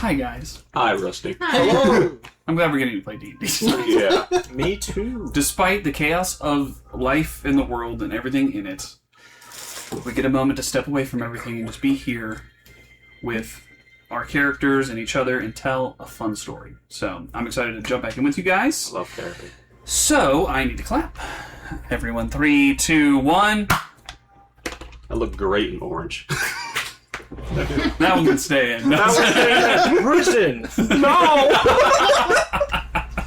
Hi, guys. Hi, Rusty. Hello! I'm glad we're getting to play D&D. Yeah. Me too. Despite the chaos of life in the world and everything in it, we get a moment to step away from everything and just be here with our characters and each other and tell a fun story. So, I'm excited to jump back in with you guys. Love therapy. So, I need to clap. Everyone, 3, 2, 1. I look great in orange. That one can stay in. Prison! No!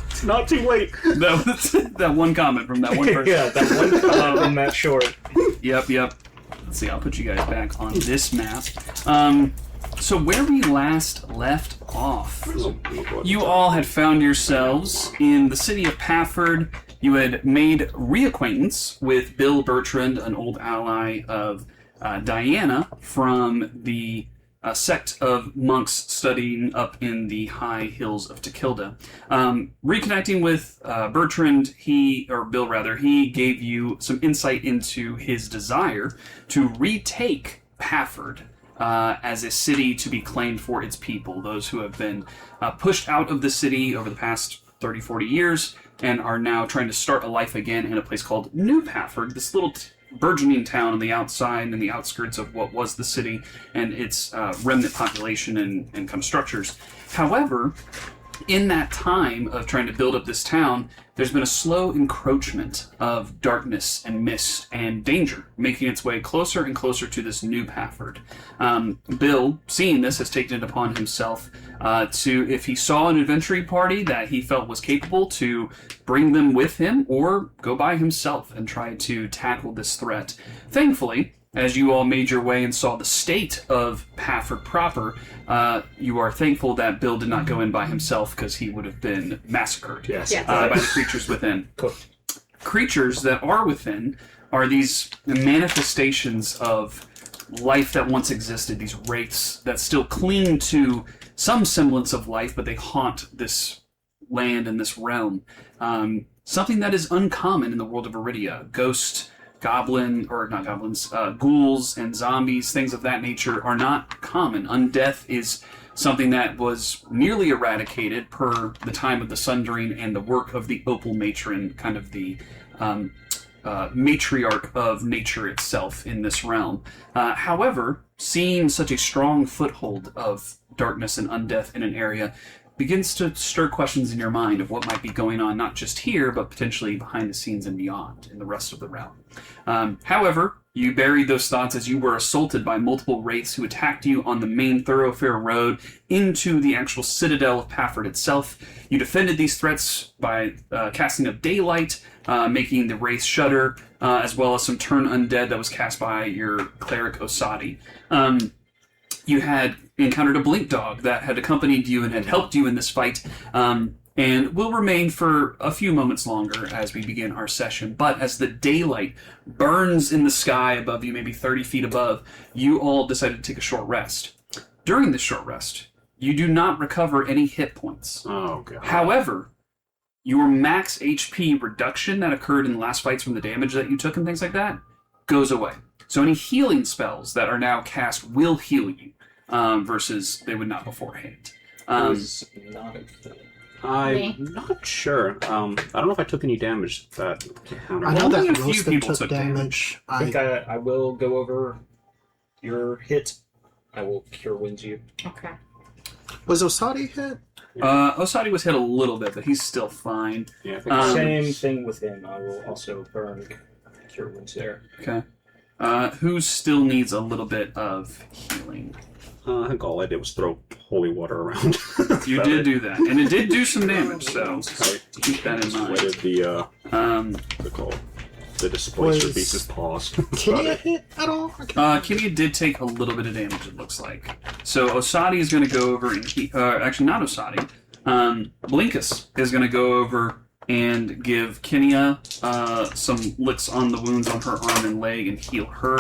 It's not too late. That one comment from that one person. Yeah, that one comment from that short. Yep. Let's see, I'll put you guys back on this map. So where we last left off, you all had found yourselves in the city of Paford. You had made reacquaintance with Bill Bertrand, an old ally of Diana from the sect of monks studying up in the high hills of Tequilda. Reconnecting with Bertrand, he gave you some insight into his desire to retake Paford as a city to be claimed for its people, those who have been pushed out of the city over the past 30, 40 years and are now trying to start a life again in a place called New Paford, this little burgeoning town on the outside and the outskirts of what was the city and its remnant population and kind of structures. However, in that time of trying to build up this town, there's been a slow encroachment of darkness and mist and danger, making its way closer and closer to this New Paford. Bill, seeing this, has taken it upon himself to, if he saw an adventuring party that he felt was capable, to bring them with him or go by himself and try to tackle this threat. Thankfully, as you all made your way and saw the state of Paford proper, you are thankful that Bill did not go in by himself because he would have been massacred by the creatures within. Creatures that are within are these manifestations of life that once existed, these wraiths that still cling to some semblance of life, but they haunt this land and this realm. Something that is uncommon in the world of Iridia. Ghouls and zombies, things of that nature are not common. Undeath is something that was nearly eradicated per the time of the Sundering and the work of the Opal Matron, kind of the matriarch of nature itself in this realm. However, seeing such a strong foothold of darkness and undeath in an area begins to stir questions in your mind of what might be going on, not just here, but potentially behind the scenes and beyond in the rest of the realm. However, you buried those thoughts as you were assaulted by multiple wraiths who attacked you on the main thoroughfare road into the actual citadel of Paford itself. You defended these threats by casting up daylight, making the wraiths shudder, as well as some turn undead that was cast by your cleric Osadi. You had encountered a blink dog that had accompanied you and had helped you in this fight, and will remain for a few moments longer as we begin our session. But as the daylight burns in the sky above you, maybe 30 feet above, you all decided to take a short rest. During this short rest, you do not recover any hit points. Oh, God. However, your max HP reduction that occurred in the last fights from the damage that you took and things like that goes away. So any healing spells that are now cast will heal you, versus they would not beforehand. I'm not sure. I don't know if I took any damage that encounter. I know Only that a few Wilson people took took damage. I think I will go over your hit. I will cure wounds you. Okay. Was Osadi hit? Osadi was hit a little bit, but he's still fine. Yeah, I think Same thing with him. I will also burn cure wounds there. Okay. Who still needs a little bit of healing? I think all I did was throw holy water around. You did do that, and it did do some damage, so keep that in mind. Wetted the displacer pieces paws. Kinia hit at all? Kinia did take a little bit of damage, it looks like. So Osadi is going to go over and actually not Osadi. Blinkus is going to go over and give Kinia some licks on the wounds on her arm and leg and heal her.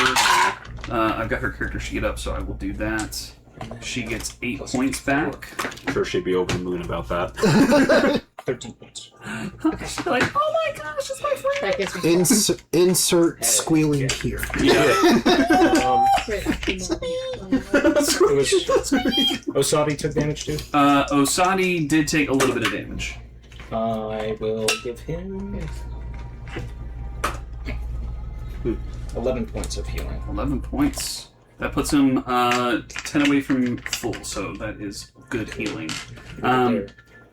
I've got her character sheet up, so I will do that. She gets 8 points back. I'm sure she'd be over the moon about that. 13 points. You're like, oh my gosh, it's my friend. That gets me. Insert squealing here. Yeah. Wait, It was Osadi took damage too. Osadi did take a little bit of damage. I will give him 11 points of healing. 11 points. That puts him 10 away from full, so that is good healing.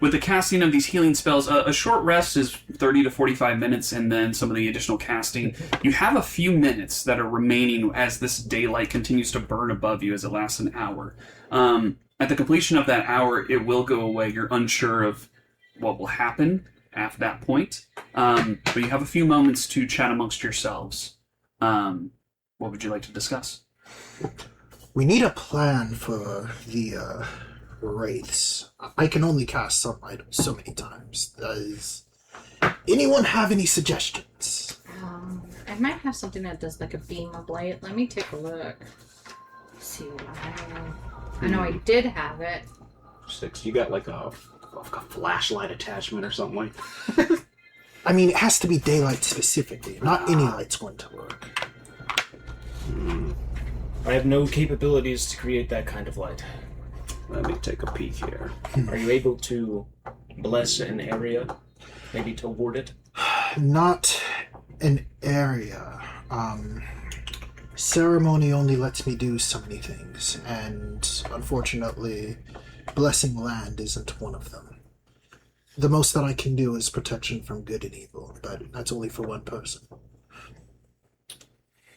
With the casting of these healing spells, a short rest is 30 to 45 minutes, and then some of the additional casting. You have a few minutes that are remaining as this daylight continues to burn above you as it lasts an hour. At the completion of that hour, it will go away. You're unsure of what will happen at that point, but you have a few moments to chat amongst yourselves. What would you like to discuss? We need a plan for the wraiths. I can only cast sunlight so many times. Does anyone have any suggestions? I might have something that does like a beam of light. Let me take a look. Let's see what I have. I know I did have it. 6. You got like a flashlight attachment or something like I mean, it has to be daylight specifically. Not any light's going to work. I have no capabilities to create that kind of light. Let me take a peek here. Are you able to bless an area? Maybe to ward it? Not an area. Ceremony only lets me do so many things, and unfortunately, blessing land isn't one of them. The most that I can do is protection from good and evil, but that's only for one person.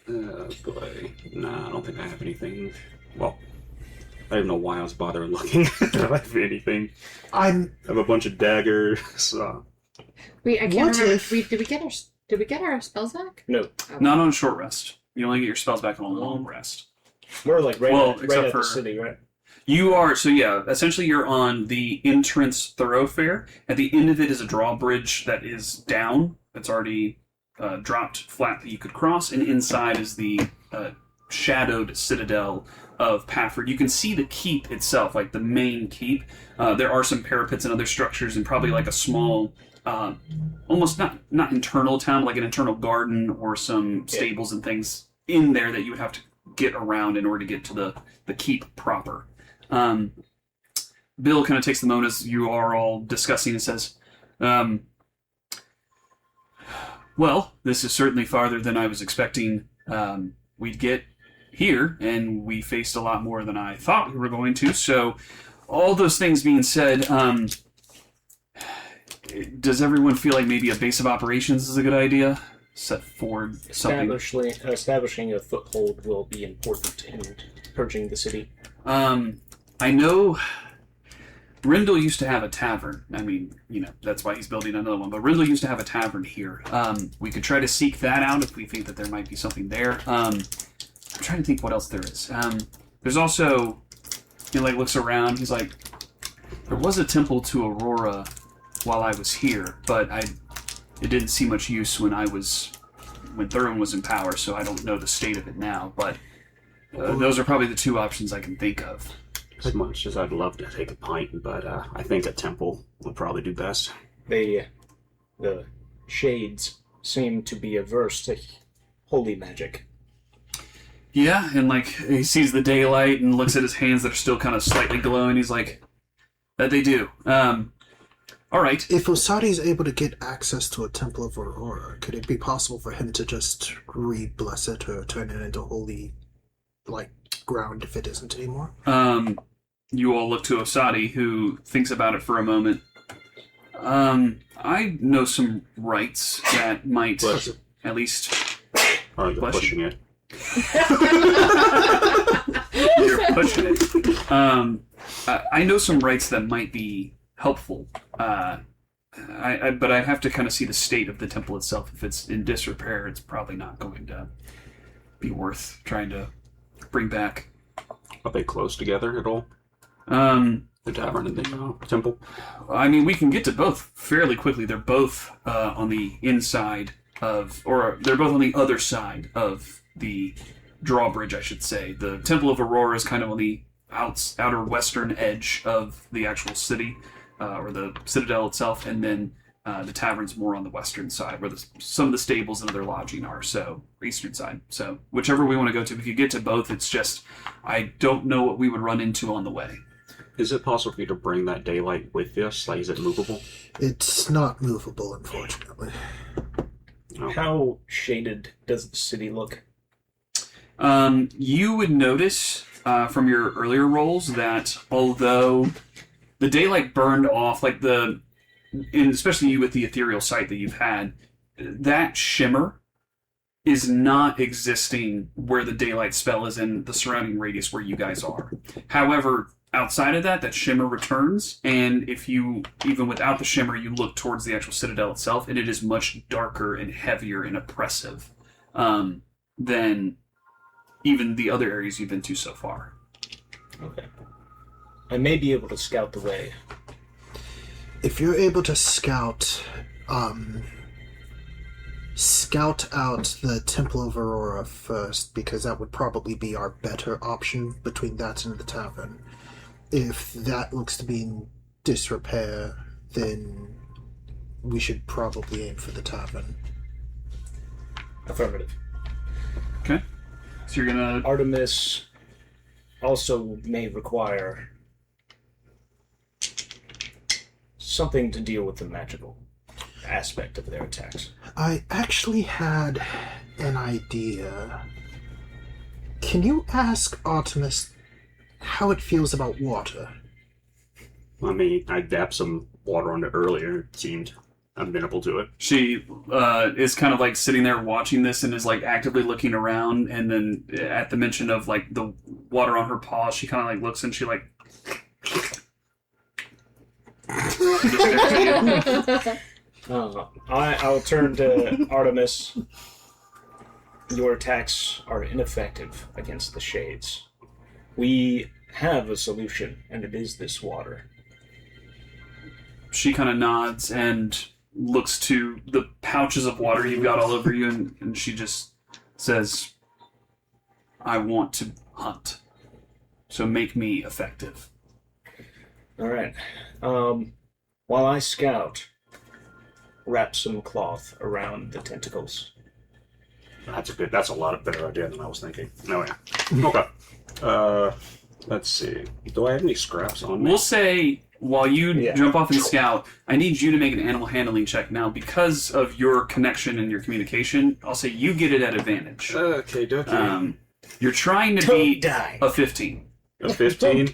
Boy. Nah, I don't think I have anything. Well, I don't know why I was bothering looking. I don't have anything. I have a bunch of daggers. Wait, I can't What remember. if- Did we get our spells back? No. Not on a short rest. You only get your spells back on a long rest. We're like right except at for the city, right? You are, so yeah, essentially you're on the entrance thoroughfare. At the end of it is a drawbridge that is down. It's already dropped flat that you could cross, and inside is the shadowed citadel of Paford. You can see the keep itself, like the main keep. There are some parapets and other structures, and probably like a small, almost not internal town, but like an internal garden or some stables and things in there that you would have to get around in order to get to the keep proper. Bill kind of takes the moment as you are all discussing and says, well, this is certainly farther than I was expecting we'd get here, and we faced a lot more than I thought we were going to. So, all those things being said, does everyone feel like maybe a base of operations is a good idea? Set forward something. Establishing a foothold will be important in purging the city. I know Rindle used to have a tavern. I mean, that's why he's building another one. But Rindle used to have a tavern here. We could try to seek that out if we think that there might be something there. I'm trying to think what else there is. There's also, he looks around. He's like, there was a temple to Aurora while I was here, but it didn't see much use when Thurman was in power. So I don't know the state of it now. But those are probably the two options I can think of. As much as I'd love to take a pint, but I think a temple would probably do best. The shades seem to be averse to holy magic. Yeah, and he sees the daylight and looks at his hands that are still kind of slightly glowing. He's like, that they do. All right. If Osadi's able to get access to a Temple of Aurora, could it be possible for him to just re-bless it or turn it into holy, ground if it isn't anymore? You all look to Osadi, who thinks about it for a moment. I know some rites that might at least... Are you pushing it? You're pushing it. I know some rites that might be helpful. But I'd have to kind of see the state of the temple itself. If it's in disrepair, it's probably not going to be worth trying to bring back. Are they close together at all? The tavern and the temple? I mean, we can get to both fairly quickly. They're both on the inside of, or they're both on the other side of the drawbridge, I should say. The Temple of Aurora is kind of on the outer western edge of the actual city. or the citadel itself, and then the tavern's more on the western side, where some of the stables and other lodging are. So eastern side. So whichever we want to go to. If you get to both, it's just I don't know what we would run into on the way. Is it possible for you to bring that daylight with us? Like, is it movable? It's not movable, unfortunately. Oh. How shaded does the city look? You would notice from your earlier rolls that although the daylight burned off, like and especially you with the ethereal sight that you've had, that shimmer is not existing where the daylight spell is in the surrounding radius where you guys are. However, outside of that shimmer returns, and if you, even without the shimmer, you look towards the actual citadel itself, and it is much darker and heavier and oppressive than even the other areas you've been to so far. Okay. I may be able to scout the way. If you're able to scout out the Temple of Aurora first, because that would probably be our better option between that and the tavern. If that looks to be in disrepair, then we should probably aim for the tavern. Affirmative. Okay. So you're gonna... Artemis also may require something to deal with the magical aspect of their attacks. I actually had an idea. Can you ask Artemis how it feels about water? I mean, I dabbed some water on it earlier. It seemed amenable to it. She is kind of like sitting there watching this and is like actively looking around, and then at the mention of like the water on her paws, she kind of like looks and she like... I'll turn to Artemis. Your attacks are ineffective against the shades. We have a solution, and it is this water. She kind of nods and looks to the pouches of water you've got all over you, and she just says, I want to hunt, so make me effective. All right. While I scout, wrap some cloth around the tentacles. That's a lot better idea than I was thinking. No, yeah. Okay. Let's see. Do I have any scraps on me? We'll say, while you jump off and scout, I need you to make an animal handling check now. Because of your connection and your communication, I'll say you get it at advantage. Okay, dokie. You're trying to beat a 15. A 15?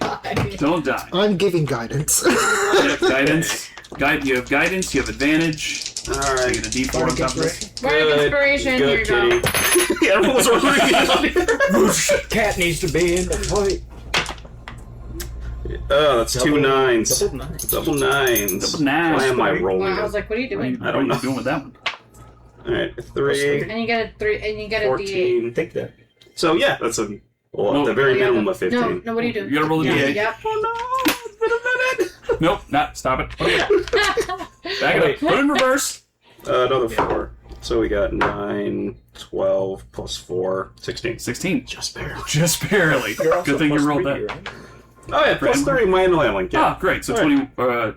Don't die. I'm giving guidance. You have guidance. You have guidance. You have advantage. Alright. You get a D4 on top of this. Word of inspiration, here you go. Everyone was working. Cat needs to be in the fight. Oh, that's two nines. Double nines. Double nines. Double nines. Why am I rolling? Well, I was like, what are you doing? I don't know. What are you doing with that one? Alright, 3. And you get a 3, and you get a D8. 14. Take that. So yeah, that's at the very Yeah, minimum of 15. No, what are you doing? You gotta roll a D8. Yep. Oh no! It's been a minute! Nope, not. Stop it. Back it up. Put it in reverse. Another 4. So we got 9, 12, plus 4, 16. 16. Just barely. Just barely. You're also Good thing you plus rolled 3, that. right? Oh yeah, plus 3 minor handling. Yeah. Ah, great. So All right. 20,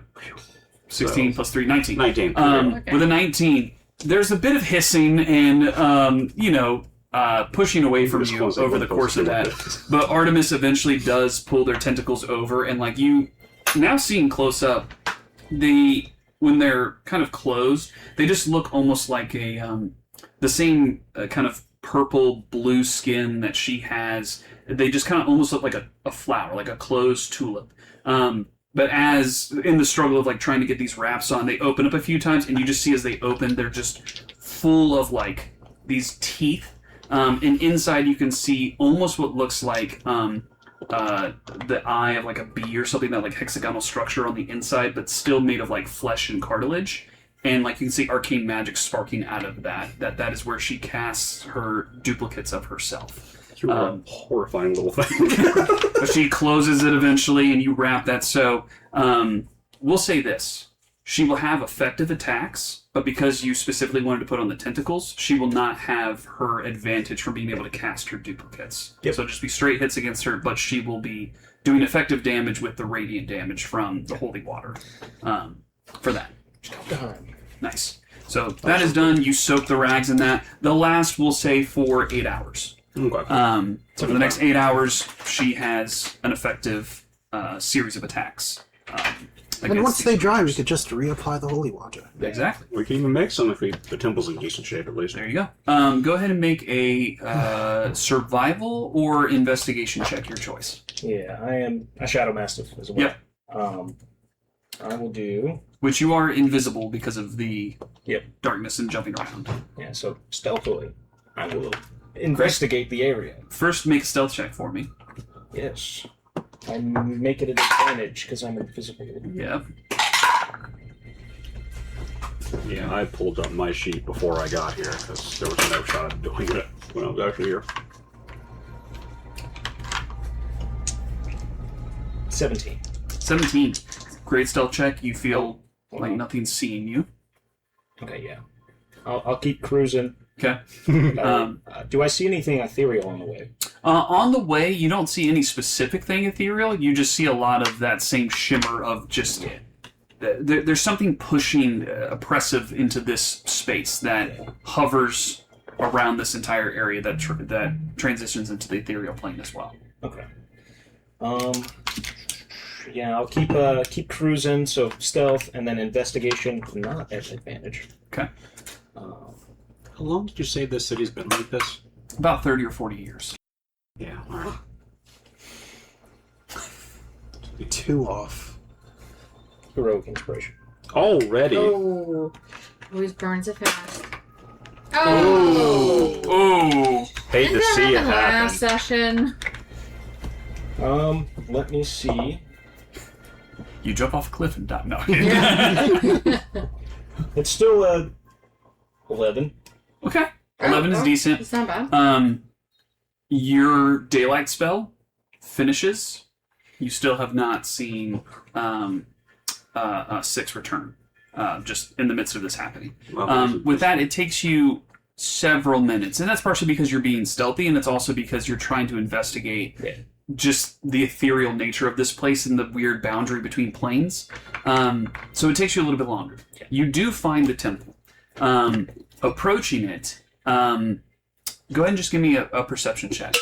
16 plus 3, 19. 19. Okay. With a 19, there's a bit of hissing and, pushing away from Just you close it, over the close course of it. that. But Artemis eventually does pull their tentacles over, and like you now seeing close up, when they're kind of closed, they just look almost like the same kind of purple blue skin that she has. They just kind of almost look like a flower, like a closed tulip. But as in the struggle of like trying to get these wraps on, they open up a few times, and you just see as they open, they're just full of like these teeth. And inside you can see almost what looks like the eye of like a bee or something, that like hexagonal structure on the inside, but still made of like flesh and cartilage. And like you can see arcane magic sparking out of that is where she casts her duplicates of herself. You are a horrifying little thing. But she closes it eventually, and you wrap that. So we'll say this. She will have effective attacks, but because you specifically wanted to put on the tentacles, she will not have her advantage from being able to cast her duplicates. Yep. So just be straight hits against her, but she will be doing effective damage with the radiant damage from the holy water for that. Nice. So that is done. You soak the rags in that. The last will say for 8 hours. Okay. So for the next 8 hours, she has an effective series of attacks. And once they dry, we could just reapply the holy water. Exactly. We can even make some if the temple's in decent shape, at least. There you go. Go ahead and make a survival or investigation check, your choice. Yeah, I am a Shadow Mastiff as well. Yep. I will do... Which you are invisible because of the Yep. darkness and jumping around. Yeah, so stealthily, I will investigate the area. First, make a stealth check for me. Yes. I make it an advantage because I'm invisible. Yep. Yeah, I pulled up my sheet before I got here because there was no shot at doing it when I was actually here. 17. 17. Great stealth check. You feel like nothing's seeing you. Okay, yeah. I'll keep cruising. Okay. Do I see anything ethereal on the way? On the way, you don't see any specific thing ethereal. You just see a lot of that same shimmer of just... There's something pushing oppressive into this space that hovers around this entire area that transitions into the ethereal plane as well. Okay. Yeah, I'll keep cruising. So stealth and then investigation, not at advantage. Okay. How long did you say this city's been like this? About 30 or 40 years. Yeah, alright. 2 off. Heroic inspiration. Already? Oh, always burns it fast. Oh! Oh! Hate to Didn't see it that happen happen. last session? Let me see. You jump off a cliff and die. No. It's still 11. Okay. 11 is decent. It's not bad. Your daylight spell finishes. You still have not seen 6 return. Just in the midst of this happening. With that, it takes you several minutes, and that's partially because you're being stealthy, and it's also because you're trying to investigate just the ethereal nature of this place and the weird boundary between planes. So it takes you a little bit longer. You do find the temple. Approaching it, go ahead and just give me a perception check.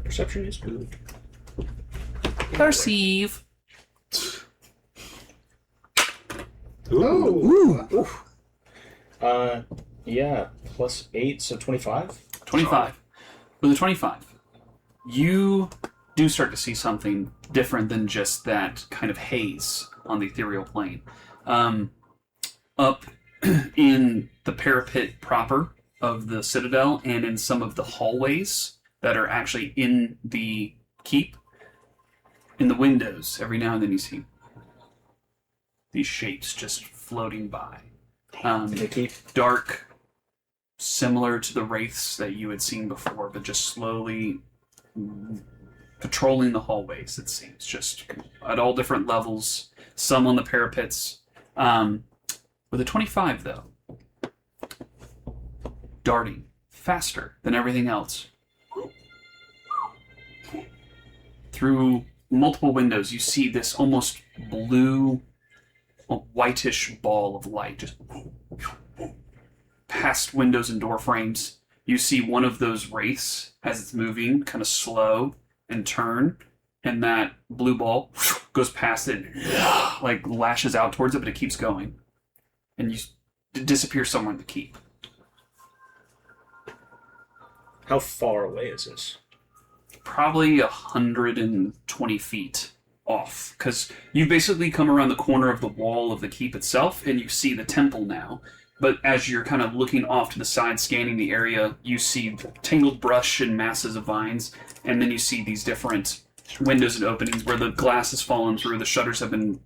Perception is good. Perceive. Ooh. Yeah, plus 8, so 25. 25. With a 25, you do start to see something different than just that kind of haze on the ethereal plane. Up in the parapet proper of the citadel and in some of the hallways that are actually in the keep, in the windows, every now and then you see these shapes just floating by. They keep Dark, similar to the wraiths that you had seen before, but just slowly patrolling the hallways, it seems. Just at all different levels, some on the parapets. With a 25, though, darting faster than everything else. Through multiple windows, you see this almost blue, whitish ball of light just past windows and door frames. You see one of those wraiths as it's moving, kind of slow and turn, and that blue ball goes past it, like lashes out towards it, but it keeps going, and you disappear somewhere in the keep. How far away is this? Probably 120 feet off, because you basically come around the corner of the wall of the keep itself, and you see the temple now. But as you're kind of looking off to the side, scanning the area, you see tangled brush and masses of vines, and then you see these different windows and openings where the glass has fallen through, the shutters have been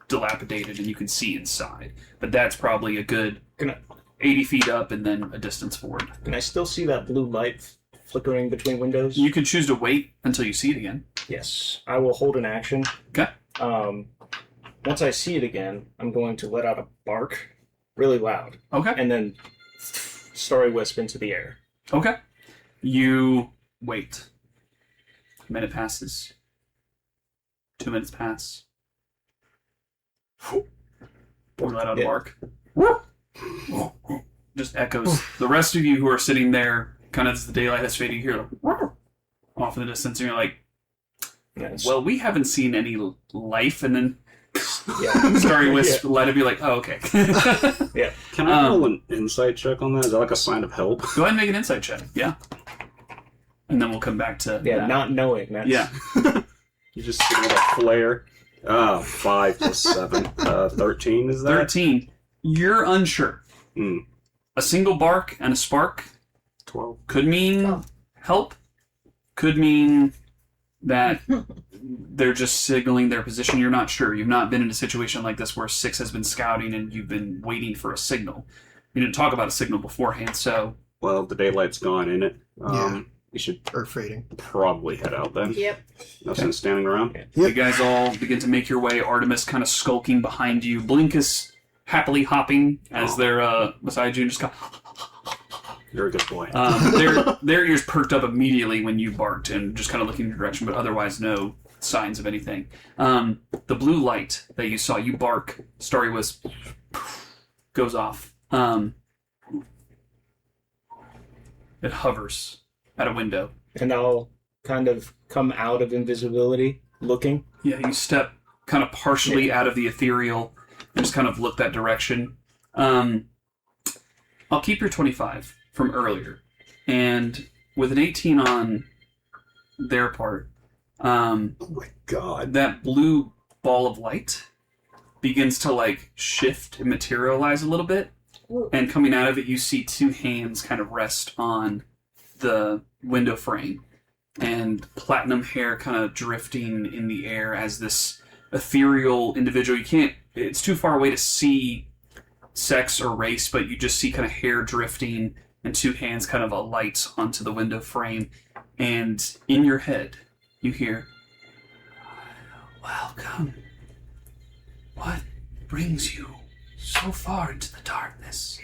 dilapidated, and you can see inside. But that's probably a good 80 feet up and then a distance forward. Can I still see that blue light flickering between windows? You can choose to wait until you see it again. Yes. I will hold an action. Okay. once I see it again, I'm going to let out a bark really loud. Okay. And then story wisp into the air. Okay. You wait. A minute passes. 2 minutes pass. You let out a bark. Just echoes. The rest of you who are sitting there, kind of as the daylight has faded, you hear off in the distance, and you're like, Yes. well, we haven't seen any life, and then Yeah. Starry Wisp let it be like, oh, okay. Yeah. Can I roll an insight check on that? Is that like a sign of help? Go ahead and make an insight check. Yeah. And then we'll come back to Yeah, that. not knowing. That's, Yeah. You just see a flare. 5 plus 7. 13 is that? 13. You're unsure. Mm. A single bark and a spark 12. could mean help. Could mean that they're just signaling their position. You're not sure. You've not been in a situation like this where 6 has been scouting and you've been waiting for a signal. You didn't talk about a signal beforehand, so... Well, the daylight's gone, in it? You should Or fading. probably head out then. Yep. No sense standing around. You guys all begin to make your way. Artemis kind of skulking behind you. Blinkus happily hopping as they're beside you and just go... You're a good boy. Their ears perked up immediately when you barked and just kind of looking in your direction, but otherwise no signs of anything. The blue light that you saw, you bark, Starry Wisp goes off. It hovers at a window. And I'll kind of come out of invisibility, looking. Yeah, you step kind of partially out of the ethereal and just kind of look that direction. I'll keep your 25 from earlier. And with an 18 on their part, oh my god. that blue ball of light begins to like shift and materialize a little bit. And coming out of it, you see 2 hands kind of rest on the window frame. And platinum hair kind of drifting in the air as this ethereal individual. It's too far away to see sex or race, but you just see kind of hair drifting and 2 hands kind of alight onto the window frame. And in your head, you hear, "Welcome. What brings you so far into the darkness?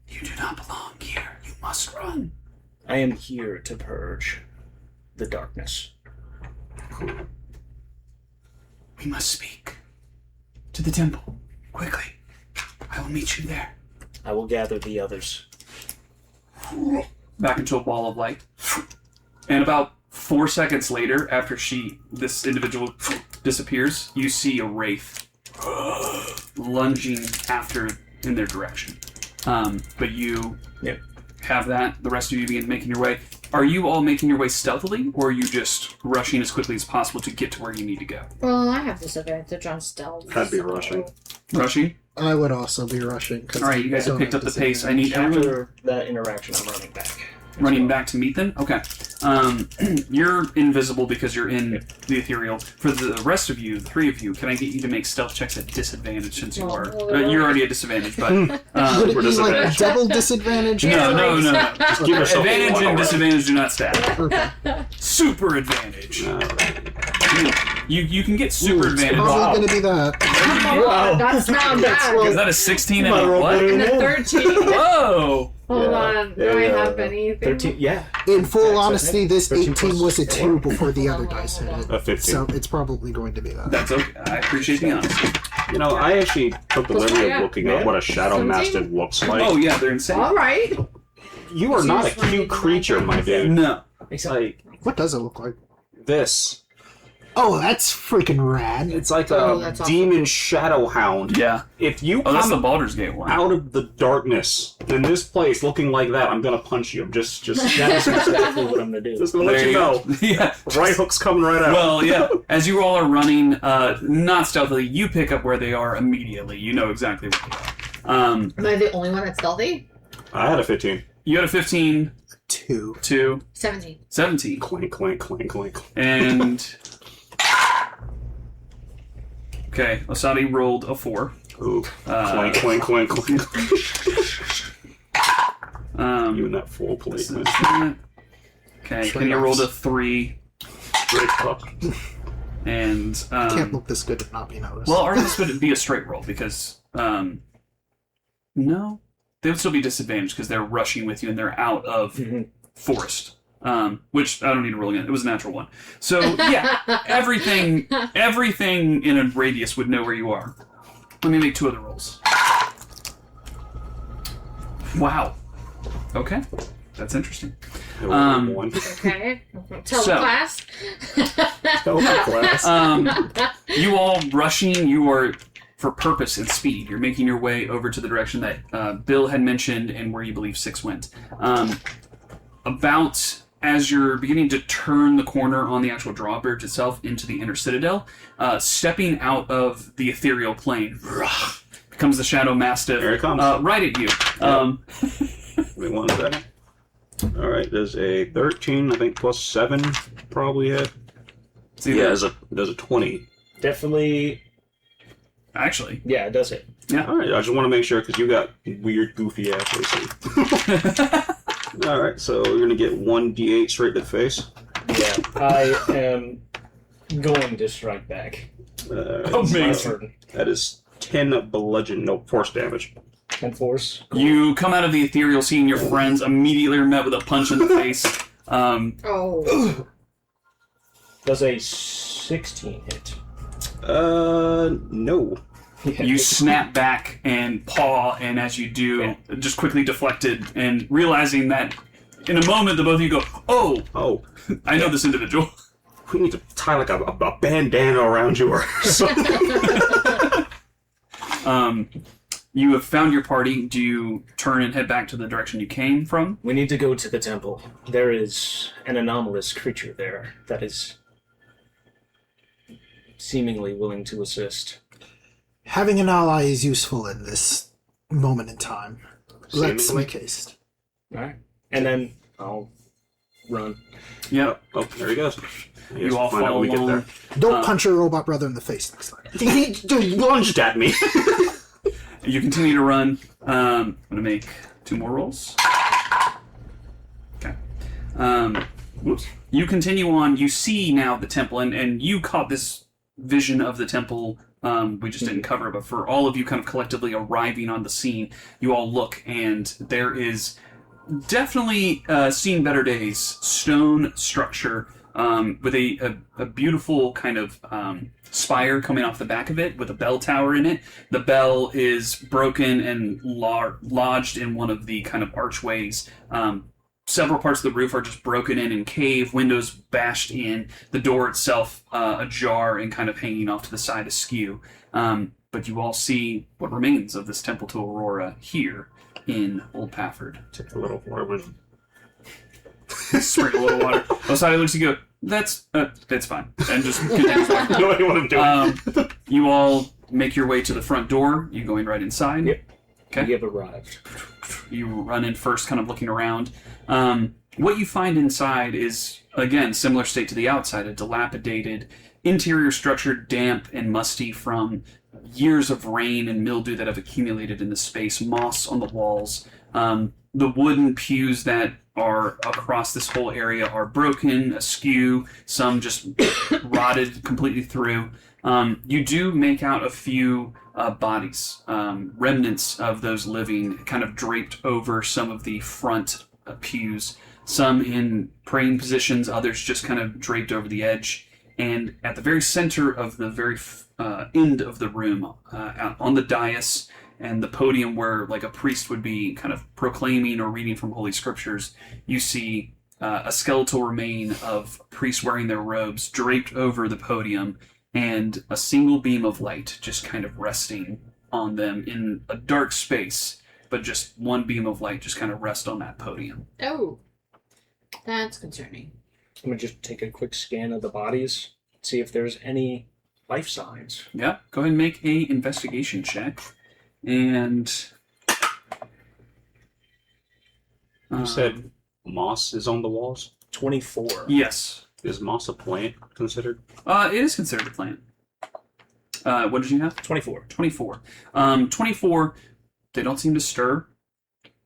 You do not belong here. You must run." I am here to purge the darkness. "We must speak to the temple. Quickly. I will meet you there." I will gather the others. Back into a ball of light. And about 4 seconds later, after this individual disappears, you see a wraith lunging after in their direction. But you have that. The rest of you begin making your way. Are you all making your way stealthily, or are you just rushing as quickly as possible to get to where you need to go? Well, I have disadvantage on stealth. I'd be rushing. Rushing? I would also be rushing. All right, you guys have picked up the pace. I need everyone After that interaction, I'm running back. running back to meet them. Okay. You're invisible because you're in the ethereal. For the rest of you, the 3 of you, can I get you to make stealth checks at disadvantage since you are... you're already at disadvantage, but... Would it be like double disadvantage? No. Just give yourself Advantage one. and disadvantage do not stat. Okay. Super advantage. Alright. You can get super advantage. Probably going to be that. Wow. That's not bad. Is that a 16 and a what? And a 13. Whoa! Hold on. Do I have anything? 13, yeah. In full That's honesty, this 13 18 was a plus 2 before the other dice hit it. A 15. So it's probably going to be that. That's okay. I appreciate the honesty. You know, I actually took the liberty Yeah. of looking at what a shadow mastiff looks like. Oh, yeah, they're insane. All right. You are not a cute creature, my dude. No. It's like What does it look like? this. Oh, that's freaking rad. It's like Oh, a that's awesome. demon shadow hound. Yeah. If you Oh, that's the come Baldur's Gate one. out of the darkness in this place looking like that, I'm gonna punch you. Just That is exactly what I'm going to do. just gonna let you know. Yeah. Right hook's coming right out. Well, yeah. As you all are running, not stealthily, you pick up where they are immediately. You know exactly where they are. Am I the only one that's stealthy? I had a 15. You had a 15 2. to 17. 17. Clink, clink, clink, clink. And... Okay, Asadi rolled a 4. Ooh. Clink, clink, clink, clink. You and that full plate, man. Okay, Kenya rolled a 3. Great pup. And Can't look this good and not be noticed. well, Artemis would be a straight roll because no, they would still be disadvantaged because they're rushing with you and they're out of forest. Which I don't need to roll again. It was a natural one. So yeah, everything in a radius would know where you are. Let me make 2 other rolls. Wow. Okay, that's interesting. One. Okay. Tell So- the class. Tell the class. You all rushing. You are for purpose and speed. You're making your way over to the direction that Bill had mentioned and where you believe Six went. About as you're beginning to turn the corner on the actual drawbridge itself into the inner citadel, stepping out of the ethereal plane, comes the Shadow Mastiff. There it comes. Right at you. Wait 1 second. Alright, there's a 13, I think, plus 7 probably hit. See, Yeah, there's a 20. Definitely. actually. Yeah, it does it. Alright, I just want to make sure because you got weird, goofy ass AC. Alright, so you're going to get 1d8 straight to the face. Yeah, I am going to strike back. Amazing. That is 10 bludgeon, no, force damage. 10 force. You come out of the ethereal, seeing your friends, immediately are met with a punch in the face. Oh. Does a 16 hit? No. You snap back and paw, and as you do, just quickly deflected, and realizing that in a moment the both of you go, oh, I know this individual. We need to tie like a bandana around you or something. You have found your party. Do you turn and head back to the direction you came from? We need to go to the temple. There is an anomalous creature there that is seemingly willing to assist. Having an ally is useful in this moment in time. Let's Seemingly. make haste. Alright. And then I'll run. Yep. Oh, there he goes. You all find out follow when we get along. there. Don't punch your robot brother in the face next time. He lunged at me. You continue to run. I'm going to make 2 more rolls. Okay. Whoops. You continue on. You see now the temple, and you caught this vision of the temple. We just didn't cover it, but for all of you kind of collectively arriving on the scene, you all look, and there is definitely seen better days. Stone structure with a beautiful kind of spire coming off the back of it with a bell tower in it. The bell is broken and lodged in one of the kind of archways. Several parts of the roof are just broken in and cave, windows bashed in, the door itself ajar and kind of hanging off to the side askew. But you all see what remains of this temple to Aurora here in Old Paford. Take a little forward. Sprinkle a little water. Osada looks at you, go, that's fine. And just continues walking. You know what I'm doing. You all make your way to the front door. You going right inside? Yep. Okay. We have arrived. You run in first, kind of looking around. What you find inside is, again, similar state to the outside, a dilapidated interior structure, damp and musty from years of rain and mildew that have accumulated in the space, moss on the walls. The wooden pews that are across this whole area are broken, askew, some just rotted completely through. You do make out a few bodies, remnants of those living, kind of draped over some of the front pews, some in praying positions, others just kind of draped over the edge. And at the very center of the very end of the room, on the dais and the podium where like a priest would be kind of proclaiming or reading from Holy Scriptures, you see a skeletal remain of priests wearing their robes draped over the podium, and a single beam of light just kind of resting on them in a dark space, but just one beam of light just kind of rest on that podium. Oh. That's concerning. I'm going to just take a quick scan of the bodies, see if there's any life signs. Yeah, go ahead and make a investigation check. And You said moss is on the walls? 24. yes, Is moss a plant considered? it is considered a plant. What did you have? 24. 24. 24, they don't seem to stir.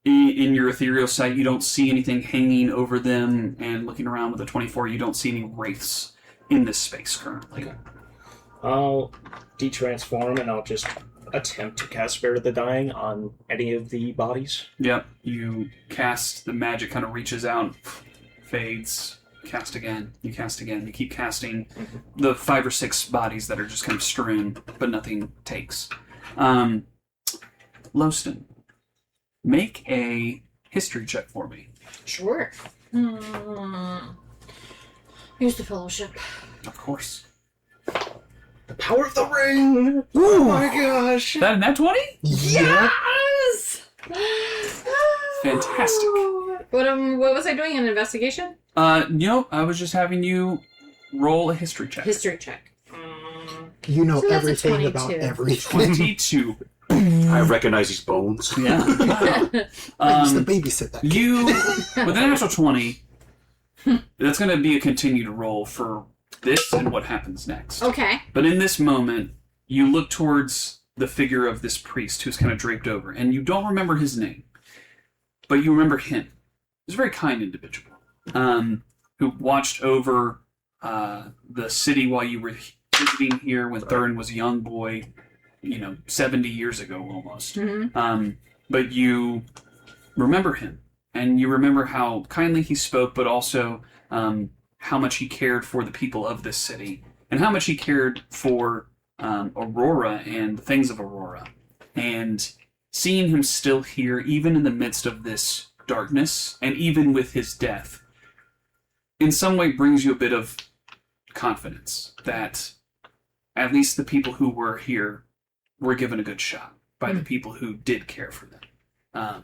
In your ethereal sight, you don't see anything hanging over them, and looking around with a 24, you don't see any wraiths in this space currently. Okay. I'll de-transform and I'll just attempt to cast Spirit of the Dying on any of the bodies. Yep, you cast, the magic kind of reaches out, fades, cast again, you keep casting the 5 or 6 bodies that are just kind of strewn, but nothing takes. Loston, make a history check for me. Sure. Here's the fellowship. Of course. The power of the ring! Oh my gosh! That 20? Yes! Fantastic. What was I doing? An investigation? I was just having you roll a history check. History check. You know So that's a everything about 22. everything. 22. I recognize these bones. Yeah. I used to babysit that kid. You, with an actual 20, that's going to be a continued roll for this and what happens next. Okay. But in this moment, you look towards the figure of this priest who's kind of draped over, and you don't remember his name, but you remember him. He's a very kind individual who watched over the city while you were visiting here when Thurin was a young boy, 70 years ago almost. Mm-hmm. But you remember him, and you remember how kindly he spoke, but also how much he cared for the people of this city, and how much he cared for Aurora and the things of Aurora. And seeing him still here, even in the midst of this darkness, and even with his death, in some way brings you a bit of confidence that at least the people who were here were given a good shot by the people who did care for them.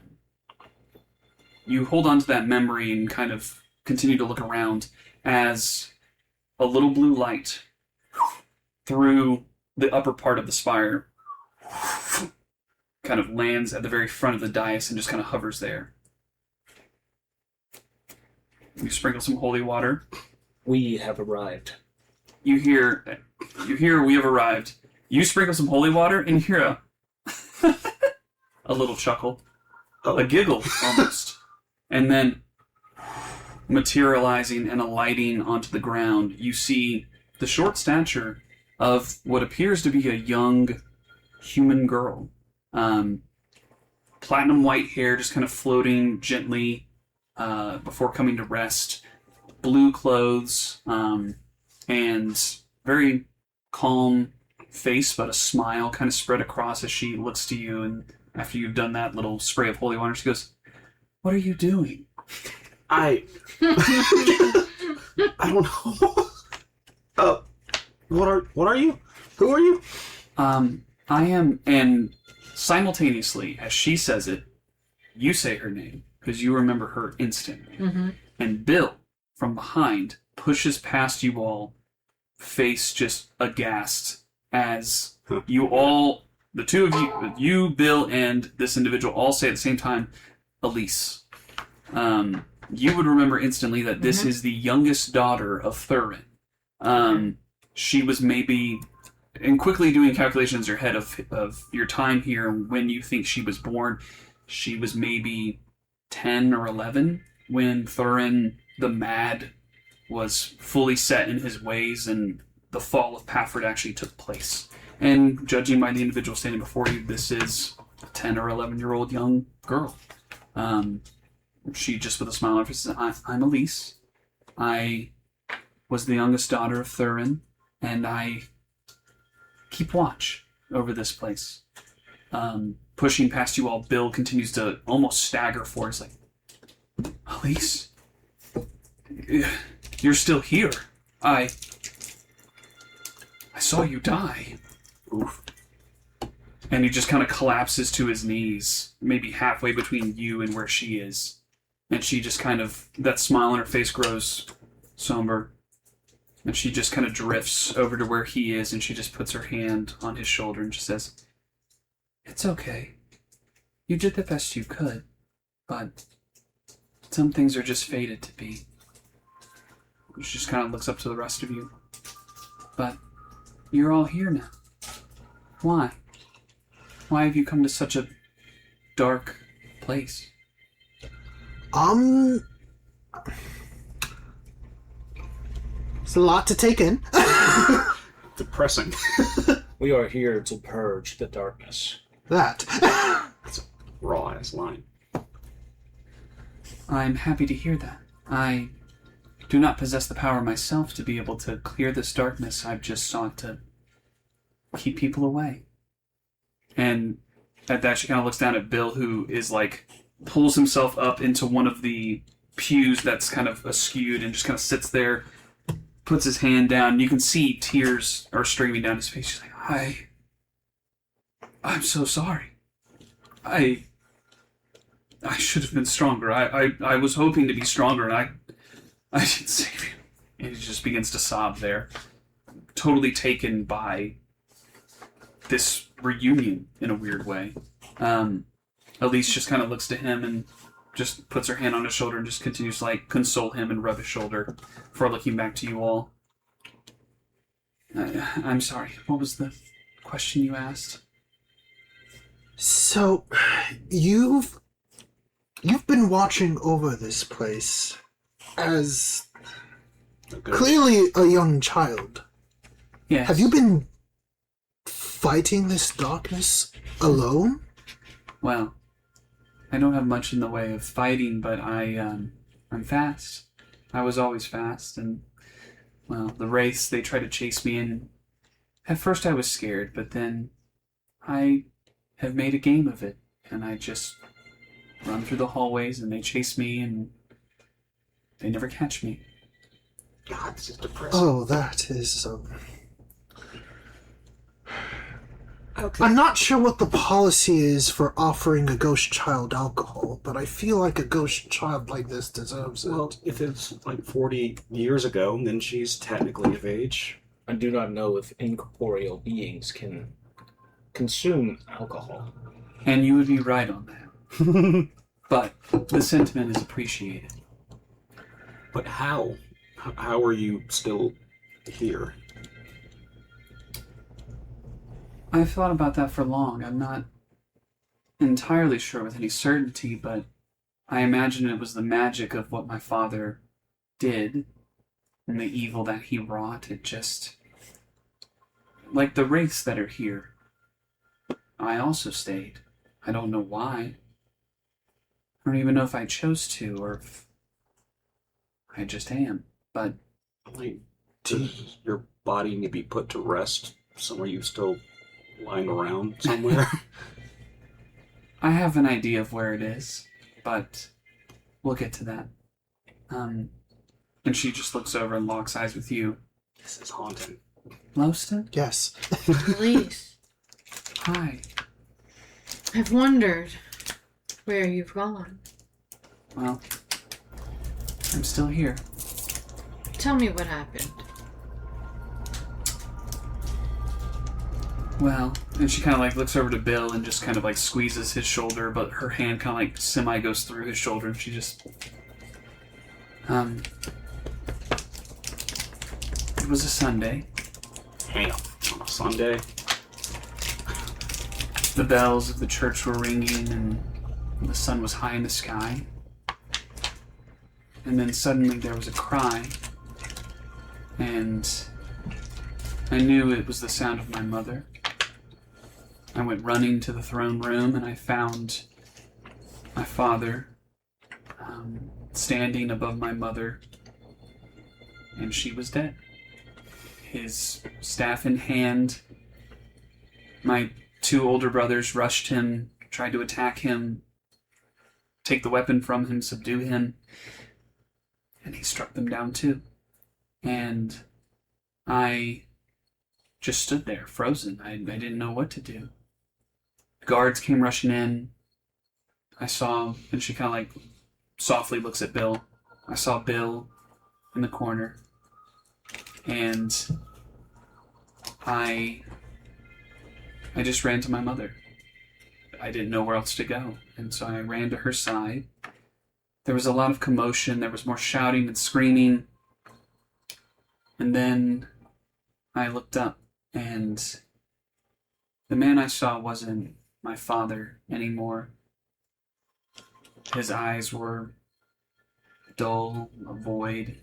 You hold on to that memory and kind of continue to look around as a little blue light through the upper part of the spire kind of lands at the very front of the dais and just kind of hovers there. You sprinkle some holy water. We have arrived. You hear, we have arrived. You sprinkle some holy water and you hear a little chuckle, a giggle almost, and then materializing and alighting onto the ground, you see the short stature of what appears to be a young human girl. Platinum white hair just kind of floating gently before coming to rest. Blue clothes, and very calm face, but a smile kind of spread across as she looks to you, and after you've done that little spray of holy water, she goes, "What are you doing?" I don't know. What are you? Who are you? I am, and simultaneously, as she says it, you say her name, because you remember her instantly. Mm-hmm. And Bill, from behind, pushes past you all, face just aghast, as you all, the two of you, Bill, and this individual all say at the same time, Elise. You would remember instantly that this is the youngest daughter of Thurin. She was maybe, and quickly doing calculations in your head of your time here, when you think she was born, she was maybe 10 or 11 when Thurin the Mad was fully set in his ways and the fall of Paford actually took place. And judging by the individual standing before you, this is a 10 or 11-year-old young girl. She just with a smile on her face says, I'm Elise. I was the youngest daughter of Thurin, and I keep watch over this place. Pushing past you all, Bill continues to almost stagger forward. He's like, Elise? You're still here. I saw you die. Oof. And he just kind of collapses to his knees, maybe halfway between you and where she is. And she just kind of, that smile on her face grows somber. And she just kind of drifts over to where he is, and she just puts her hand on his shoulder and just says, "It's okay. You did the best you could, but some things are just fated to be." She just kind of looks up to the rest of you. "But you're all here now. Why? Why have you come to such a dark place?" It's a lot to take in. Depressing. We are here to purge the darkness. That. That's a raw-ass line. I'm happy to hear that. I do not possess the power myself to be able to clear this darkness. I've just sought to keep people away. And at that, she kind of looks down at Bill, who is like, pulls himself up into one of the pews that's kind of askewed and just kind of sits there, puts his hand down. You can see tears are streaming down his face. She's like, I'm so sorry. I should have been stronger. I was hoping to be stronger, and I didn't save you. And he just begins to sob there, totally taken by this reunion in a weird way. Elise just kind of looks to him and just puts her hand on his shoulder and just continues to like console him and rub his shoulder before looking back to you all. I'm sorry. What was the question you asked? So, you've been watching over this place as clearly a young child. Yes. Have you been fighting this darkness alone? Well, I don't have much in the way of fighting, but I'm fast. I was always fast, and, well, the wraiths, they tried to chase me, and at first I was scared, but then I have made a game of it, and I just run through the hallways, and they chase me, and they never catch me. God, this is depressing. Oh, that is, Okay. I'm not sure what the policy is for offering a ghost child alcohol, but I feel like a ghost child like this deserves it. Well, if it's like 40 years ago, then she's technically of age. I do not know if incorporeal beings can consume alcohol. And you would be right on that. But the sentiment is appreciated. But how? How are you still here? I've thought about that for long. I'm not entirely sure with any certainty, but I imagine it was the magic of what my father did and the evil that he wrought. It just... Like the wraiths that are here. I also stayed. I don't know why. I don't even know if I chose to or if I just am. But Like, does your body need to be put to rest somewhere you still lying around somewhere? I have an idea of where it is, but we'll get to that. And she just looks over and locks eyes with you. This is haunting. Lowston? Yes. Please. Hi. I've wondered where you've gone. Well, I'm still here. Tell me what happened. Well, and she kind of like looks over to Bill and just kind of like squeezes his shoulder, but her hand kind of like semi goes through his shoulder, and she just... It was a Sunday. Damn. On a Sunday? The bells of the church were ringing, and the sun was high in the sky. And then suddenly there was a cry, and I knew it was the sound of my mother. I went running to the throne room, and I found my father standing above my mother, and she was dead. His staff in hand. My two older brothers rushed him, tried to attack him, take the weapon from him, subdue him, and he struck them down too. And I just stood there, frozen. I didn't know what to do. Guards came rushing in. I saw, and she kind of like softly looks at Bill. I saw Bill in the corner. And I just ran to my mother. I didn't know where else to go. And so I ran to her side. There was a lot of commotion. There was more shouting and screaming. And then I looked up, and the man I saw wasn't my father anymore. His eyes were dull, a void.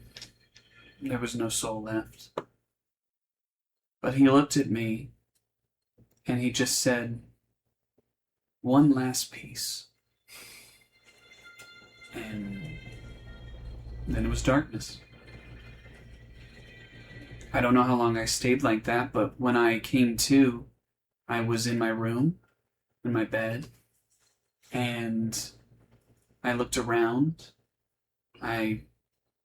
there was no soul left. But he looked at me, and he just said, "One last piece." And then it was darkness. I don't know how long I stayed like that, but when I came to, I was in my room, in my bed, and I looked around. I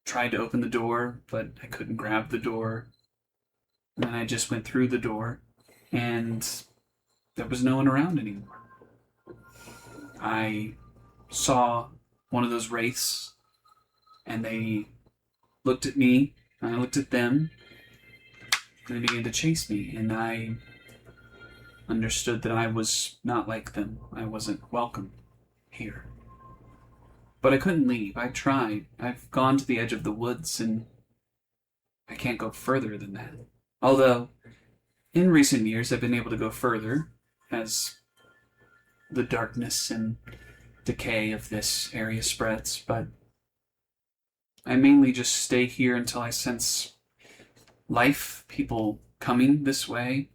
tried to open the door, but I couldn't grab the door. And then I just went through the door, and there was no one around anymore. I saw one of those wraiths, and they looked at me, and I looked at them, and they began to chase me, and I understood that I was not like them. I wasn't welcome here. But I couldn't leave. I tried. I've gone to the edge of the woods, and I can't go further than that. Although, in recent years, I've been able to go further as the darkness and decay of this area spreads, but I mainly just stay here until I sense life, people coming this way,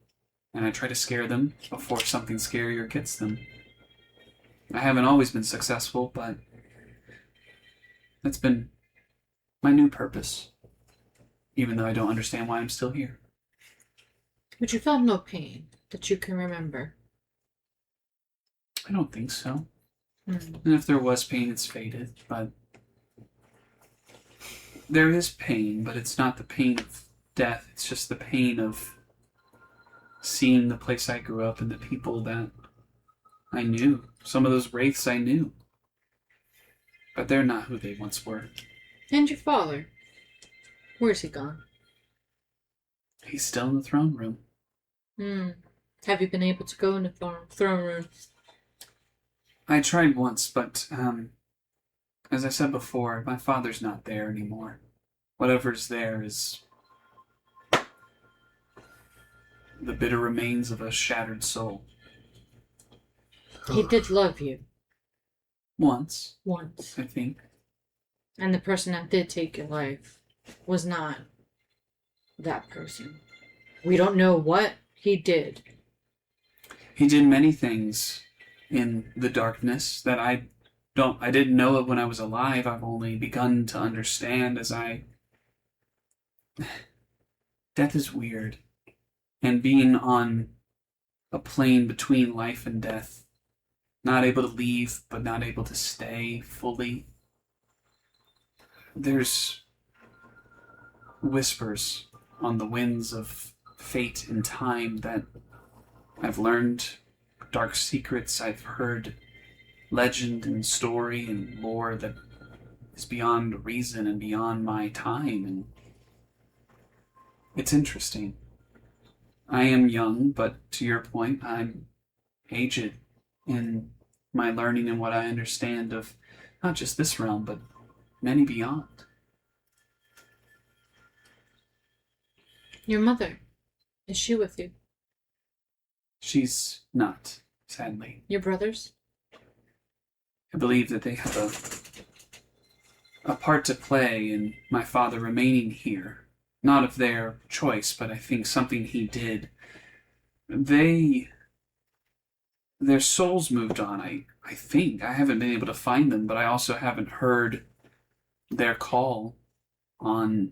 and I try to scare them before something scarier gets them. I haven't always been successful, but that's been my new purpose, even though I don't understand why I'm still here. But you felt no pain that you can remember. I don't think so. Mm. And if there was pain, it's faded, but there is pain, but it's not the pain of death. It's just the pain of seeing the place I grew up and the people that I knew. Some of those wraiths I knew. But they're not who they once were. And your father? Where's he gone? He's still in the throne room. Have you been able to go in the throne room? I tried once, but as I said before, my father's not there anymore. Whatever's there is the bitter remains of a shattered soul. He did love you. Once, Once. I think. And the person that did take your life was not that person. We don't know what he did. He did many things in the darkness that I didn't know of when I was alive. I've only begun to understand as death is weird. And being on a plane between life and death, not able to leave, but not able to stay fully. There's whispers on the winds of fate and time that I've learned, dark secrets I've heard, legend and story and lore that is beyond reason and beyond my time, and it's interesting. I am young, but to your point, I'm aged in my learning and what I understand of not just this realm, but many beyond. Your mother, is she with you? She's not, sadly. Your brothers? I believe that they have a part to play in my father remaining here. Not of their choice, but I think something he did. Their souls moved on, I think. I haven't been able to find them, but I also haven't heard their call on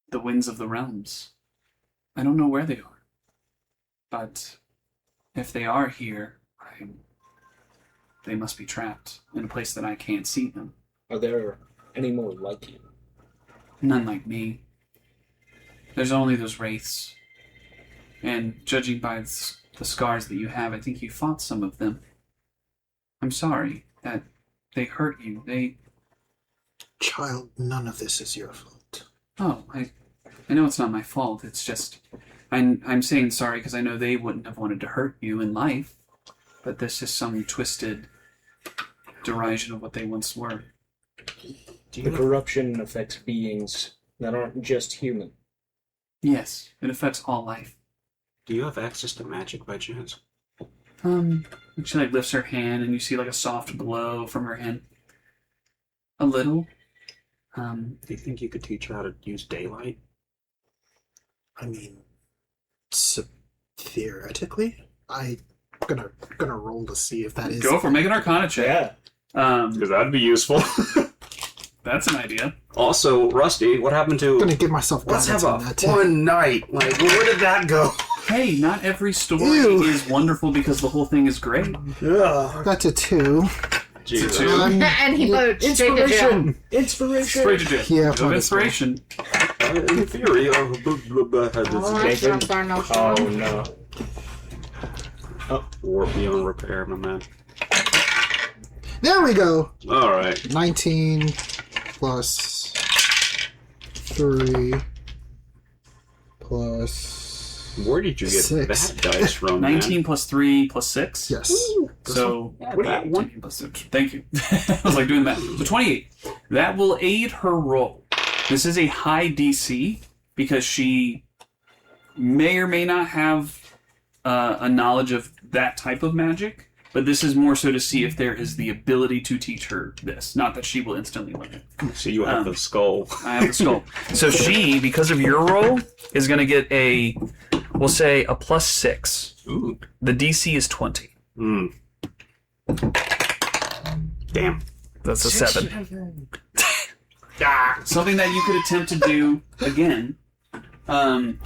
the winds of the realms. I don't know where they are. But if they are here, they must be trapped in a place that I can't see them. Are there any more like you? None like me. There's only those wraiths. And judging by the scars that you have, I think you fought some of them. I'm sorry that they hurt you. Child, none of this is your fault. Oh, I know it's not my fault. It's just I'm saying sorry because I know they wouldn't have wanted to hurt you in life. But this is some twisted derision of what they once were. The corruption affects beings that aren't just human. Yes, it affects all life. Do you have access to magic by chance? She lifts her hand and you see a soft glow from her hand. A little. Do you think you could teach her how to use daylight? I mean, theoretically, I'm gonna roll to see if that is. Go for make an Arcana check. Yeah. Because that'd be useful. That's an idea. Also, Rusty, what happened to... I'm gonna give myself Let's guidance have on a that too. fun night. Like, where did that go? Hey, not every story Ew. is wonderful because the whole thing is great. Yeah. That's a 2. Jesus. Two. And he voted straight to jail. Inspiration! Straight to jail. Yeah, No inspiration. In theory, Oh no. War beyond repair, my man. There we go. All right. 19 plus 3 plus. Where did you get 6. that dice from, 19 plus 3 plus 6. Yes. So, What that do you- 19 plus 6. Thank you. I was like doing that. So 28. That will aid her roll. This is a high DC because she may or may not have a knowledge of that type of magic, but this is more so to see if there is the ability to teach her this. Not that she will instantly learn it. So you have the skull. I have the skull. So she, because of your roll, is going to get a, we'll say, a plus 6. Ooh. The DC is 20. Damn. That's a 7. Something that you could attempt to do again.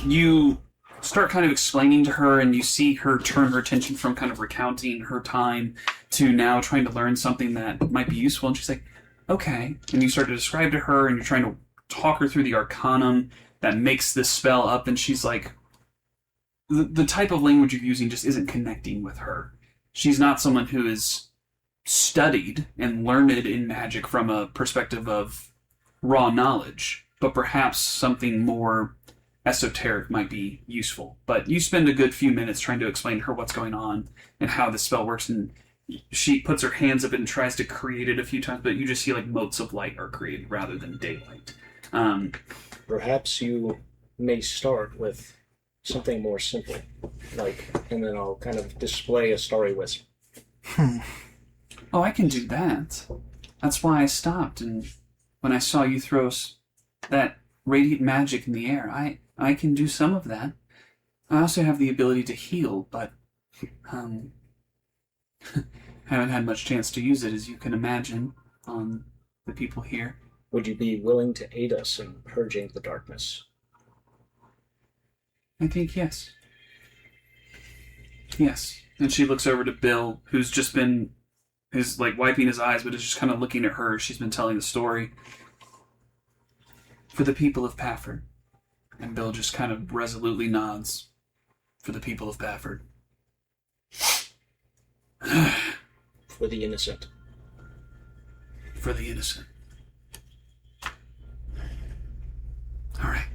You start kind of explaining to her, and you see her turn her attention from kind of recounting her time to now trying to learn something that might be useful. And she's like, okay. And you start to describe to her, and you're trying to talk her through the arcanum that makes this spell up. And she's like, the type of language you're using just isn't connecting with her. She's not someone who is studied and learned in magic from a perspective of raw knowledge, but perhaps something more esoteric might be useful. But you spend a good few minutes trying to explain to her what's going on and how the spell works, and she puts her hands up and tries to create it a few times, but you just see like motes of light are created rather than daylight. Perhaps you may start with something more simple, and then I'll kind of display a starry wisp. Oh, I can do that. That's why I stopped, and when I saw you throw that radiant magic in the air, I can do some of that. I also have the ability to heal, but haven't had much chance to use it, as you can imagine, on the people here. Would you be willing to aid us in purging the darkness? I think yes. Yes. And she looks over to Bill, who's just been, who's like wiping his eyes, but is just kind of looking at her. She's been telling the story. For the people of Paford. And Bill just kind of resolutely nods. For the people of Paford. For the innocent. For the innocent. All right.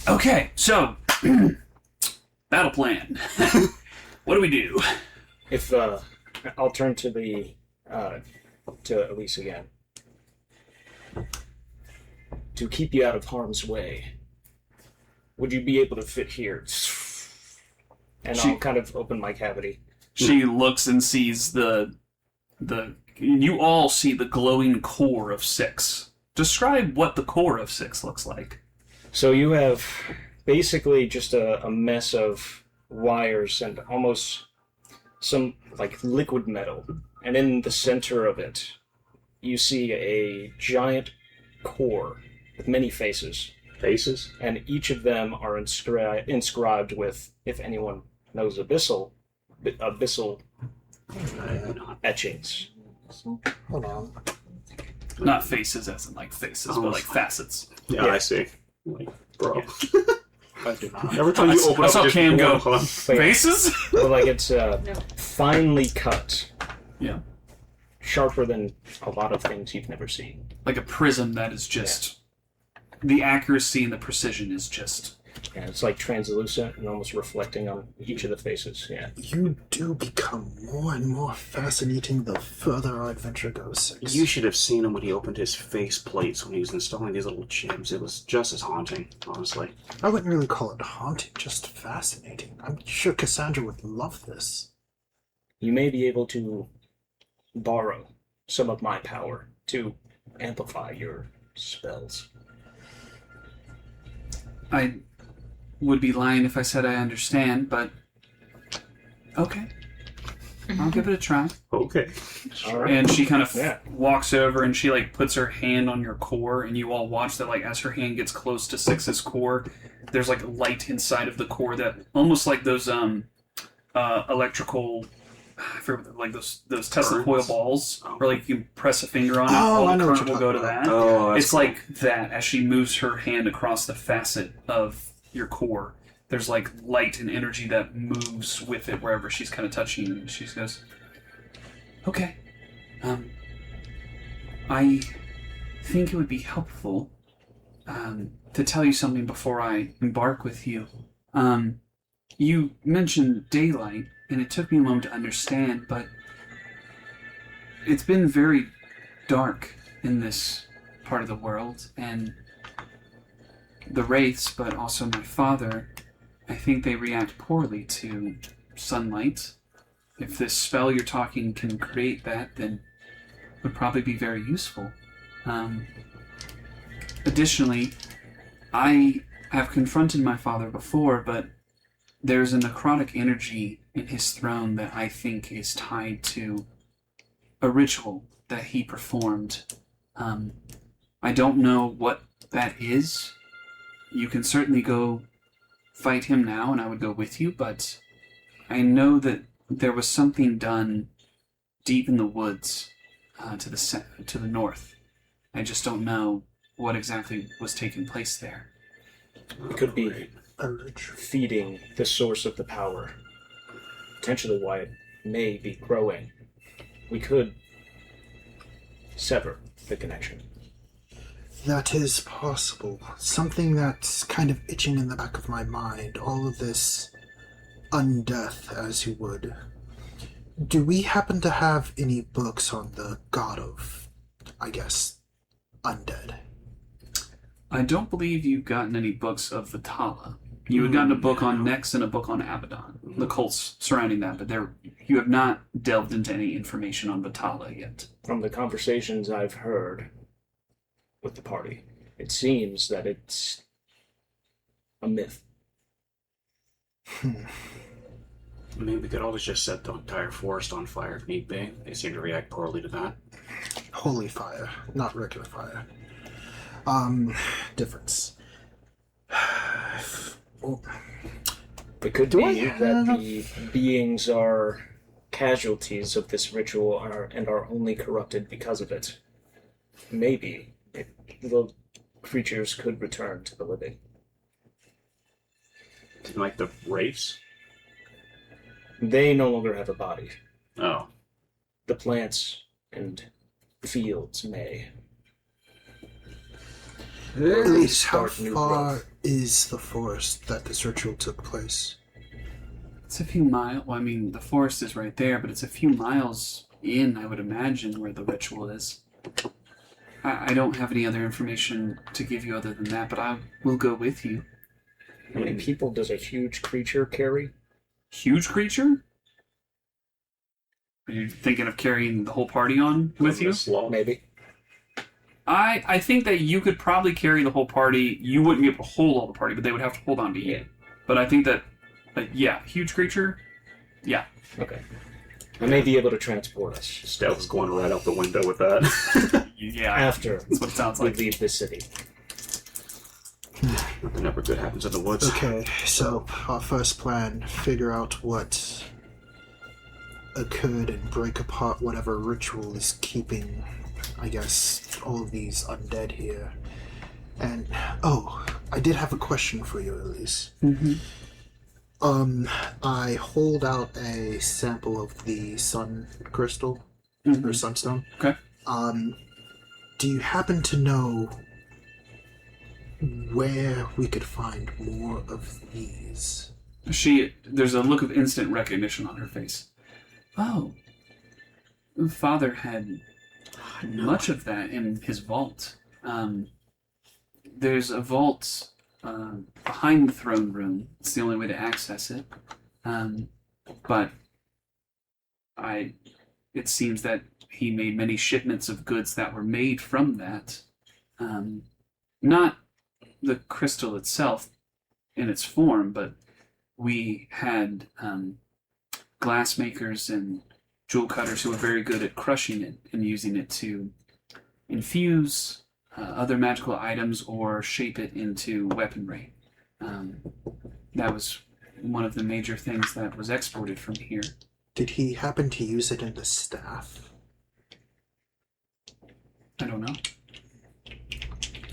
Okay, so battle plan. What do we do? If I'll turn to to Elise again. To keep you out of harm's way, would you be able to fit here? And I'll kind of open my cavity. She looks and sees you all see the glowing core of 6. Describe what the core of 6 looks like. So you have basically just a mess of wires and almost some like liquid metal. And in the center of it, you see a giant core with many faces. Faces? And each of them are inscribed with, if anyone knows abyssal etchings. Hold on. Not faces as in like faces, but like facets. Yeah, Yeah. I see. Like, bro. I do not. Every time you open I up saw just Cam go, one- faces? But like it's finely cut, Yeah. sharper than a lot of things you've never seen. Like a prism that is just... The accuracy and the precision is just... Yeah, it's like translucent and almost reflecting on each of the faces. Yeah. You do become more and more fascinating the further our adventure goes. 6. You should have seen him when he opened his face plates when he was installing these little gems. It was just as haunting, honestly. I wouldn't really call it haunting, just fascinating. I'm sure Cassandra would love this. You may be able to borrow some of my power to amplify your spells. I would be lying if I said I understand, but okay. I'll give it a try. Okay. All right. And she kind of Yeah. walks over and she like puts her hand on your core, and you all watch that like as her hand gets close to Six's core, there's like light inside of the core that almost like those electrical, I forget, like those Tesla coil Currents? balls, Oh. where like you can press a finger on it, Oh, all I the know what current you're will go to talking that. Oh, that's It's like that as she moves her hand across the facet of your core. There's like light and energy that moves with it wherever she's kind of touching you. And she goes, "Okay, I think it would be helpful to tell you something before I embark with you. You mentioned daylight, and it took me a moment to understand, but it's been very dark in this part of the world, and the wraiths, but also my father, I think they react poorly to sunlight. If this spell you're talking can create that, then it would probably be very useful. Additionally, I have confronted my father before, but there's a necrotic energy in his throne that I think is tied to a ritual that he performed. I don't know what that is. You can certainly go fight him now, and I would go with you, but I know that there was something done deep in the woods to the north. I just don't know what exactly was taking place there. It could be Urge. feeding the source of the power. Potentially why it may be growing. We could sever the connection. That is possible. Something that's kind of itching in the back of my mind. All of this undeath, as you would. Do we happen to have any books on the god of, I guess, undead? I don't believe you've gotten any books of Vitala. You had gotten a book on Nex and a book on Abaddon, the cults surrounding that, but you have not delved into any information on Vitala yet. From the conversations I've heard with the party, it seems that it's a myth. I mean, we could always just set the entire forest on fire if need be. They seem to react poorly to that. Holy fire, not regular fire. Difference. Oh, It could Do I be that have- the beings are casualties of this ritual and are only corrupted because of it. Maybe the creatures could return to the living. Like the wraiths? They no longer have a body. Oh. The plants and fields may. at least how Start new far growth. is the forest that this ritual took place? It's a few miles. Well, I mean, the forest is right there, but it's a few miles in, I would imagine, where the ritual is. I don't have any other information to give you other than that, but I will go with you. How many people does a huge creature carry? Huge creature? Are you thinking of carrying the whole party on with you? Slow. Maybe. I think that you could probably carry the whole party. You wouldn't be able to hold all the party, but they would have to hold on to you. Yeah. But I think that, yeah, huge creature, yeah. Okay. I may be able to transport us Stealth's going right out the window with that. Yeah, after that's what it sounds we like. leave the city. Nothing never good happens in the woods. Okay, so our first plan, figure out what occurred and break apart whatever ritual is keeping, I guess, all of these undead here. And, oh, I did have a question for you, Elise. Mm-hmm. I hold out a sample of the sun crystal, or sunstone. Okay. Do you happen to know where we could find more of these? There's a look of instant recognition on her face. Oh, Father had much of that in his vault. There's a vault behind the throne room. It's the only way to access it. But it seems that he made many shipments of goods that were made from that. Not the crystal itself in its form, but we had glassmakers and jewel cutters who were very good at crushing it and using it to infuse other magical items or shape it into weaponry. That was one of the major things that was exported from here. Did he happen to use it in the staff? I don't know.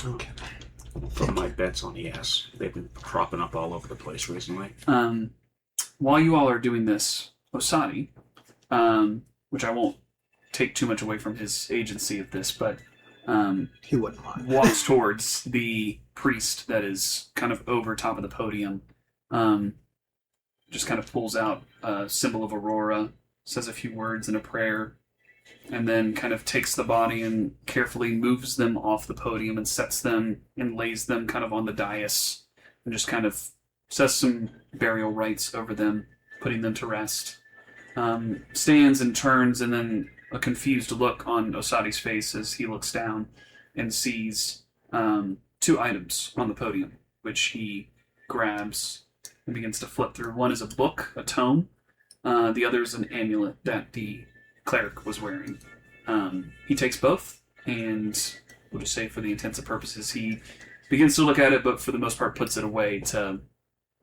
Okay. From my bets on yes. They've been cropping up all over the place recently. While you all are doing this, Osadi, which I won't take too much away from his agency of this, but He wouldn't mind. walks towards the priest that is kind of over top of the podium. Just kind of pulls out a symbol of Aurora, says a few words in a prayer, and then kind of takes the body and carefully moves them off the podium and sets them and lays them kind of on the dais and just kind of says some burial rites over them, putting them to rest. Stands and turns, and then a confused look on Osadi's face as he looks down and sees 2 items on the podium, which he grabs and begins to flip through. One is a book, a tome. The other is an amulet that the cleric was wearing. He takes both, and we'll just say for the intents and purposes, he begins to look at it, but for the most part puts it away to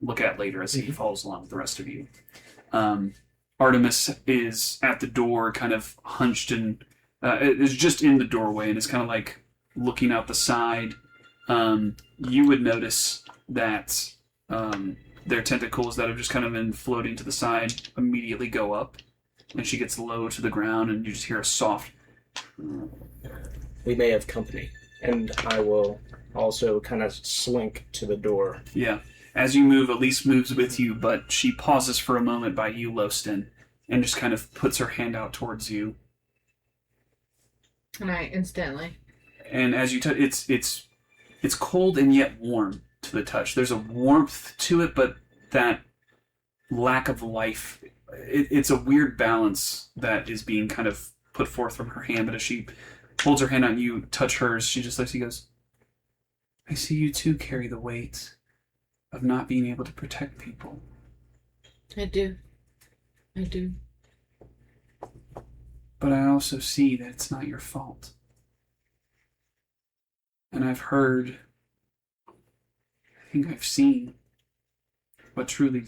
look at later as he follows along with the rest of you. Artemis is at the door, kind of hunched and is just in the doorway and is kind of like looking out the side. You would notice that their tentacles that have just kind of been floating to the side immediately go up, and she gets low to the ground, and you just hear a soft... We may have company, and I will also kind of slink to the door. Yeah. As you move, Elise moves with you, but she pauses for a moment by you, Loston, and just kind of puts her hand out towards you. And I instantly. And as you touch, it's cold and yet warm to the touch. There's a warmth to it, but that lack of life. It's a weird balance that is being kind of put forth from her hand. But as she holds her hand out and you touch hers, she just looks. She goes, "I see you too carry the weight of not being able to protect people." I do. But I also see that it's not your fault. And I've heard, I think I've seen what truly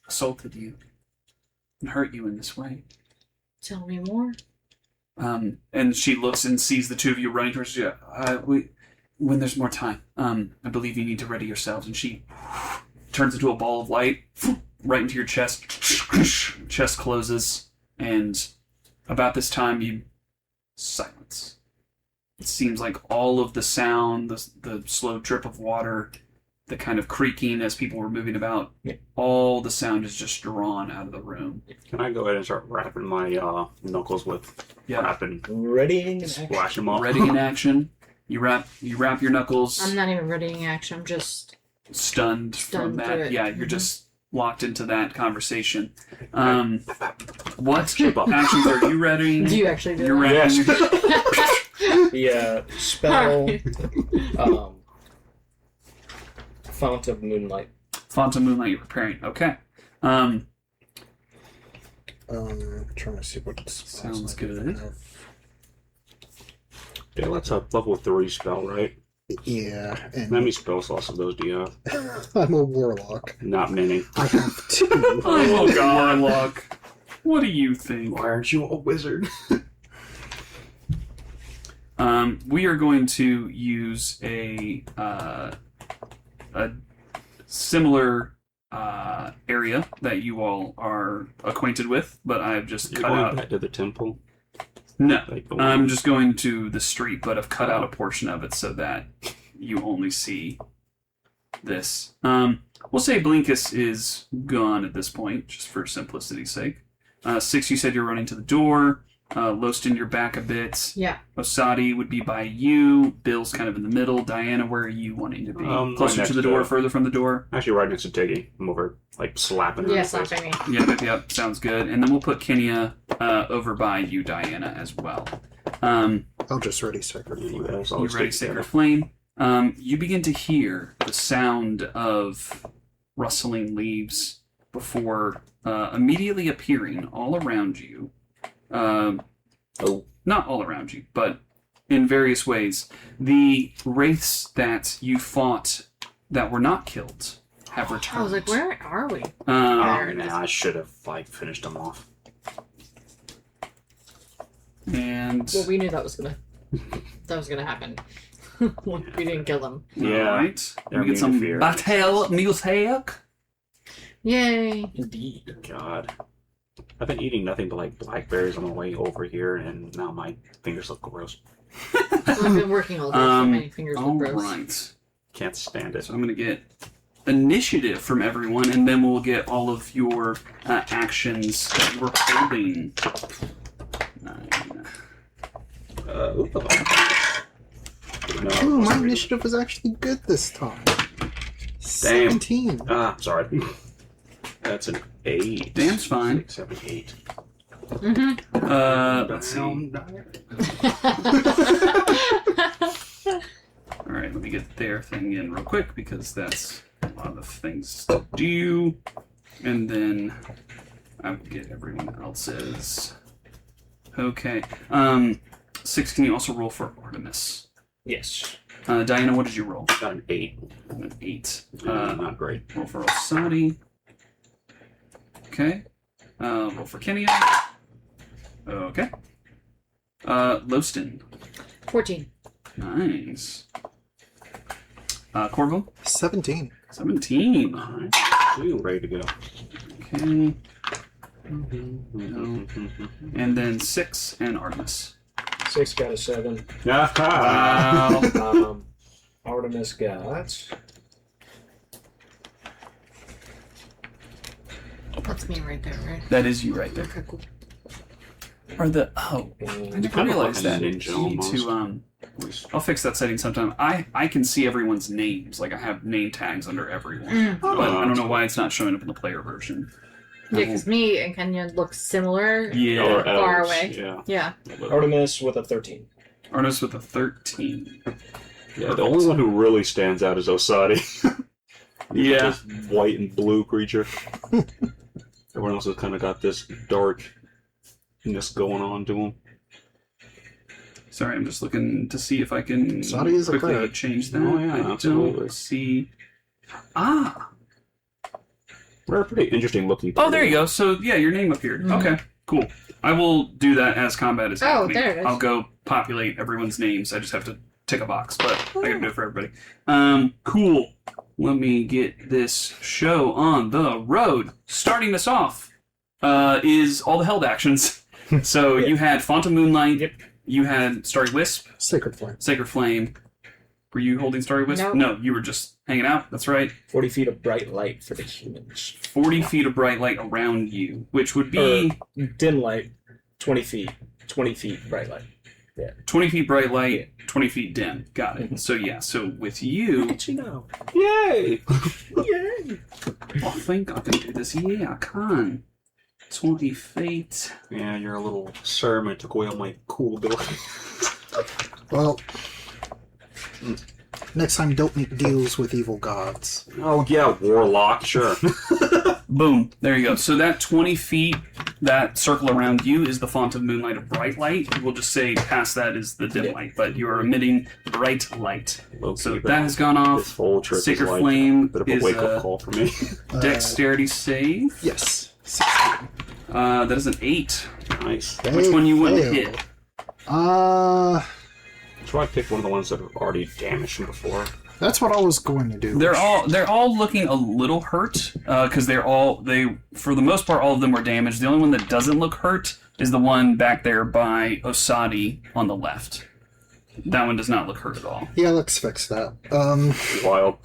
assaulted you and hurt you in this way. Tell me more. And she looks and sees the two of you running towards you. When there's more time, I believe you need to ready yourselves. And she turns into a ball of light right into your chest. Chest closes, and about this time, silence. It seems like all of the sound, the slow drip of water, the kind of creaking as people were moving about, all the sound is just drawn out of the room. Can I go ahead and start wrapping my knuckles with wrapping? Readying and Splash them off. Ready in action. You wrap your knuckles. I'm not even readying action. I'm just stunned from through that. it. Yeah, you're just locked into that conversation. What actions are you ready? Do you actually do You're that? ready. the spell. Font of Moonlight. Font of Moonlight you're preparing. Okay. Trying to see what Sounds good. Yeah, that's a level 3 spell, right? Yeah, How and many spell slots of those do you have? I'm a warlock. Not many. I have 2. Oh, God. Warlock. What do you think? Why aren't you a wizard? We are going to use a similar area that you all are acquainted with, but I've just You're cut going out. back to the temple? No, Like, I'm just going to the street, but I've cut out a portion of it so that you only see this. We'll say Blinkus is gone at this point, just for simplicity's sake. 6, you said you're running to the door. Loston, you're back a bit. Yeah. Osadi would be by you. Bill's kind of in the middle. Diana, where are you wanting to be? Closer right to the next door, to- further from the door? Actually, right next to Tiggy. I'm over, like, slapping her. Yeah, in the face. slapping me. Yep, sounds good. And then we'll put Kenya over by you, Diana, as well. I'll just ready Sacred You Flame. guys You always ready, stick Sacred together. Flame? You begin to hear the sound of rustling leaves before immediately appearing all around you. Not all around you, but in various ways. The wraiths that you fought that were not killed have returned. I was like, where are we? Oh, There it man, is. I should have, like, finished them off. And Well, we knew that was gonna happen. We didn't kill them. Yeah. Alright. They're We get some immune to fear. battle music. Yay! Indeed. God. I've been eating nothing but, like, blackberries on the way over here, and now my fingers look gross. I've been working all day, so many fingers look gross. Alright. Can't stand it. So I'm going to get initiative from everyone, and then we'll get all of your actions that you were holding. 9. Ooh, my initiative was actually good this time. 17. Sorry. That's an 8. Damn's fine. 6, 7, 8. Let's see. Alright, let me get their thing in real quick because that's a lot of things to do. And then I'll get everyone else's. Okay. 6, can you also roll for Artemis? Yes. Diana, what did you roll? Got an 8. An 8. Not great. Roll for Osadi. Okay. Roll for Kenya. Okay. Loston. 14. Nice. Corvo. 17. 17. Alright. We're ready to go. Okay. And then 6 and Artemis. 6 got a 7. Wow. Artemis got... That's me right there, right? That is you right there. Okay, cool. Or the I never kind of realized like a that. ninja You need to almost. I'll fix that setting sometime. I can see everyone's names. Like I have name tags under everyone. But I don't know why it's not showing up in the player version. Yeah, because me and Kenya look similar. Yeah. Or Far elves, away. Yeah. Yeah. Artemis with a 13. Artemis with a 13. Yeah, the only one who really stands out is Osadi. Yeah. This white and blue creature. Everyone else has kind of got this darkness going on to them. Sorry, I'm just looking to see if I can Saudi is a quickly cleric. change that. Oh, yeah, I absolutely. don't see. Ah! We're a pretty interesting looking. Oh, there you go. So, yeah, your name appeared. Mhm. Okay, cool. I will do that as combat is Oh, happening. there it is. I'll go populate everyone's names. I just have to tick a box, but I gotta do it for everybody. Cool. Let me get this show on the road. Starting us off is all the held actions. So you had Font of Moonlight. Yep. You had Starry Wisp, Sacred Flame. Sacred Flame. Were you holding Starry Wisp? No. No, you were just hanging out. That's right. 40 feet of bright light for the humans. 40 feet of bright light around you, which would be Dim light, 20 feet. 20 feet bright light. 20 feet bright light, 20 feet dim. Got it. So yeah, so with you, You know. Yay! Yay! I think I can do this. Yeah, I can. 20 feet. Yeah, you're a little sermon. Took away all my cool ability. Well, next time don't make deals with evil gods. Oh yeah, warlock. Sure. Boom. There you go. So that 20 feet, that circle around you is the font of moonlight of bright light. We'll just say past that is the dim Yeah. light, but you are emitting bright light. Low-key, So but that has gone this off. whole trip Sacred is like Flame a bit of a is wake up call for me. Dexterity save. Yes. 16. That is an 8. Nice. Which one you wouldn't Fail. hit? So I picked one of the ones that have already damaged him before. That's what I was going to do. They're all looking a little hurt because for the most part all of them were damaged. The only one that doesn't look hurt is the one back there by Osadi on the left. That one does not look hurt at all. Yeah, let's fix that. Wild.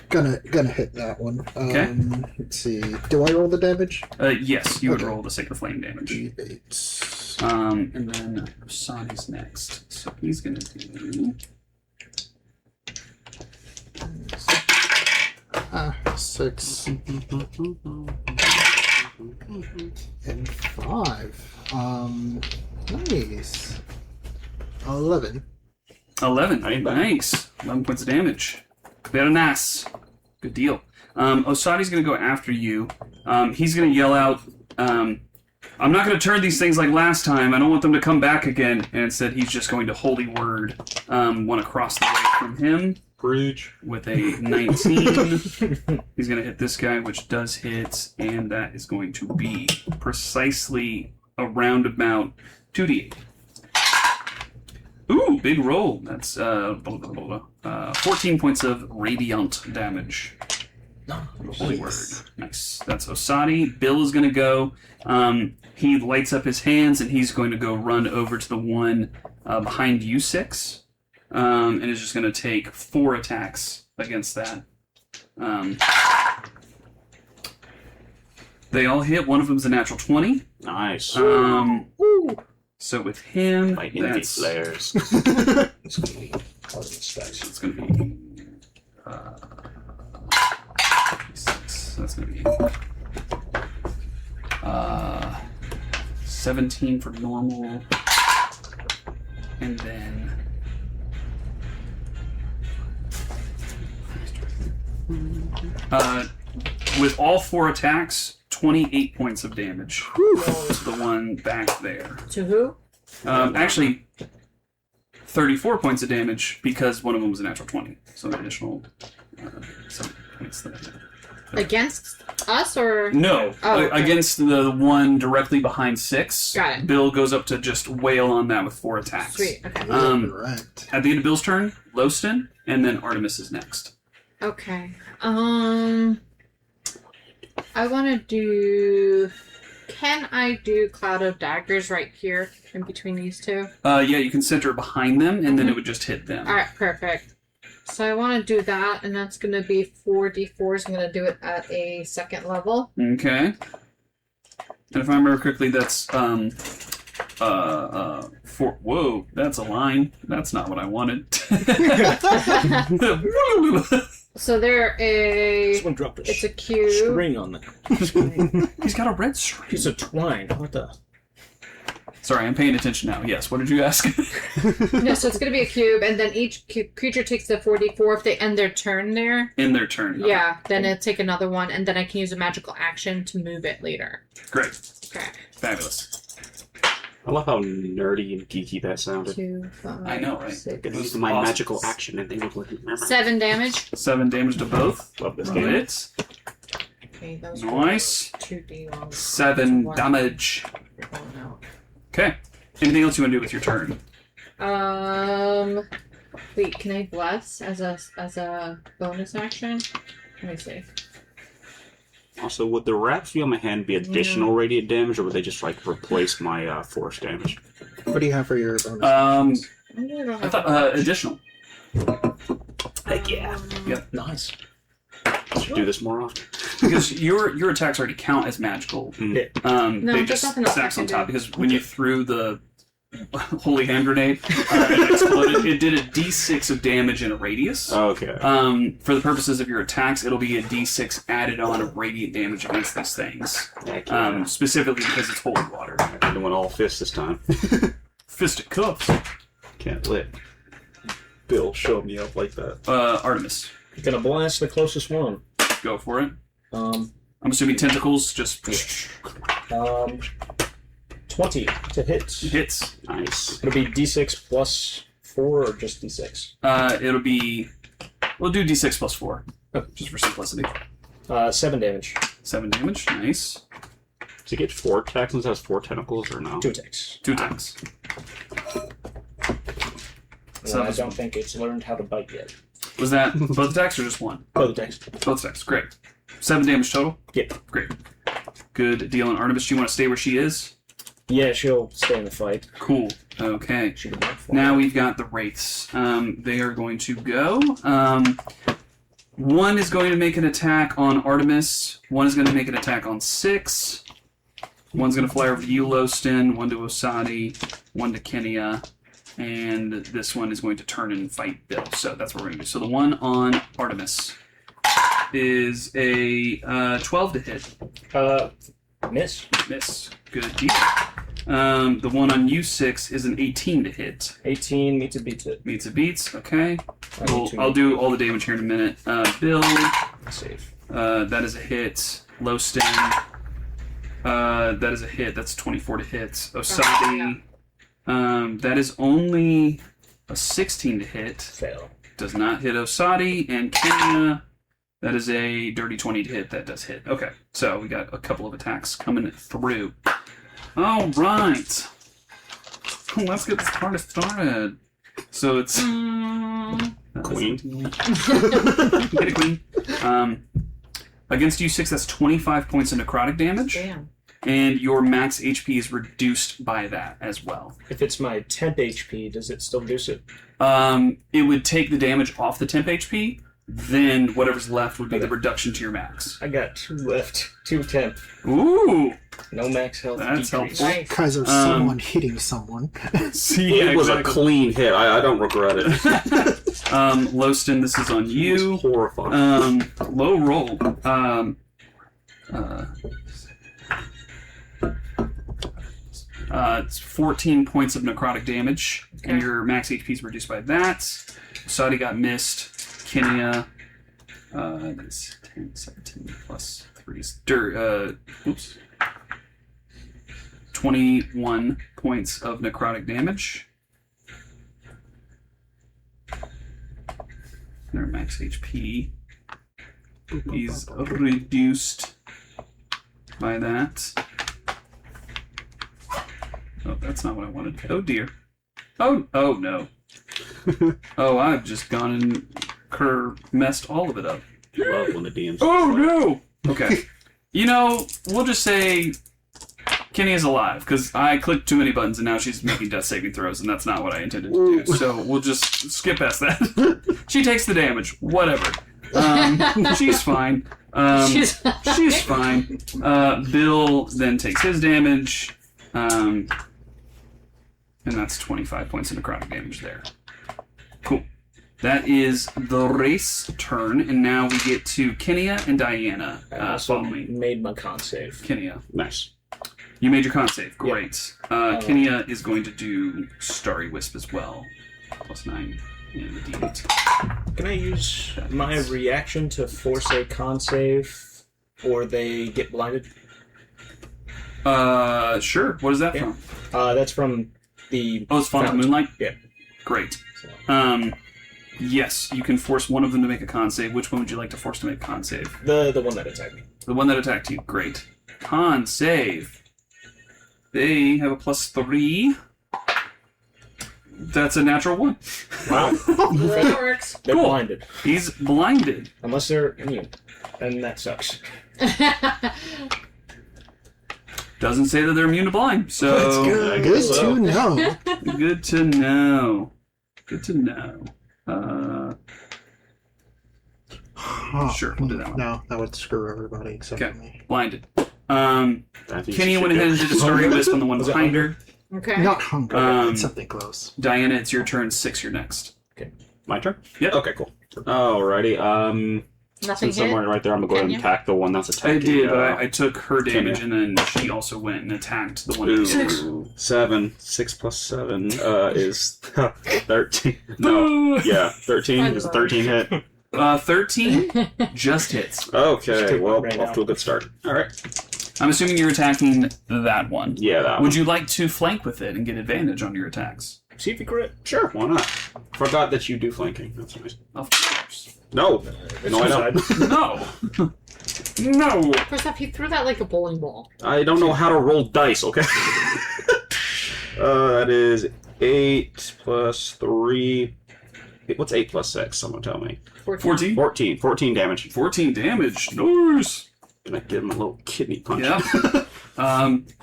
Gonna hit that one. Let's see. Do I roll the damage? Yes, you would Okay. roll the Sacred Flame damage. D8. And then Sani's next. So he's going to do... 6 and 5. Nice. 11. 11. Ain't bad. Nice. 11 points of damage. Very nice. Good deal. Osadi's going to go after you. He's going to yell out, I'm not going to turn these things like last time. I don't want them to come back again. And instead, he's just going to Holy Word one across the way from him. Preach. With a 19. He's going to hit this guy, which does hit, and that is going to be precisely around about 2d8. Ooh, big roll. That's 14 points of radiant damage. Holy Word. Nice. That's Osadi. Bill is going to go. He lights up his hands, and he's going to go run over to the one behind you, 6. And is just going to take 4 attacks against that. They all hit. One of them is a natural 20. Nice. So with him, My indie that's players. It's going to be causing stacks. it's going to be 6. That's going to be 17 for normal, and then. With all 4 attacks, 28 points of damage to the one back there. To who? Actually, 34 points of damage because one of them was a natural 20. So an additional 7 points there. Against us or? No, Oh, okay. against the one directly behind 6. Got it. Bill goes up to just wail on that with 4 attacks. Sweet. Okay. Correct. At the end of Bill's turn, Lowston, and then Artemis is next. Okay. I want to do. Can I do Cloud of Daggers right here in between these two? Yeah, you can center it behind them, and then it would just hit them. All right, perfect. So I want to do that, and that's going to be 4d4s. I'm going to do it at a 2nd level. Okay. And if I remember correctly, that's whoa, that's a line. That's not what I wanted. So they're a. Someone dropped a It's a cube. string on that. He's got a red string. Piece of twine. What the? Sorry, I'm paying attention now. Yes, what did you ask? No, so it's going to be a cube, and then each creature takes the 4d4 if they end their turn there. In their turn. Okay. Yeah, then it'll take another one, and then I can use a magical action to move it later. Great. Okay. Fabulous. I love how nerdy and geeky that sounded. 2, 5, I know, right? 6, Could use my Awesome. magical action and they would look. 7 damage. 7 damage to both. Love this game. Hits. Okay, those Nice. 2d1. 7 damage. Okay. Anything else you want to do with your turn? Wait, can I bless as a bonus action? Let me see. Also, would the wraps on my hand be additional radiant damage, or would they just like replace my force damage? What do you have for your bonus? I I thought additional. Heck yeah! Nice. I should do this more often. Because your attacks already count as magical. Yeah. No, They there's just nothing else stacks I on can top do. because when you threw the holy hand grenade, it exploded. It did a d6 of damage in a radius. Okay. For the purposes of your attacks, it'll be a d6 added on of radiant damage against these things. Heck yeah. Specifically because it's holy water. I'm doing all fists this time. Fisted cuffs. Can't let Bill show me up like that. Artemis, Gonna blast the closest one. go for it. Um, I'm assuming tentacles just 20 to hit. hits. Nice. It'll be d6 plus 4 or just d6? It'll be. We'll do d6 plus 4, just for simplicity. 7 damage. 7 damage. Nice. Does he get 4 attacks since it has 4 tentacles, or no? 2 attacks. 2 attacks. And I don't think it's learned how to bite yet. Was that both attacks or just one? Both attacks. Both attacks. Great. 7 damage total. Yep. Great. Good deal. And Artemis, do you want to stay where she is? Yeah, she'll stay in the fight. Cool. Okay. She can work for Now me. we've got the wraiths. They are going to go. One is going to make an attack on Artemis. One is going to make an attack on 6. One's going to fly over to you, Loston, one to Osadi, one to Kenya, and this one is going to turn and fight Bill. So that's what we're going to do. So the one on Artemis is a 12 to hit. Miss. Miss. Good deal. The one on U6 is an 18 to hit. 18 meets it, beats it. Meets it beats. Okay. I need I'll do all the damage here in a minute. Bill. Save. That is a hit. Loston. That is a hit. That's 24 to hit. Osadi. That is only a 16 to hit. Fail. Does not hit Osadi. And Kenya, that is a dirty 20 to hit. That does hit. Okay, so we got a couple of attacks coming through. All right. Let's get this party started. So it's... Queen. Get a queen. Against U6, that's 25 points of necrotic damage. Damn. And your max HP is reduced by that as well. If it's my temp HP, does it still reduce it? It would take the damage off the temp HP, then whatever's left would be the reduction to your max. I got 2 left. 2 temp. Ooh! No max health That's decrease. helpful. Nice. Because of someone hitting someone. See, It was a clean hit. I don't regret it. Loston, this is on you. Horrifying. Low roll. It's 14 points of necrotic damage, and your max HP is reduced by that. Saudi got missed. Kenya, that's 10, 17 plus 3 is 21 points of necrotic damage. Their max HP is reduced by that. Oh, that's not what I wanted. Oh dear. Oh no. Oh, I've just gone and messed all of it up. Love when the DMs. Oh no. Okay. We'll just say Kenny is alive because I clicked too many buttons and now she's making death saving throws and that's not what I intended to do. So we'll just skip past that. She takes the damage. Whatever. She's fine. She's fine. Bill then takes his damage. And that's 25 points of necrotic damage there. Cool. That is the race turn, and now we get to Kenya and Diana. I also Follow me. made my con save. Kenya. Nice. You made your con save. Great. Kenya is going to do Starry Wisp as well. +9 in the D8. Can I use my reaction to force a con save, or they get blinded? Sure. What is that Yeah. from? That's from the... Oh, it's Font of Moonlight? Yeah. Great. So, Yes, you can force one of them to make a con save. Which one would you like to force to make a con save? the one that attacked me. The one that attacked you. Great. Con save. They have a +3. That's a natural 1. Wow. That works. They're Cool. blinded. He's blinded. Unless they're immune. And that sucks. Doesn't say that they're immune to blind. So That's good. Good to know. Good to know. Good to know. Sure, we'll do that one. No, that would screw everybody except Okay. for me. Blinded. That you Kenny should went ahead and do. did a Starry Wisp on the one Was it behind her. Okay. Not hungry, it's something close. Diana, it's your turn. 6, you're next. My turn? Yep. Okay, cool. Alrighty. Nothing Since I'm hit? right there, I'm going to go ahead and Kenya? attack the one that's attacking. I did, but I took her damage, Kenya. and then she also went and attacked the one that hit. Ooh, 7. 6 plus 7 is 13. No, yeah, 13. Is a 13 hit? 13 just hits. Okay, well, right off now. to a good start. Alright. I'm assuming you're attacking that one. Yeah, that Would one. you like to flank with it and get advantage on your attacks? See if you crit. Sure, why not? Forgot that you do flanking. That's nice. Of course. No! No, I don't. No. No. First off, he threw that like a bowling ball. I don't know how to roll dice, okay? That is 8 plus 3. What's 8 plus 6? Someone tell me. 14. 14. 14 damage. 14 damage. Nice. Gonna give him a little kidney punch. Yeah.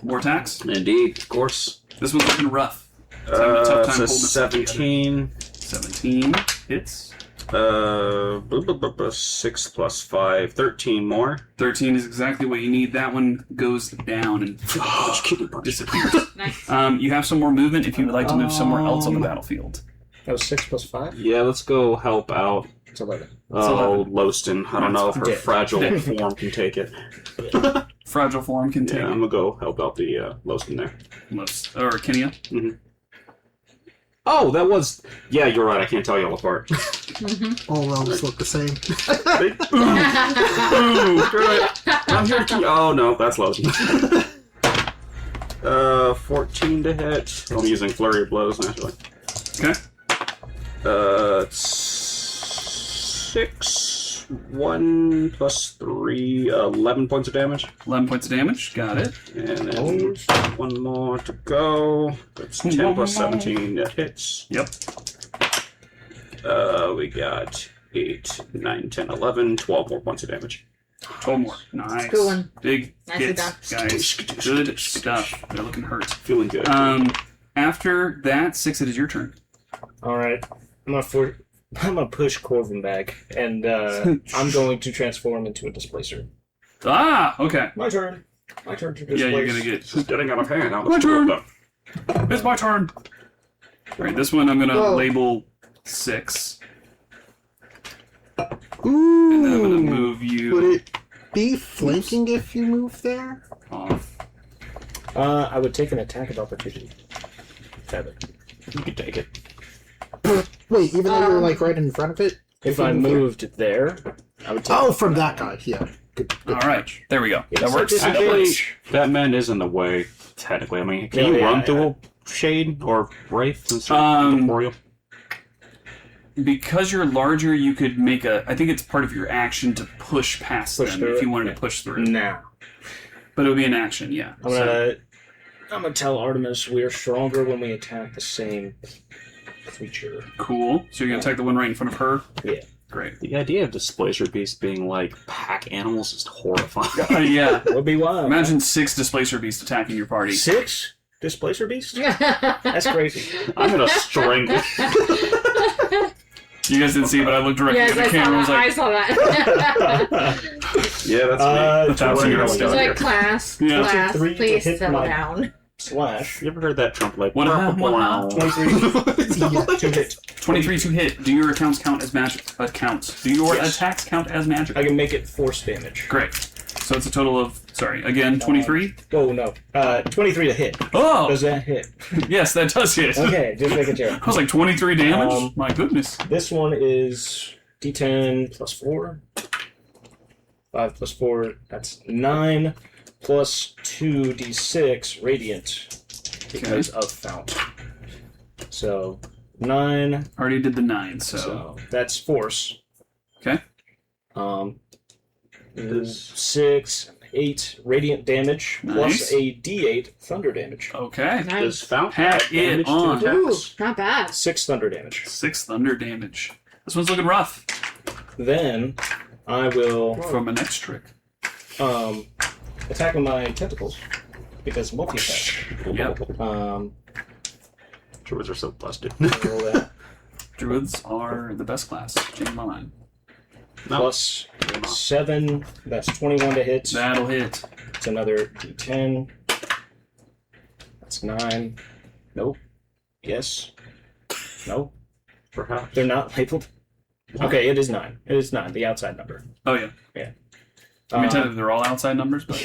More attacks. Indeed, of course. This one's looking rough. It's having a tough time So holding this stuff together. 17. 17 hits. 6 plus 5, 13 more. 13 is exactly what you need. That one goes down and disappears. Nice. You have some more movement if you would like to move somewhere else on the battlefield. That was 6 plus 5? Yeah, let's go help out. It's 11. Oh, Loston. I don't know if her Dead. fragile form can take it. Fragile form can take Yeah, I'm gonna go help out the Loston there. or Kenya. Oh, that was... Yeah, you're right. I can't tell y'all apart. All elves look the same. Ooh, I'm here to... Oh, no, that's Loston. 14 to hit. I'm using Flurry of Blows, naturally. Okay. 6, 1 plus 3, 11 points of damage. 11 points of damage. Got it. And then one more to go. That's 10 plus 17 that hits. Yep. We got 8, 9, 10, 11, 12 more points of damage. 12 more. Nice. Good one. Big Nicely hits, done. guys. Good stuff. They're looking hurt. Feeling good. After that, 6, it is your turn. Alright. I'm gonna push Corvin back, and I'm going to transform into a displacer. Ah, okay. My turn. My turn to displace. Yeah, you're gonna get. It's getting out of hand. How My much turn. up? It's my turn. All right, this one I'm gonna Whoa. label 6, Ooh. and then I'm gonna move you Would it be flanking if you move there? off. I would take an attack of opportunity. Have it. You can take it. Wait, even though you're like right in front of it? If you I move moved there, I would take Oh, from that guy, yeah. Good. All right, there we go. Yeah, That so works. That Actually, works. that man is in the way, technically. I mean, can Yeah, you yeah, run yeah. through a shade or wraith instead Um, of corporeal? Because you're larger, you could make a. I think it's part of your action to push past Push them through if you it? wanted Yeah. to push through. Now. But it would be an action, yeah. I'm gonna tell Artemis we are stronger when we attack the same creature. Cool. So you're gonna attack the one right in front of her. Yeah. Great. The idea of displacer beasts being like pack animals is horrifying. Yeah. Would be wild. Imagine 6 displacer beasts attacking your party. 6 displacer beast? That's crazy. I'm gonna strangle. You guys didn't see, but I looked directly Yes, at the I saw camera. that. I I was saw that. Yeah, that's me. The 1,000-year-old It's stone. like, class, Yeah. class, 23 to please hit settle my- down. Slash. You ever heard that Trump like? What a- 23 to hit. 23 to hit. Do your accounts count as magic accounts? Do your Yes. attacks count as magic? I can make it force damage. Great. So it's a total of, sorry, again, 23? Oh, no. 23 to hit. Oh! Does that hit? Yes, that does hit. Okay, just making sure. I was like, 23 damage? My goodness. This one is D10 plus 4. 5 plus 4, that's 9. Plus 2d6 radiant because of fount. So 9. Already did the 9, so. So that's force. Okay. 6, 8 radiant damage Nice. plus a d8 thunder damage. Okay. Does Nice. Fount Pat add it damage to on. Ooh, attacks? not bad. 6 thunder damage. 6 thunder damage. This one's looking rough Then I will from a next trick. attack with my tentacles because multi-attack. Yep. Druids are so busted. Roll that. Druids are the best class. Change my mind. No. Plus 7, that's 21 to hit. That'll hit. It's another d10. That's 9. Nope. Yes. Nope. Perhaps. They're not labeled. Okay, it is 9. It is 9, the outside number. Oh, yeah. Yeah. I mean, technically they're all outside numbers, but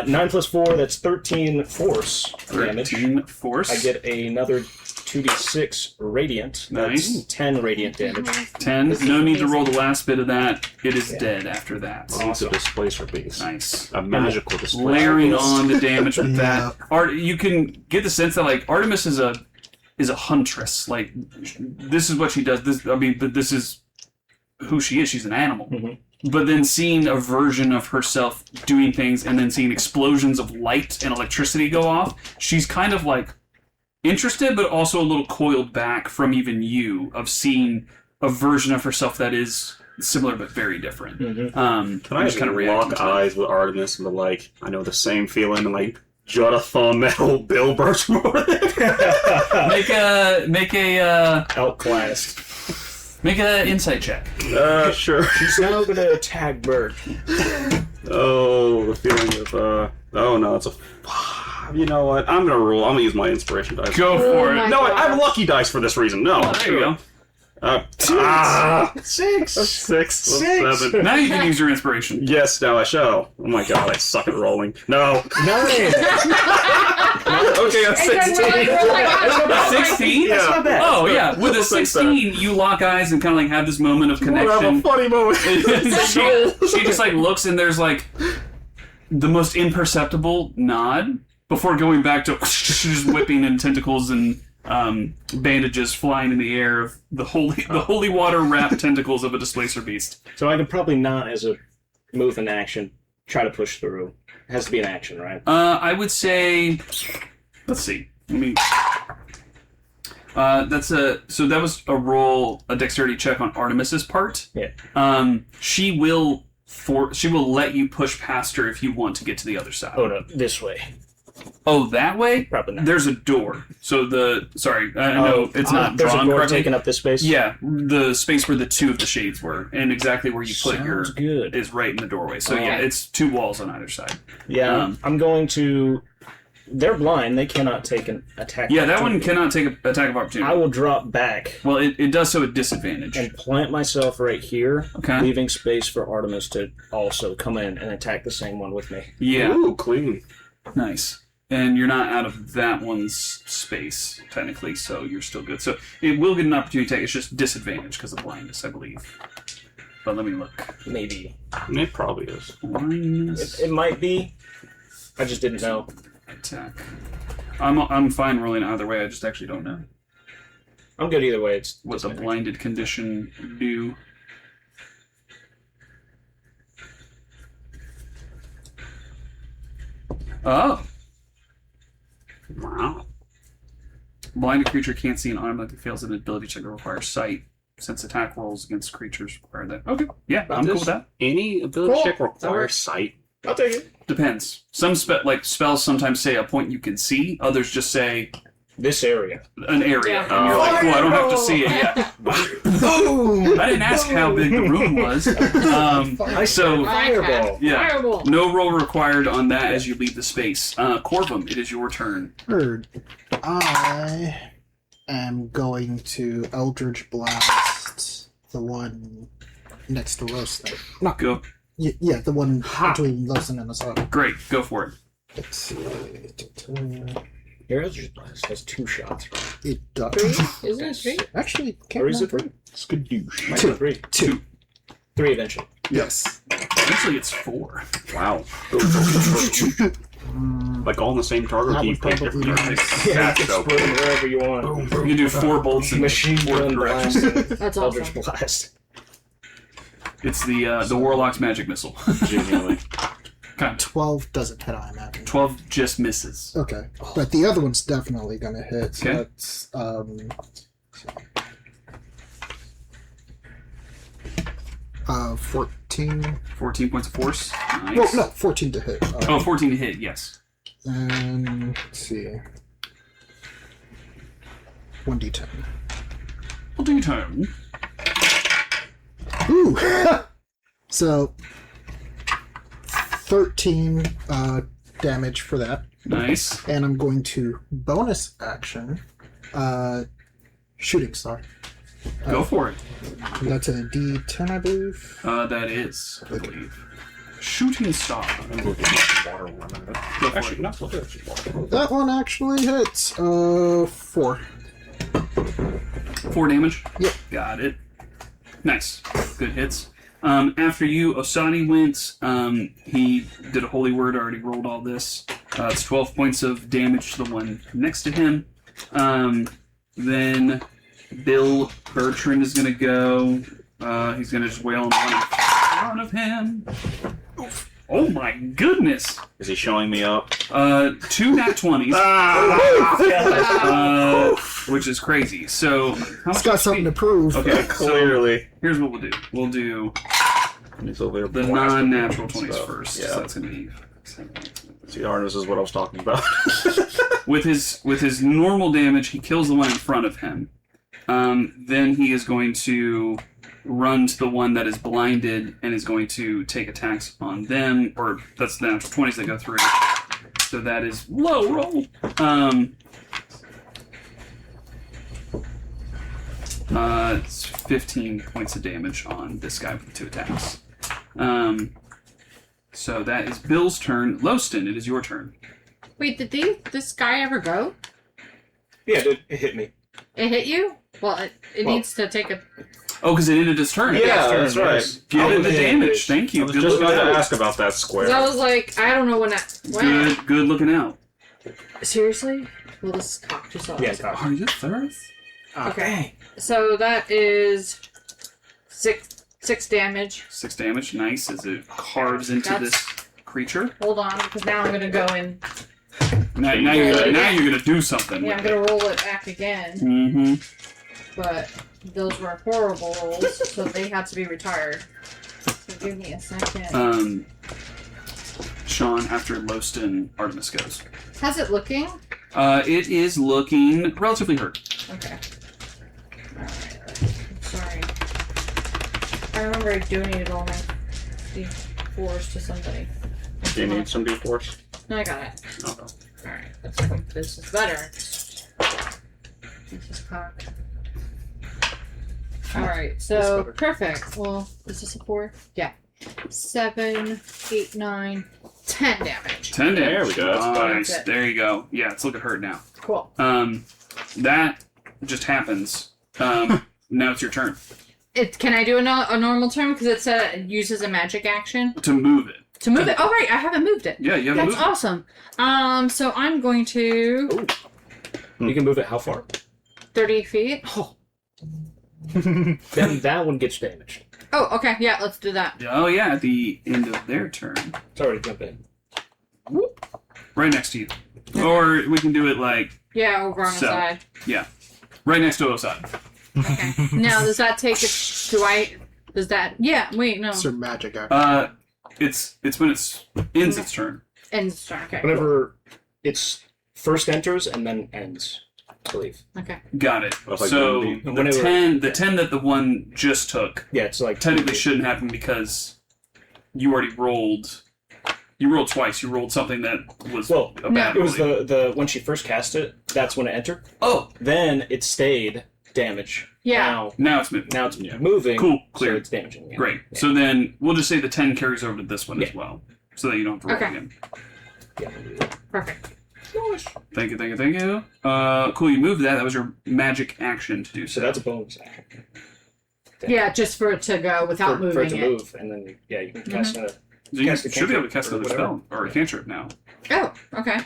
9 plus 4, that's 13 force damage. 13 force. I get another 2d6 radiant. That's Nice. 10 radiant damage. 10. This is No need to amazing. roll the last bit of that. It is Yeah. dead after that. It's a displacer beast. Nice. A magical displacer Layering beast. on the damage with Yeah. that. You can get the sense that like Artemis is a huntress. Like this is what she does. But this is who she is. She's an animal. Mhm. But then seeing a version of herself doing things, and then seeing explosions of light and electricity go off, she's kind of like interested, but also a little coiled back from even you of seeing a version of herself that is similar but very different. Mhm. Can I just kind of lock eyes with Artemis and be like, I know the same feeling, and like jut a thumb at old Bill Birchmore? Make a Outclassed. make a insight check. Sure. She's now going to attack Bert. Oh, the feeling of, oh no, it's a... You know what? I'm gonna roll. I'm gonna use my inspiration dice. Go for my it. No, I God. have lucky dice for this reason. No. Oh, there you go. Six. Six. Seven. Now you can use your inspiration. Yes, now I shall. Oh my god, I suck at rolling. No. 9. Okay, I'm 16. 16? Yeah. not bad. Oh, yeah. With a Let's take 16, you lock eyes and kind of like have this moment of I have a connection. funny moment. she just like looks and there's like the most imperceptible nod before going back to just whipping and tentacles and bandages flying in the air of the holy water wrapped tentacles of a displacer beast. So I could probably not, as a move in action, try to push through. It has to be an action, right? I would say, let's see. Let me. So that was a dexterity check on Artemis's part. Yeah. She will let you push past her if you want to get to the other side. Oh no, this way. Oh, that way? Probably not. There's a door. So I know it's not There's drawn a door correctly. taking up this space. Yeah, the space where the two of the shades were, and exactly where you put your Sounds good. is right in the doorway. So Okay. yeah, it's two walls on either side. Yeah, I'm going to. They're blind. They cannot take an attack. Yeah, that one opportunity. cannot take an attack of opportunity. I will drop back Well, it does so at disadvantage. and plant myself right here, Okay. leaving space for Artemis to also come in and attack the same one with me. Yeah, Ooh, clean. nice. And you're not out of that one's space, technically, so you're still good. So it will get an opportunity attack. It's just disadvantage because of blindness, I believe. But let me look. Maybe. It probably is. Blindness It might be. I just didn't know. attack. I'm fine rolling either way. I just actually don't know I'm good either way. It's what the blinded condition do. Oh. Wow. Blinded creature can't see an automatically fails an ability check that requires sight, since attack rolls against creatures require that. Okay, yeah, I'm cool with that. Any ability Cool. check That requires works. sight. I'll take it. Depends. Some spells sometimes say a point you can see. Others just say This area. an area, Yeah. and you're like, "Cool, I don't have to see it yet." Boom! I didn't ask how big the room was. So Fireball. yeah, Fireball. no roll required on that as you leave the space. Corvum, it is your turn. Heard. I am going to Eldritch Blast the one next to Roasting. No, Go. yeah, the one between Roasting and Asada. Great, go for it. Let's see. Your Eldritch Blast has 2 shots. It does. Isn't it 3? Actually, can't Or is it remember. 3? Skadoosh. Might be 3. 2. 3 eventually. Yes. Actually, it's 4. Wow. Like all in the same target, That you would take probably different be targets. Yeah, That's you can so split cool. them wherever you want. You can do 4 bolts in Machine 4 gun directions. blast. That's Eldritch awesome. Blast. It's the Warlock's magic missile. Genuinely. Okay. 12 doesn't hit, I imagine. 12 just misses. Okay. But the other one's definitely going to hit. So Okay. that's, 14. 14 points of force. Nice. Well, no, 14 to hit. Oh, 14 to hit, yes. And let's see. 1d10. We'll do your turn. Ooh! So, 13 damage for that. Nice. And I'm going to bonus action Shooting Star. Go for it. That's a d10, I believe. That is, I believe. Shooting star. Go for Actually, it. not so good. That one actually hits. 4. 4 damage? Yep. Got it. Nice. Good hits. After you, Osani went. He did a holy word, already rolled all this. It's 12 points of damage to the one next to him. Then Bill Bertrand is going to go. He's going to just wail on one in front of him. Oh my goodness! Is he showing me up? 2 nat 20s. Which is crazy. So, how It's much got something to prove. Okay, Clearly. here's what we'll do. We'll do He's over there the blasting non-natural stuff. 20s first. Yeah. So that's going to be... See, Artemis is what I was talking about. with his normal damage, he kills the one in front of him. Then he is going to run to the one that is blinded and is going to take attacks on them, or that's the natural 20s that go through. So that is low roll. It's 15 points of damage on this guy with the 2 attacks. So that is Bill's turn. Lowston, it is your turn. Wait, did this guy ever go? Yeah, it hit me. It hit you? Well, it needs to take a... Oh, because it ended his turn. Yeah, that's right. Give it the damage. Thank you. I was Good just looking about to out. ask about that square. 'Cause I was like, I don't know when that... When? Good looking out. Seriously? Well, this is cocked as well. Yeah, cocked. Are you thirst? Okay. So that is 6 damage. 6 damage. Nice. As it carves into this creature. Hold on, because now I'm gonna go in. Now you're gonna do something. Yeah, I'm with gonna roll it back again. it. Mm-hmm. But those were horrible rolls, so they had to be retired. So give me a second. Sean, after Lowston, Artemis goes. How's it looking? It is looking relatively hurt. Okay. Alright. I'm sorry. I remember I donated all my D4s to somebody. Do you need some D4s? No, I got it. Okay. Alright, let's make this is better. This is cocked. Alright, so perfect. Well, is this a 4? Yeah. 7, 8, 9, 10 damage. 10 damage. There we go. That's Nice. nice. There you go. Yeah, it's looking hurt now. Cool. That just happens. Now it's your turn Can I do a normal turn? Because it said it uses a magic action. to move it. To move it? Oh, right, I haven't moved it. Yeah, you haven't That's moved awesome. So I'm going to... You can move it how far? 30 feet. Oh. Then that one gets damaged. Oh, okay. Yeah, let's do that. it. Oh yeah, at the end of their turn, Sorry to jump in. right next to you, or we can do it like Yeah, over on the So. side. right next to Osad. Okay. Now, does that take it... Does that... Yeah, wait, no. It's your magic action. It's when it ends its turn. Ends turn. Okay. Whenever it's first enters and then ends, I believe. Okay. Got it. That's like So Dundee. the Whenever- 10 that the one just took Yeah, it's like technically shouldn't happen because you already rolled. You rolled twice. You rolled something that was Well, a bad it was roll. the when she first cast it. That's when it entered. Oh, Then it stayed damage. Yeah. now it's moving. Now it's Yeah. moving. Cool, clear. So it's damaging. Yeah. Great. Yeah. So then we'll just say the 10 carries over to this one as Yeah. well, so that you don't have to roll Okay. again. Yeah. Perfect. Thank you. Cool. You moved that. That was your magic action to do so. So that's a bonus action. Yeah, just for it to go without for moving it to it. move, and then you can cast a. So you cast a should be able to cantrip cast or another whatever. spell or a cantrip now. Oh, okay.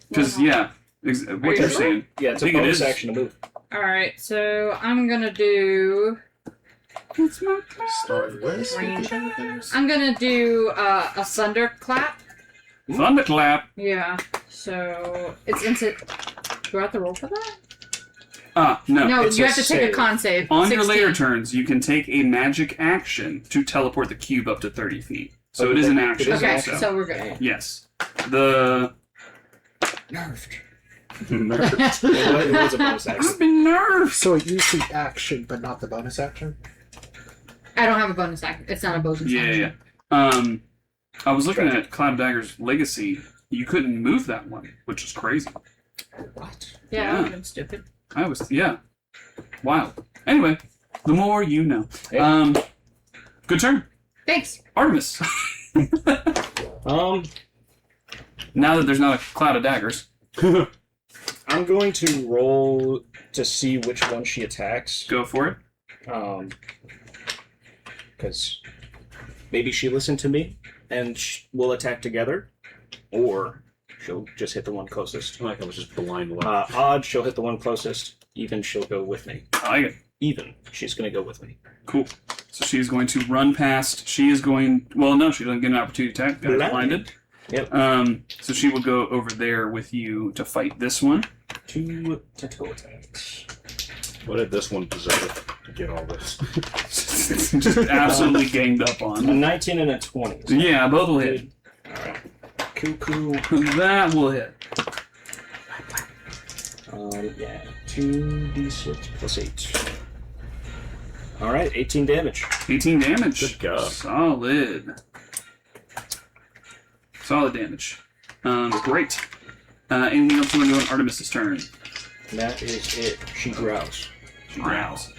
Because Well, what you you're sure? saying. Yeah, it's I a think it bonus is. action to move. Alright, so I'm gonna do... It's my Start with. range. I'm gonna do a thunderclap. thunderclap. Yeah, so it's instant. Do I have to roll for that? No. No, it's you a have to take a save. con save. On your 16. later turns, you can take a magic action to teleport the cube up to 30 feet. So it is an action. It is an Okay, action. so we're good. Yes. The Nerfed. Nerfed. It was a bonus I've action. been nerfed. So it used the action, but not the bonus action? I don't have a bonus action. It's not a bonus Yeah. action. I was looking at Cloud Dagger's Legacy. You couldn't move that one, which is crazy. What? Yeah, Yeah. that would've been stupid. Wild. Anyway, the more you know. Yeah. Good turn, Thanks. Artemis. Now that there's not a cloud of daggers. I'm going to roll to see which one she attacks. Go for it. Because maybe she listened to me and we'll attack together, or she'll just hit the one closest. I like I was just blind left. Odd, she'll hit the one closest. Even, she'll go with me. I like it. Even, she's going to go with me. Cool. So she's going to run past. She is going. Well, no, she doesn't get an opportunity to attack. Got blinded. Yep. So she will go over there with you to fight this one. 2 toe attacks. What did this one deserve to get all this? Just absolutely ganged up A on. 19 and a 20. Yeah, both will hit. Alright. Cuckoo. That will hit. Yeah, 2d6 plus 8. Alright, 18 damage. 18 damage. Good God. Solid damage. Great. Anything else you want to do on Artemis's turn? That is it. She growls. She growls.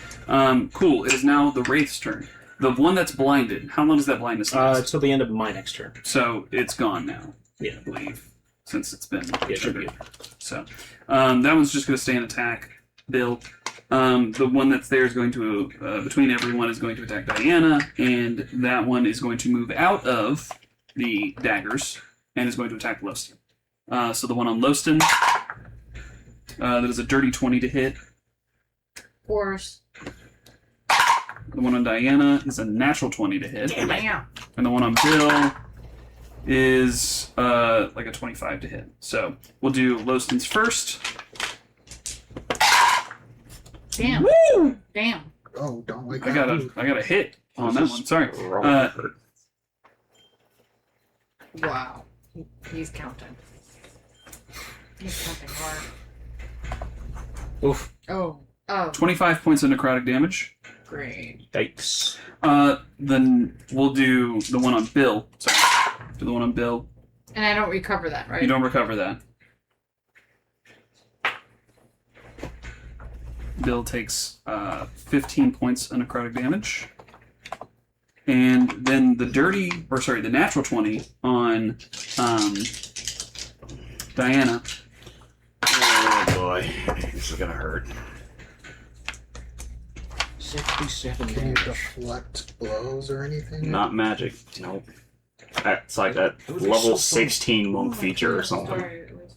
Cool. It is now the Wraith's turn. The one that's blinded. How long does that blindness last? Till the end of my next turn. So it's gone now. Yeah. I believe. Since it's been should triggered. So that one's just going to stay in attack. Bill. The one that's there is going to, between everyone, is going to attack Diana, and that one is going to move out of the daggers and is going to attack Loston. So the one on Loston, that is a dirty 20 to hit. Of course. The one on Diana is a natural 20 to hit. Damn. And the one on Bill is like a 25 to hit. So we'll do Loston's first. Damn. Woo! Damn. Oh, don't like I that. got a hit on that one. Sorry. Wow. He's counting. He's counting hard. Oof. Oh. 25 points of necrotic damage. Great. Yikes. Then we'll do the one on Bill. Sorry. Do the one on Bill. And I don't recover that, right? You don't recover that. Bill takes 15 points of necrotic damage. And then the natural 20 on Diana. Oh boy, this is gonna hurt. 67 Can you damage. deflect blows or anything? Not magic. Nope. It's like that Those are level so fun. 16 monk feature or something. Sorry, it was...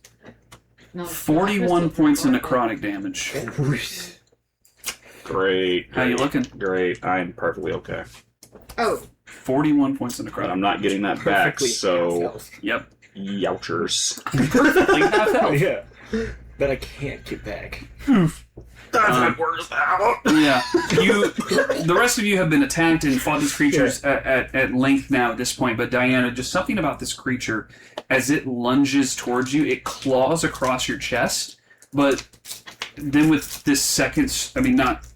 No, 41 points of necrotic damage. Great. How you looking? Great. I'm perfectly okay. Oh. 41 points of But necrotic. I'm not getting that back, Perfectly so half-health. Yep. youchers. Perfectly half health. Yeah. That I can't get back. That's my worst out. Yeah, the rest of you have been attacked and fought these creatures at length now at this point, but Diana, just something about this creature, as it lunges towards you, it claws across your chest, but then with this second, this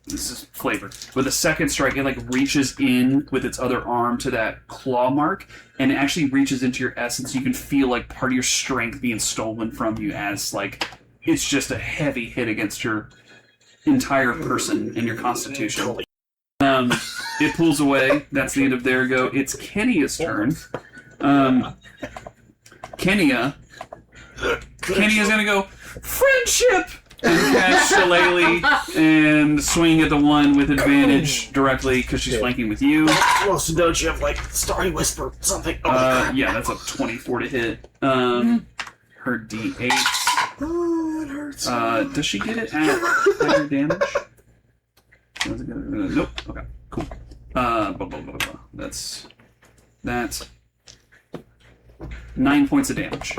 is flavor, with a second strike, it like reaches in with its other arm to that claw mark, and it actually reaches into your essence. You can feel like part of your strength being stolen from you as like, it's just a heavy hit against your entire person and your constitution. It pulls away. That's the end of their go. It's Kenya's turn. Kenya's gonna go friendship and cast Shillelagh and swing at the one with advantage directly because she's flanking with you. Well, so don't you have like Starry Whisper something? Yeah, that's a 24 to hit. Her D8. Oh, it hurts. Does she get it at higher damage? Nope. Okay, cool. Blah, blah, blah, blah. That's 9 points of damage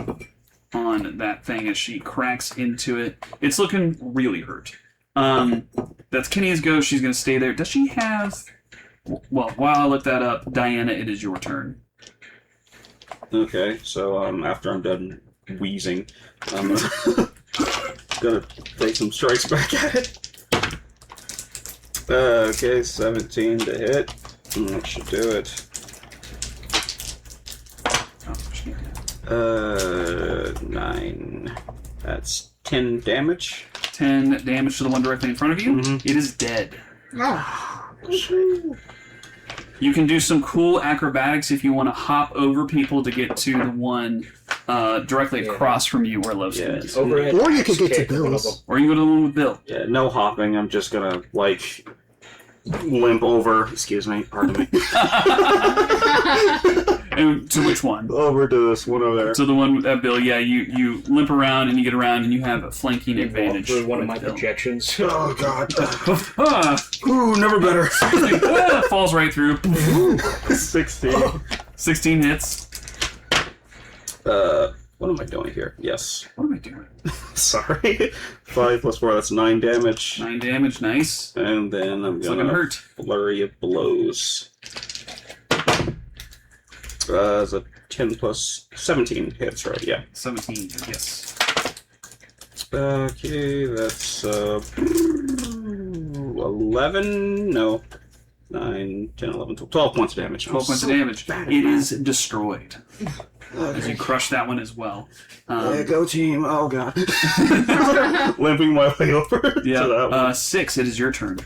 on that thing as she cracks into it. It's looking really hurt. That's Kenya's go. She's going to stay there. Does she have... Well, while I look that up, Diana, it is your turn. Okay, so after I'm done wheezing, I'm gonna take some strikes back at it. Okay, 17 to hit. That should do it. Oh, 9. That's 10 damage. 10 damage to the one directly in front of you. Mhm. It is dead. Oh. You can do some cool acrobatics if you want to hop over people to get to the one directly across from you where Loston is. Overhead Or you axe could get to kick one of Bill's. them. Or you can go to the one with Bill. Yeah, no hopping. I'm just gonna like limp over. Excuse me. Pardon me. And to which one? Over to this one over there. So the one with Bill, yeah, you limp around and you get around and you have a flanking Walk advantage. through one of with my Bill. projections. Oh god. Ooh, Never better. falls right through. 16. 16 hits. What am I doing here? Yes. What am I doing? Sorry. 5 plus 4, that's 9 damage. 9 damage, nice. And then I'm It's looking gonna hurt. flurry of blows. It's a 10 plus 17 hits, right? Yeah. 17, yes. back. Okay, that's 11. No. 9, 10, 11, 12 points of damage. 12 points of damage. It is destroyed. As you crush that one as well. Yeah, go team. Oh, God. Limping my way over to that one. 6, it is your turn.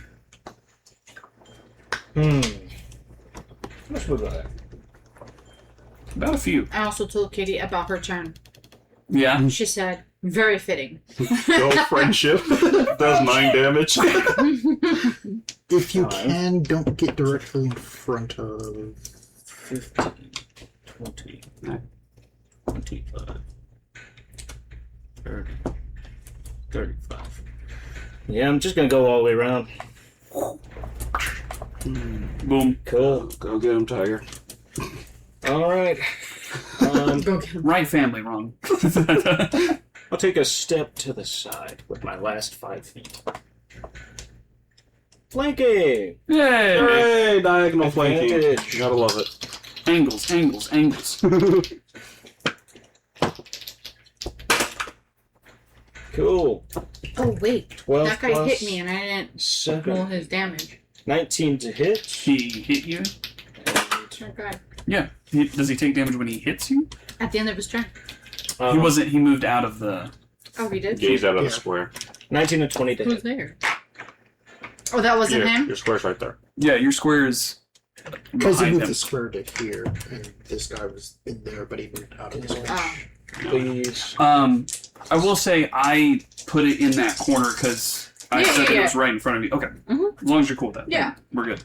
How much was that? About a few. I also told Katie about her turn. Yeah. She said, very fitting. Go friendship. Does 9 damage. If you can, don't get directly in front of... 15, 20, 25, 30, 35. Yeah, I'm just gonna go all the way around. Boom. Cool. Go get him, Tiger. Alright. Go get him. Right family, wrong. I'll take a step to the side with my last 5 feet. Flanking! Yay! Hooray! Diagonal flanking. Advantage. Gotta love it. Angles, angles, angles. Cool. Oh, wait. 12 That guy plus hit me and I didn't roll 7. his damage. 19 to hit. He hit you? Okay. Yeah. Does he take damage when he hits you? At the end of his turn. He wasn't. He moved out of the. Oh, he did? Gaze out of the Yeah. square. 19 to 20 to Who's hit. there? Oh, that wasn't him? Your square's right there. Yeah, your square is Because he behind moved him. the square to here, and this guy was in there, but he moved out of the square. Oh. Please. I will say I put it in that corner because I Yeah, said yeah, that it yeah. was right in front of you. Okay. Mhm. As long as you're cool with that. Yeah. We're good.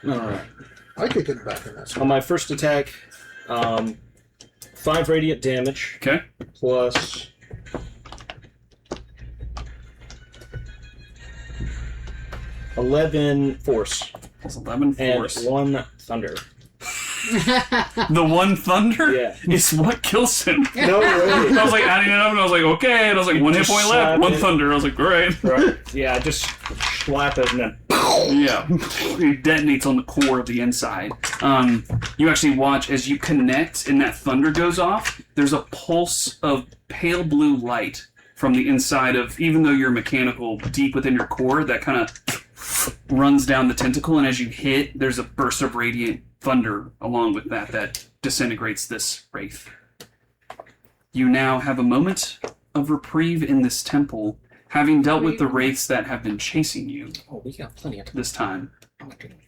Alright. I could get back in that On square. my first attack, 5 radiant damage Okay. plus 11 force Plus 11 and force. 1 thunder. The one thunder Yeah. is what kills him. No way. I was like adding it up and I was like, okay. And I was like, 1 hit Just point slap left, 1 it. thunder. I was like, great. Right. Yeah, just slap it and then. Yeah. It detonates on the core of the inside. You actually watch as you connect and that thunder goes off. There's a pulse of pale blue light from the inside of, even though you're mechanical deep within your core, that kind of runs down the tentacle. And as you hit, there's a burst of radiant thunder along with that disintegrates this wraith. You now have a moment of reprieve in this temple, having dealt with the wraiths that have been chasing you Oh, we got plenty of time. this time.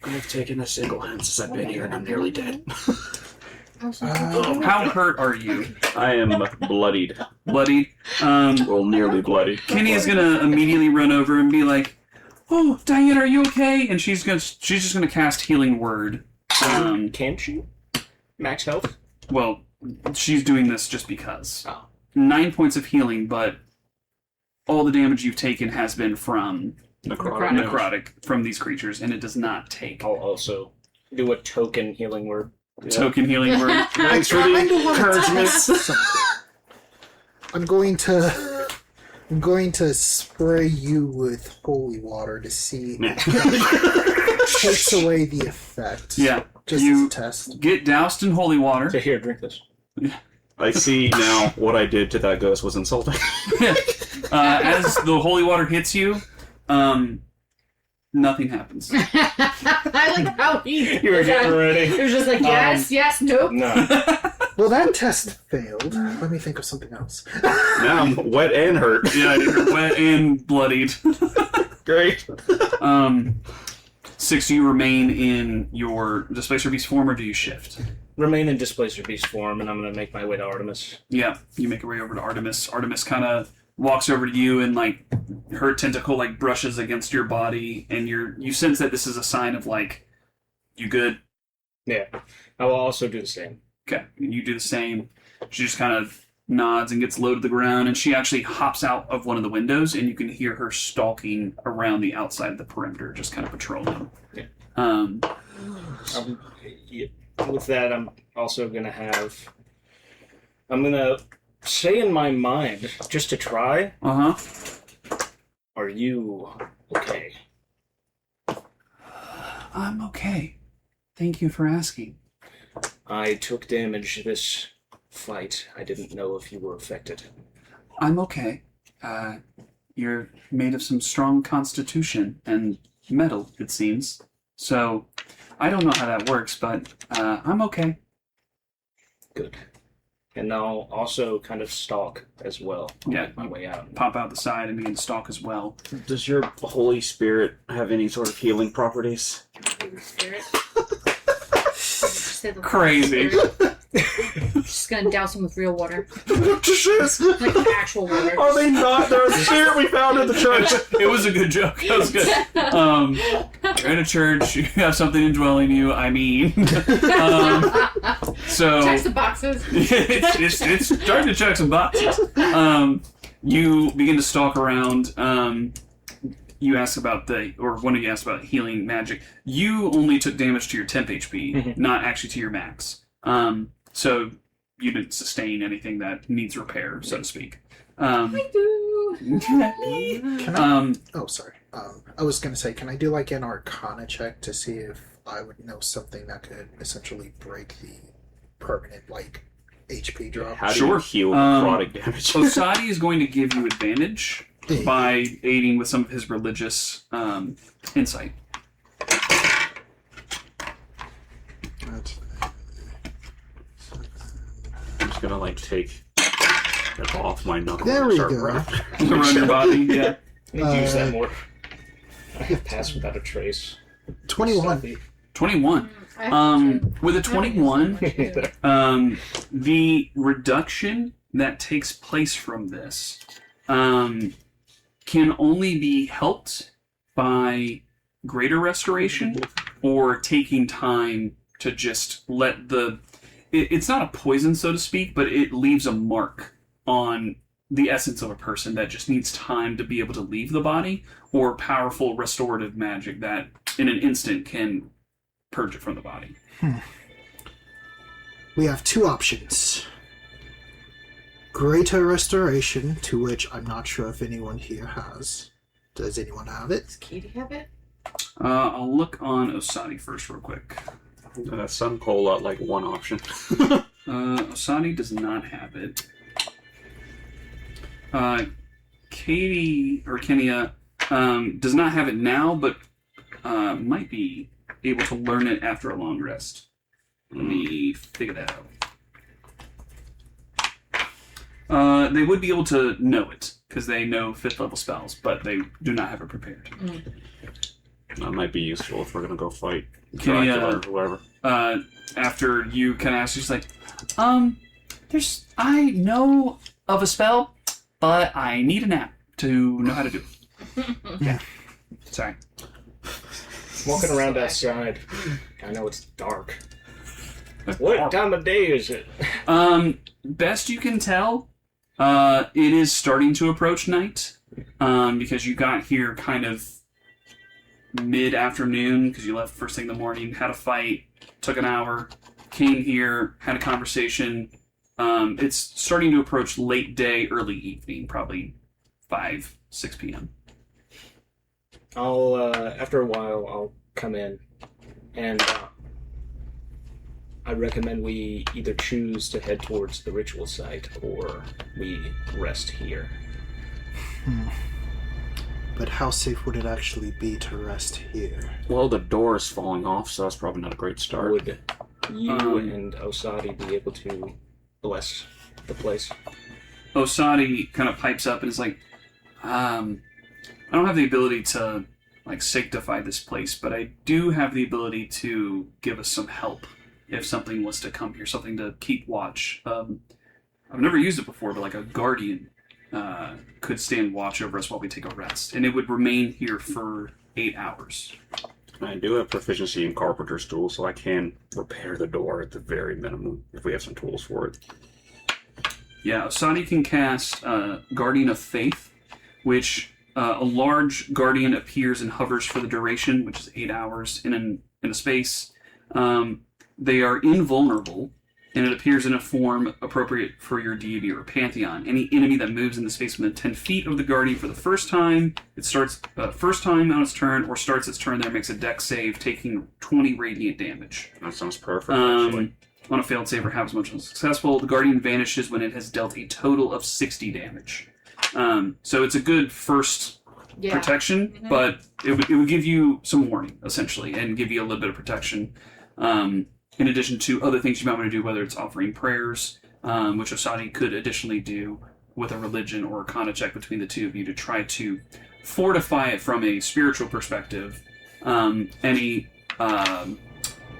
I've taken a single hand since I've been here and I'm nearly dead. How hurt are you? I am bloodied. Bloodied? Well, nearly bloodied. Kenny is gonna immediately run over and be like, "Oh, Diane, are you okay?" And she's just gonna cast Healing Word. Can she? Max health? Well, she's doing this just because. Oh. 9 points of healing, but all the damage you've taken has been from necrotic from these creatures, and it does not take I'll also do a token healing word. token healing word. Thanks for the encouragement. I'm going to spray you with holy water to see if it takes away the effect. Yeah, Just you as a test. get doused in holy water. So here, drink this. I see now what I did to that ghost was insulting. As the holy water hits you, nothing happens. I like how he... You were getting ready. He was just like, yes, yes, nope. No. Well, that test failed. Let me think of something else. Now I'm wet and hurt. Yeah, you're wet and bloodied. Great. 6, you remain in your Displacer Beast form, or do you shift? Remain in Displacer Beast form, and I'm going to make my way to Artemis. Yeah, you make your way over to Artemis. Artemis kind of walks over to you and, like, her tentacle, like, brushes against your body, and you sense that this is a sign of, like, you good? Yeah. I will also do the same. Okay, you do the same. She just kind of nods and gets low to the ground, and she actually hops out of one of the windows, and you can hear her stalking around the outside of the perimeter, just kind of patrolling. Yeah. With that, I'm also going to have... I'm going to say in my mind, just to try, are you okay? I'm okay. Thank you for asking. I took damage this fight. I didn't know if you were affected. I'm okay. You're made of some strong constitution and metal, it seems. So, I don't know how that works, but I'm okay. Good. And I'll also kind of stalk as well. I'll Yeah. make my way out. Pop out the side and begin to stalk as well. Does your Holy Spirit have any sort of healing properties? Holy Spirit. Did you say the Holy Crazy. Spirit? Just gonna douse him with real water. Are Like actual water. they not? They're a spirit we found in the church. It was a good joke. That was good. You're in a church. You have something indwelling you. I mean, so Checks the boxes. it's starting to check some boxes. You begin to stalk around. You ask about one of you asked about healing magic. You only took damage to your temp HP, not actually to your max. So you didn't sustain anything that needs repair, so to speak. I do. Can I? Oh, sorry. I was gonna say, can I do like an Arcana check to see if I would know something that could essentially break the permanent like HP drop? How do Sure. you heal necrotic damage? Osadi is going to give you advantage by aiding with some of his religious insight. I'm just gonna take it off my knuckle. There and we start go. rubbing. Around your body, yeah. I need to use that more. I have passed without a trace. 21. 21. I have to. With a 21, the reduction that takes place from this can only be helped by greater restoration or taking time to just let it's not a poison, so to speak, but it leaves a mark on the essence of a person that just needs time to be able to leave the body, or powerful restorative magic that in an instant can purge it from the body. We have two options. Greater restoration, to which I'm not sure if anyone here has. Does anyone have it? Does Katie have it? I'll look on Osadi first real quick. Some call out like one option. Osadi does not have it. Katie, or Kenya, does not have it now, but might be able to learn it after a long rest. Let me figure that out. They would be able to know it, because they know 5th level spells, but they do not have it prepared. That might be useful if we're gonna go fight Can you, Dracula or whoever. After you kind of ask, she's like, I know of a spell, but I need a nap to know how to do it. Yeah. Sorry. Walking around outside, I know it's dark. What time of day is it? Best you can tell, it is starting to approach night, because you got here kind of mid-afternoon, because you left first thing in the morning, had a fight, took an hour, came here, had a conversation. It's starting to approach late day, early evening, probably 5, 6 p.m. I'll, after a while, I'll come in, and I recommend we either choose to head towards the ritual site, or we rest here. But how safe would it actually be to rest here? Well, the door is falling off, so that's probably not a great start. Would you and Osadi be able to bless the place? Osadi kind of pipes up and is like, I don't have the ability to sanctify this place, but I do have the ability to give us some help if something was to come here, something to keep watch. I've never used it before, but a guardian could stand watch over us while we take a rest, and it would remain here for 8 hours. I do have proficiency in carpenter's tools, so I can repair the door at the very minimum if we have some tools for it. Yeah, Osadi can cast Guardian of Faith, which a large guardian appears and hovers for the duration, which is 8 hours in a space. They are invulnerable, and it appears in a form appropriate for your deity or pantheon. Any enemy that moves in the space within 10 feet of the guardian for the first time, it starts first time on its turn, or starts its turn there, makes a dex save, taking 20 radiant damage. That sounds perfect, actually. On a failed save or happens much unsuccessful, the guardian vanishes when it has dealt a total of 60 damage. So it's a good first protection, but it would give you some warning, essentially, and give you a little bit of protection. In addition to other things you might want to do, whether it's offering prayers, which Osadi could additionally do with a religion or arcana check between the two of you to try to fortify it from a spiritual perspective. Any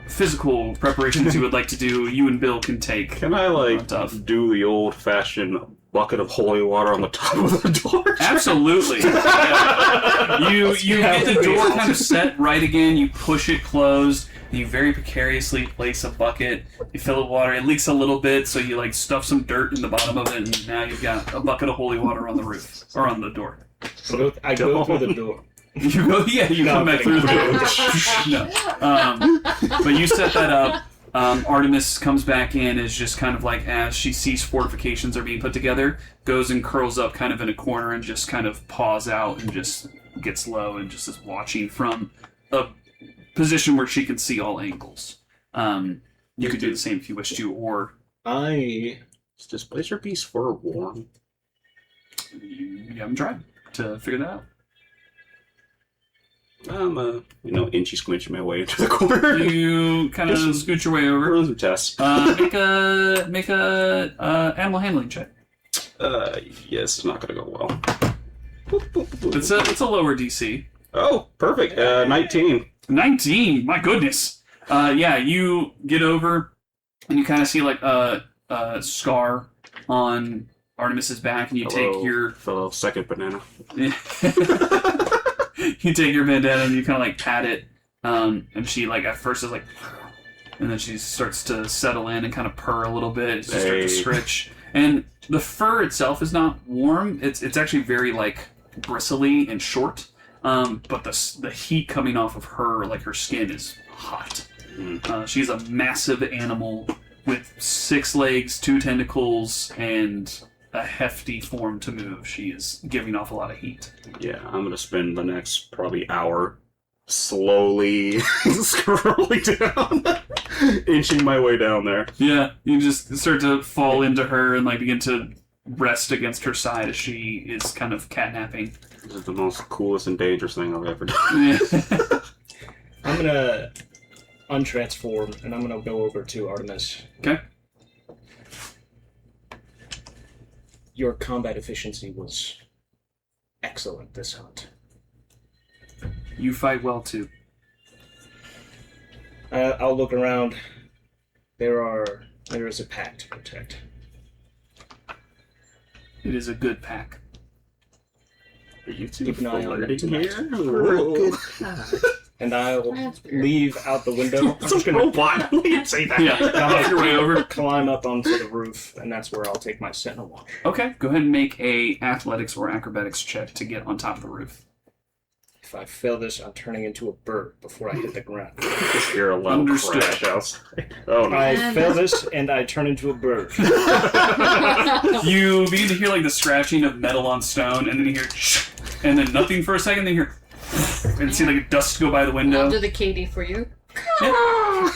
physical preparations you would like to do, you and Bill can take. Can I, do the old-fashioned bucket of holy water on the top of the door? Absolutely. Yeah. You get the door kind of set right again, you push it closed, you very precariously place a bucket, you fill it with water, it leaks a little bit, so you stuff some dirt in the bottom of it, and now you've got a bucket of holy water on the roof, or on the door. I go through the door. You come back through the door. No. But you set that up. Artemis comes back in, is just kind of as she sees fortifications are being put together, goes and curls up kind of in a corner and just kind of paws out and just gets low and just is watching from a position where she can see all angles. You could do the same if you wish to, or... Is this blazer piece fur warm? You haven't tried to figure that out. I'm inchy squinching my way into the corner. You kind of scoot your way over. Run some tests. Make a animal handling check. Yes, it's not going to go well. It's a lower DC. Oh, perfect. 19. 19. My goodness. You get over and you kind of see a scar on Artemis's back, and you take your fellow second banana. You take your bandana and you kind of pat it, and she at first is and then she starts to settle in and kind of purr a little bit. She starts to scritch, and the fur itself is not warm. It's actually very bristly and short, but the heat coming off of her her skin is hot. She's a massive animal with 6 legs, 2 tentacles, and a hefty form to move. She is giving off a lot of heat. Yeah, I'm going to spend the next probably hour slowly scrolling down, inching my way down there. Yeah, you just start to fall into her and begin to rest against her side as she is kind of catnapping. This is the most coolest and dangerous thing I've ever done. Yeah. I'm going to untransform, and I'm going to go over to Artemis. Okay. Your combat efficiency was excellent this hunt. You fight well, too. I'll look around. There is a pack to protect. It is a good pack. Are you two Keep an eye on it flirting tonight. here? And I'll leave out the window. I'm just gonna robot. You can say that. Yeah, I'll make your way over. climb up onto the roof, and that's where I'll take my sentinel watch. Okay, go ahead and make a athletics or acrobatics check to get on top of the roof. If I fail this, I'm turning into a bird before I hit the ground. Just hear a loud Understood. crash outside. Oh no. I fail this, and I turn into a bird. You begin to hear the scratching of metal on stone, and then you hear and then nothing for a second, then you hear and see dust go by the window. I'll do the Katie for you. Yeah.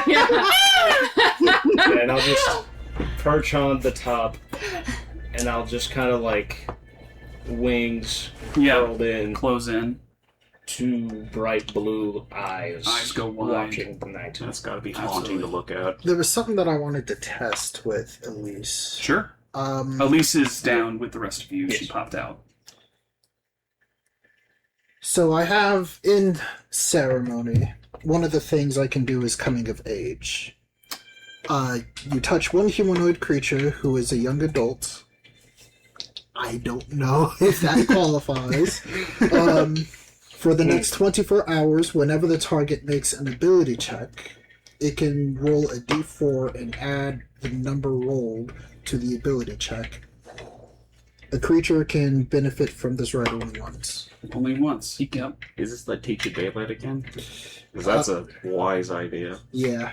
Yeah. And I'll just perch on the top, and I'll just kind of wings curled in, Close in. 2 bright blue eyes. Eyes go wide. Watching the night. That's got to be haunting to look at. There was something that I wanted to test with Elise. Sure. Elise is down with the rest of you. Yes. She popped out. So I have in ceremony, one of the things I can do is coming of age. You touch one humanoid creature who is a young adult. I don't know if that qualifies. For the next 24 hours, whenever the target makes an ability check, it can roll a d4 and add the number rolled to the ability check. A creature can benefit from this right only once. Only once. Yep. Is this teach you daylight again? Because that's a wise idea. Yeah.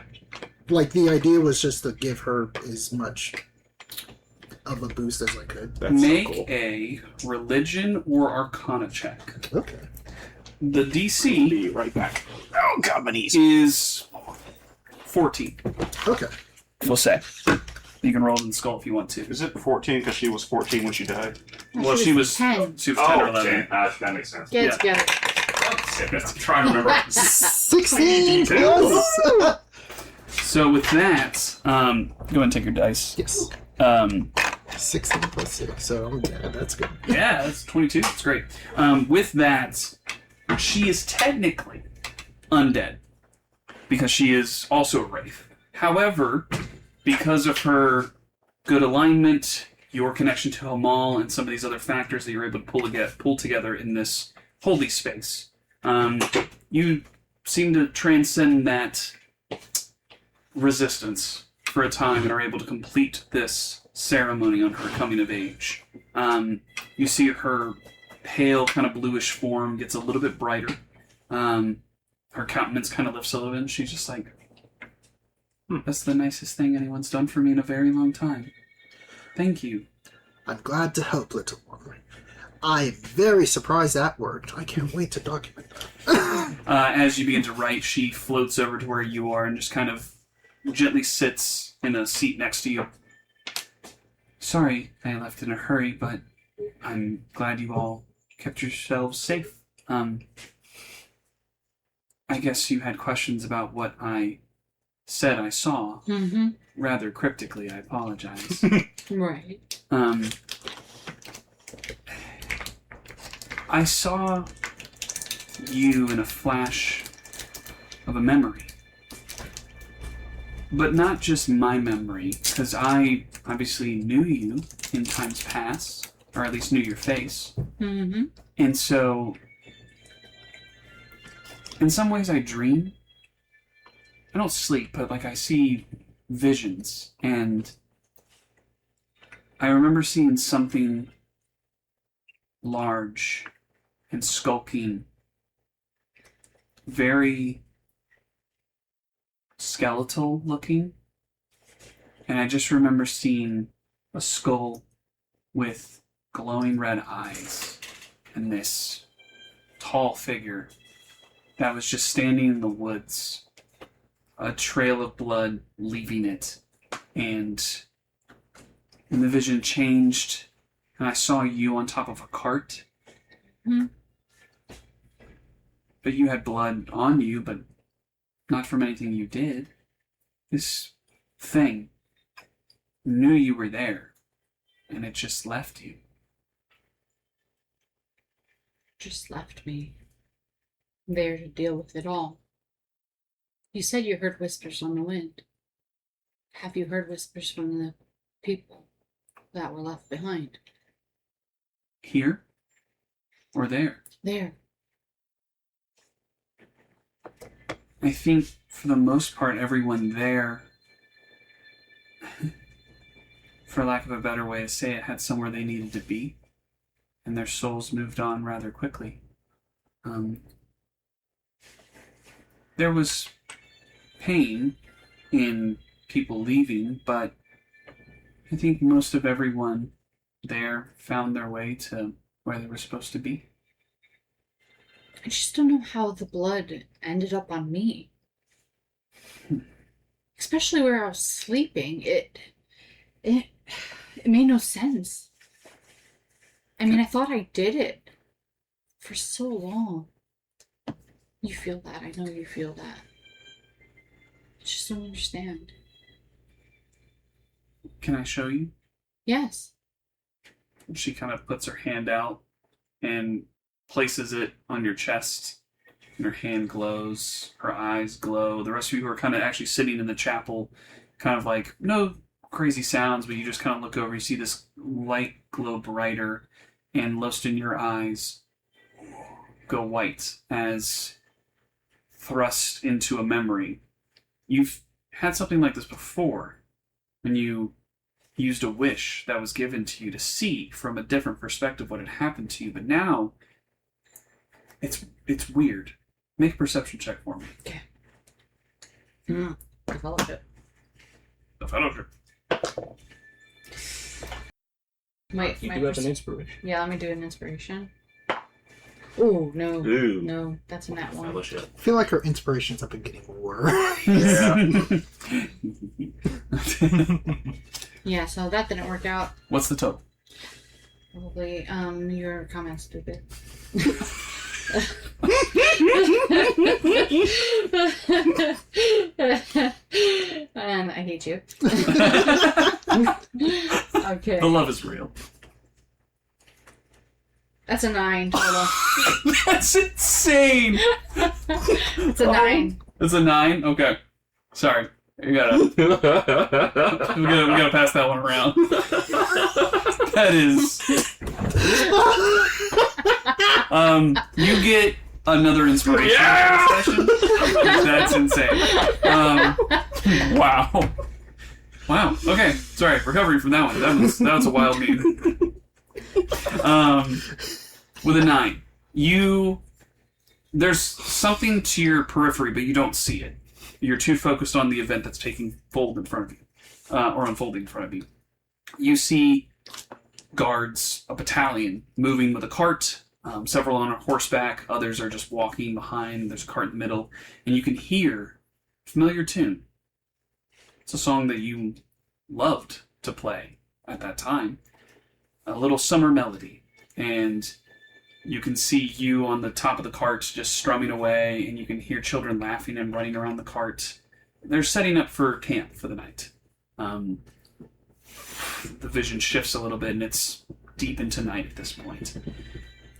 The idea was just to give her as much of a boost as I could. That's Make so cool. a religion or arcana check. Okay. The DC Be right back. oh, God, is 14. Okay. We'll say. You can roll in the skull if you want to. Is it 14 because she was 14 when she died? Well, she was 10. She was 10 or 11. okay. That makes sense. Get Yeah. it together. I'm trying to remember. 16 plus. So with that, go ahead and take your dice. Yes. 16 plus 6. So yeah, that's good. Yeah, that's 22. That's great. With that, she is technically undead because she is also a wraith. However, because of her good alignment, your connection to Hamal, and some of these other factors that you're able to pull together in this holy space, you seem to transcend that resistance for a time and are able to complete this ceremony on her coming of age. You see her pale, kind of bluish form gets a little bit brighter. Her countenance kind of lifts a little bit, and she's just like, that's the nicest thing anyone's done for me in a very long time. Thank you. I'm glad to help, little one. I am very surprised that worked. I can't wait to document that. As you begin to write, she floats over to where you are and just kind of gently sits in a seat next to you. Sorry I left in a hurry, but I'm glad you all kept yourselves safe. I guess you had questions about what I said I saw. Mm-hmm. Rather cryptically, I apologize. Right. I saw you in a flash of a memory. But not just my memory, because I obviously knew you in times past, or at least knew your face. Mm-hmm. And so, in some ways I dream. I don't sleep, but like I see visions, and I remember seeing something large and skulking, very skeletal looking, and I just remember seeing a skull with glowing red eyes and this tall figure that was just standing in the woods, a trail of blood leaving it, and the vision changed, and I saw you on top of a cart. Hmm. But you had blood on you, but not from anything you did. This thing knew you were there, and it just left you. Just left me there to deal with it all. You said you heard whispers on the wind. Have you heard whispers from the people that were left behind? Here? Or there? There. I think, for the most part, everyone there, for lack of a better way to say it, had somewhere they needed to be, and their souls moved on rather quickly. There was pain in people leaving, but I think most of everyone there found their way to where they were supposed to be. I just don't know how the blood ended up on me. Especially where I was sleeping. It made no sense. I mean, I thought I did it for so long. You feel that. I know you feel that. I just don't understand. Can I show you? Yes. She kind of puts her hand out and places it on your chest, and her hand glows, her eyes glow. The rest of you who are kind of actually sitting in the chapel, kind of like, no crazy sounds, but you just kind of look over, you see this light glow brighter, and lust in your eyes go white as thrust into a memory. You've had something like this before, when you used a wish that was given to you to see from a different perspective what had happened to you, but now it's weird. Make a perception check for me. Okay. Develop it. The fellowship. You do have an inspiration. Yeah, let me do an inspiration. Ooh, no. Ooh. No, that's in that one. Fellowship. I feel like her inspirations have been getting worse. Yeah. Yeah, so that didn't work out. What's the total? Probably, your comments stupid. And I hate you. Okay. The love is real. That's a 9 total. That's insane! It's a 9. It's a 9? Okay. Sorry. We gotta pass that one around. That is... you get another inspiration session. That's insane. Wow. Wow. Okay. Sorry. Recovering from that one. That was a wild move. With a 9, there's something to your periphery, but you don't see it. You're too focused on the event that's taking fold in front of you, or unfolding in front of you. You see guards, a battalion, moving with a cart, several on a horseback, others are just walking behind, there's a cart in the middle, and you can hear a familiar tune. It's a song that you loved to play at that time. A little summer melody, and you can see you on the top of the cart just strumming away, and you can hear children laughing and running around the cart. They're setting up for camp for the night. The vision shifts a little bit, and it's deep into night at this point.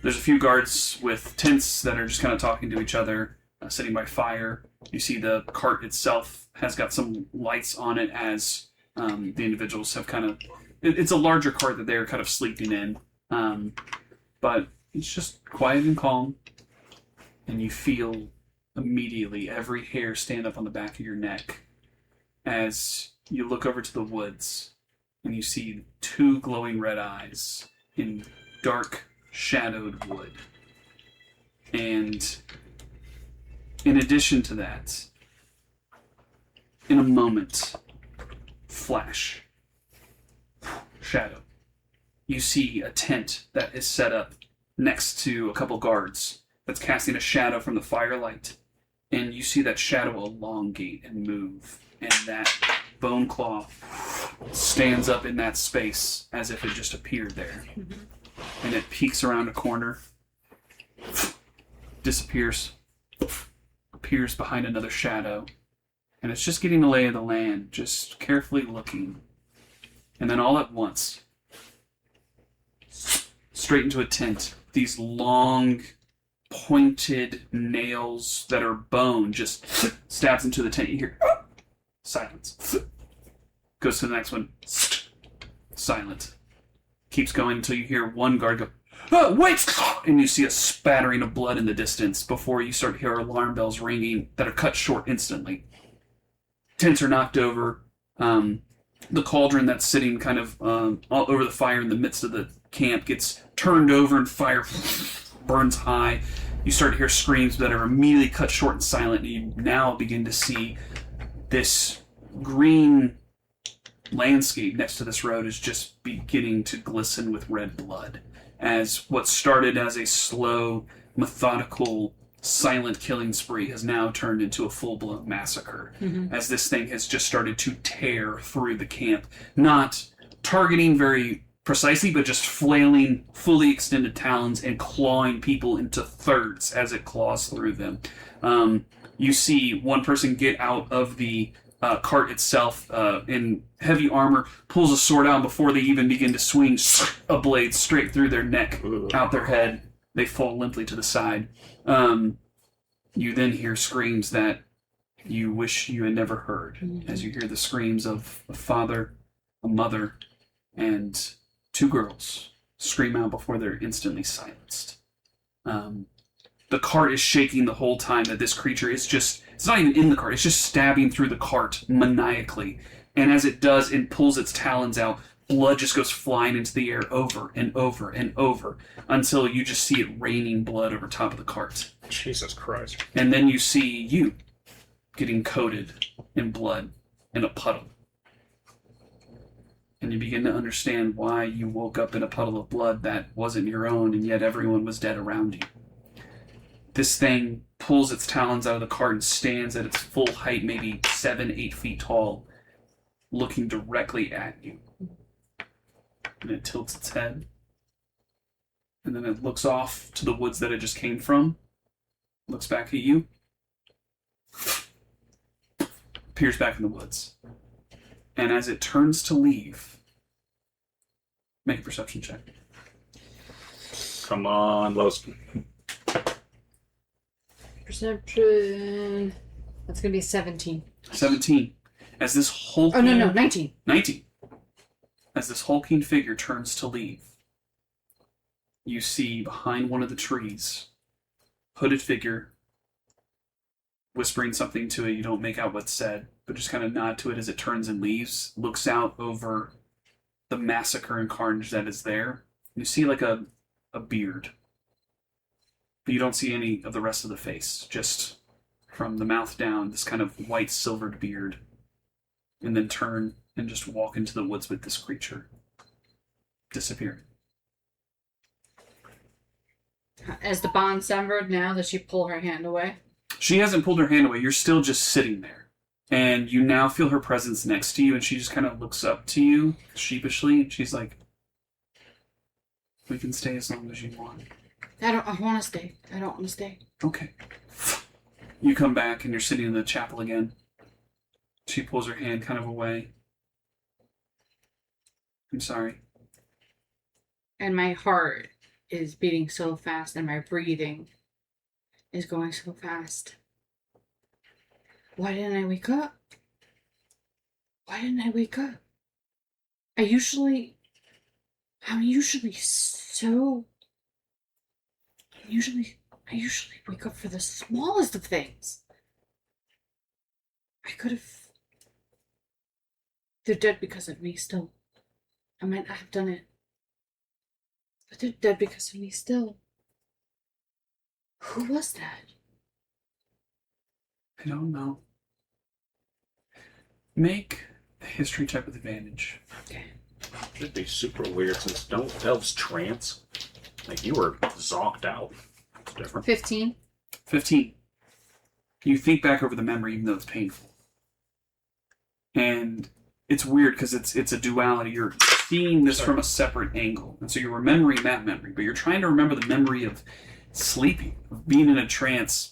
There's a few guards with tents that are just kind of talking to each other, sitting by fire. You see the cart itself has got some lights on it as the individuals have kind of... It's a larger cart that they're kind of sleeping in, but it's just quiet and calm, and you feel immediately every hair stand up on the back of your neck as you look over to the woods, and you see 2 glowing red eyes in dark, shadowed wood. And in addition to that, in a moment, flash, shadow, you see a tent that is set up next to a couple guards that's casting a shadow from the firelight, and you see that shadow elongate and move, and that bone claw stands up in that space as if it just appeared there. And it peeks around a corner, disappears, appears behind another shadow, and it's just getting the lay of the land, just carefully looking. And then all at once, straight into a tent, these long, pointed nails that are bone just stabs into the tent. You hear silence. Goes to the next one. Silent. Keeps going until you hear one guard go, "Oh, wait!" And you see a spattering of blood in the distance before you start to hear alarm bells ringing that are cut short instantly. Tents are knocked over. The cauldron that's sitting kind of all over the fire in the midst of the camp gets turned over and fire burns high. You start to hear screams that are immediately cut short and silent, and you now begin to see this green landscape next to this road is just beginning to glisten with red blood, as what started as a slow, methodical, silent killing spree has now turned into a full-blown massacre, as this thing has just started to tear through the camp, not targeting very precisely, but just flailing fully extended talons and clawing people into thirds as it claws through them. You see one person get out of the cart itself in heavy armor, pulls a sword out before they even begin to swing a blade straight through their neck, out their head. They fall limply to the side. You then hear screams that you wish you had never heard, as you hear the screams of a father, a mother, and 2 girls scream out before they're instantly silenced. The cart is shaking the whole time that this creature is just... It's not even in the cart, it's just stabbing through the cart maniacally. And as it does and pulls its talons out, blood just goes flying into the air over and over and over until you just see it raining blood over top of the cart. Jesus Christ. And then you see you getting coated in blood in a puddle. And you begin to understand why you woke up in a puddle of blood that wasn't your own, and yet everyone was dead around you. This thing pulls its talons out of the cart and stands at its full height, maybe 7-8 feet tall, looking directly at you. and it tilts its head. And then it looks off to the woods that it just came from, looks back at you, appears back in the woods. And as it turns to leave, make a perception check. Come on, Los. Perception. That's going to be 17. 17. As this hulking... Oh, no, 19. 19. As this hulking figure turns to leave, you see behind one of the trees, hooded figure, whispering something to it. You don't make out what's said, but just kind of nod to it as it turns and leaves, looks out over the massacre and carnage that is there. You see like a beard, but you don't see any of the rest of the face, just from the mouth down, this kind of white silvered beard, and then turn and just walk into the woods with this creature. Disappear. As the bond severed now, does she pull her hand away? She hasn't pulled her hand away. You're still just sitting there. And you now feel her presence next to you, and she just kind of looks up to you sheepishly, and she's like, we can stay as long as you want. I want to stay. I don't want to stay. Okay. You come back, and you're sitting in the chapel again. She pulls her hand kind of away. I'm sorry. And my heart is beating so fast, and my breathing is going so fast. Why didn't I wake up? Why didn't I wake up? I usually wake up for the smallest of things. I could have... They're dead because of me still. I might not have done it. But they're dead because of me still. Who was that? I don't know. Make a history check with advantage. Okay. It'd be super weird since don't elves trance. Like you were zonked out. It's different. 15. 15. You think back over the memory even though it's painful. And it's weird because it's a duality. You're seeing this from a separate angle. And so you're remembering that memory, but you're trying to remember the memory of sleeping, of being in a trance,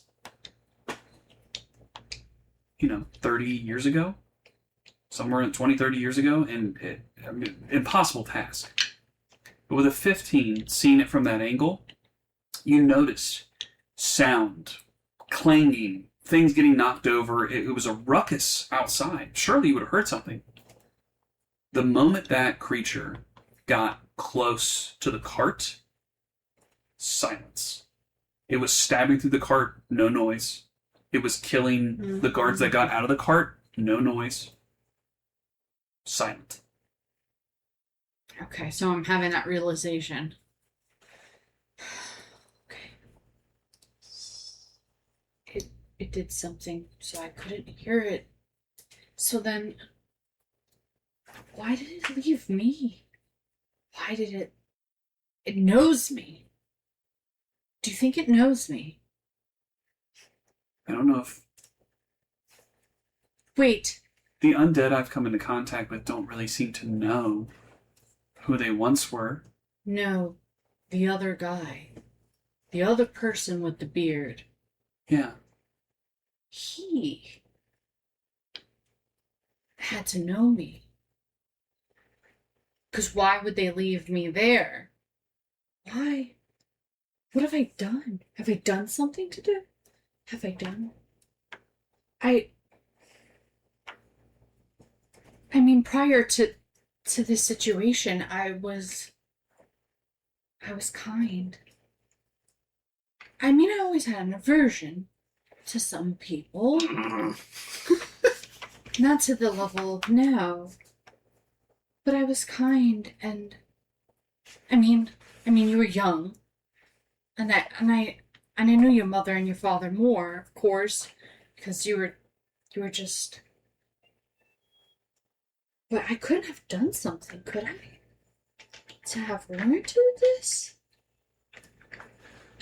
30 years ago? Somewhere 20, 30 years ago, and impossible task. But with a 15, seeing it from that angle, you noticed sound, clanging, things getting knocked over. It was a ruckus outside. Surely you would have heard something. The moment that creature got close to the cart, silence. It was stabbing through the cart, no noise. It was killing the guards that got out of the cart, no noise. Silent. Okay, so I'm having that realization. Okay. It did something, so I couldn't hear it. So then, why did it leave me? Why did it... It knows me. Do you think it knows me? I don't know if... Wait. The undead I've come into contact with don't really seem to know who they once were. No, the other guy. The other person with the beard. Yeah. He had to know me. Because why would they leave me there? Why? What have I done? Have I done something to do? Have I done? I mean, prior to this situation, I was kind. I mean, I always had an aversion to some people. Not to the level of now. But I was kind, and I mean, you were young, and I knew your mother and your father more, of course, because you were just. But I couldn't have done something, could I? To have warranted this?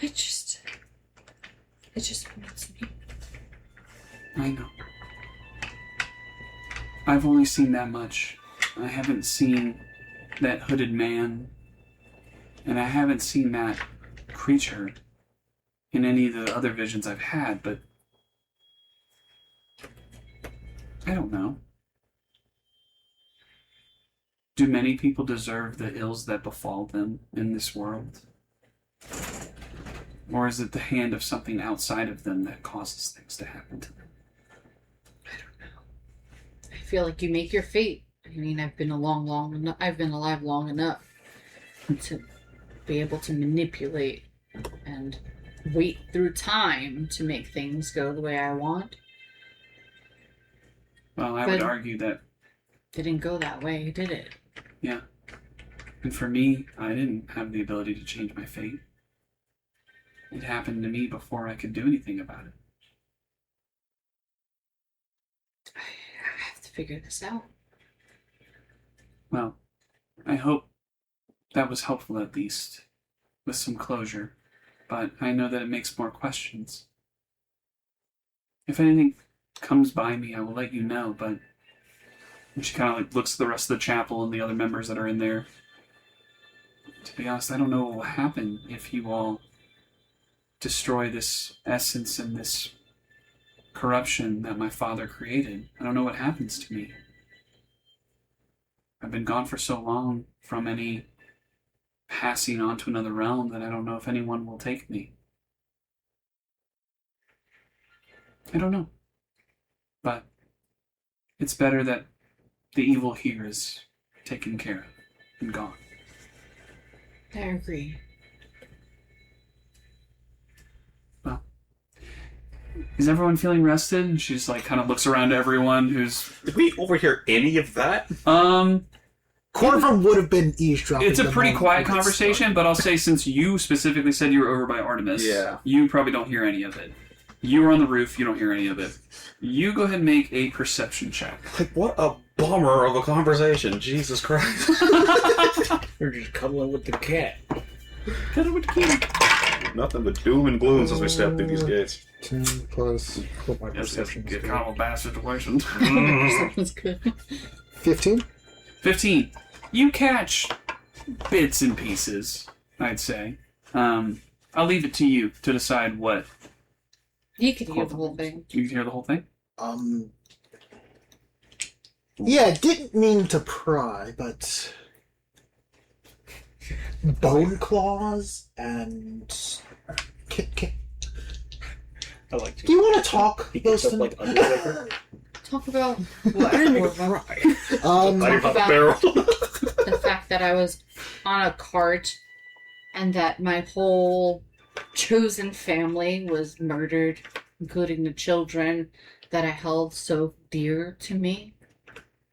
It just wants me. I know. I've only seen that much. I haven't seen that hooded man, and I haven't seen that creature in any of the other visions I've had, but I don't know. Do many people deserve the ills that befall them in this world? Or is it the hand of something outside of them that causes things to happen to them? I feel like you make your fate. I mean, I've been alive long enough to be able to manipulate and wait through time to make things go the way I want. Well, I would argue that... Didn't go that way, did it? Yeah. And for me, I didn't have the ability to change my fate. It happened to me before I could do anything about it. I have to figure this out. Well, I hope that was helpful at least, with some closure. But I know that it makes more questions. If anything comes by me, I will let you know, but... And she kind of like looks at the rest of the chapel and the other members that are in there. To be honest, I don't know what will happen if you all destroy this essence and this corruption that my father created. I don't know what happens to me. I've been gone for so long from any passing on to another realm that I don't know if anyone will take me. I don't know. But it's better that the evil here is taken care of and gone. I agree. Well, is everyone feeling rested? And she just like kind of looks around to everyone who's... Did we overhear any of that? Corvin would have been eavesdropping. It's a pretty quiet conversation, but I'll say since you specifically said you were over by Artemis, you probably don't hear any of it. You were on the roof, you don't hear any of it. You go ahead and make a perception check. Like, what a bummer of a conversation. Jesus Christ. You're just cuddling with the cat. Cuddling with the cat. Nothing but doom and gloom as we step through these gates. 10 plus. Hope my Yes, perception is get good. kind of a bad situation. Perception's good. 15? 15. You catch bits and pieces, I'd say. I'll leave it to you to decide what. You could hear the whole thing. You can hear the whole thing? Yeah, didn't mean to pry, but bone claws and I like to. do you want to talk, He picks up Wilson? like Undertaker. Talk about what? Corva? About about- barrel. The fact that I was on a cart and that my whole chosen family was murdered, including the children that I held so dear to me.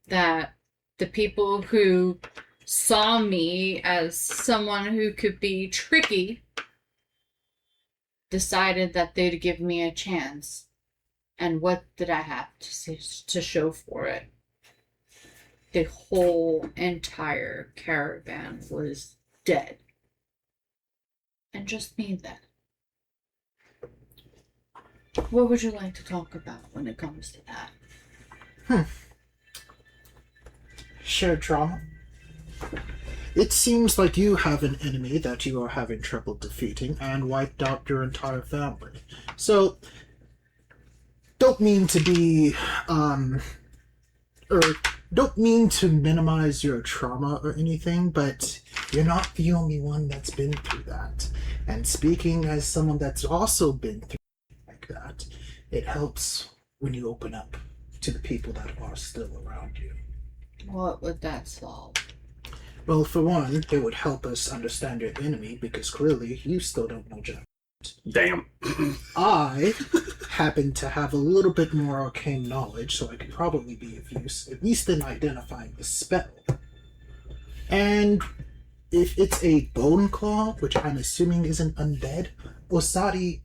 That the people who saw me as someone who could be tricky decided that they'd give me a chance. And what did I have to show for it? The whole entire caravan was dead. And just me then. What would you like to talk about when it comes to that? Shared trauma. It seems like you have an enemy that you are having trouble defeating and wiped out your entire family. So, don't mean to be, or don't mean to minimize your trauma or anything, but you're not the only one that's been through that. And speaking as someone that's also been through like that, it helps when you open up to the people that are still around you. What would that solve? Well, for one, it would help us understand your enemy, because clearly you still don't know Jack. Damn. I happen to have a little bit more arcane knowledge, so I could probably be of use, at least in identifying the spell. And if it's a bone claw, which I'm assuming isn't undead, Osari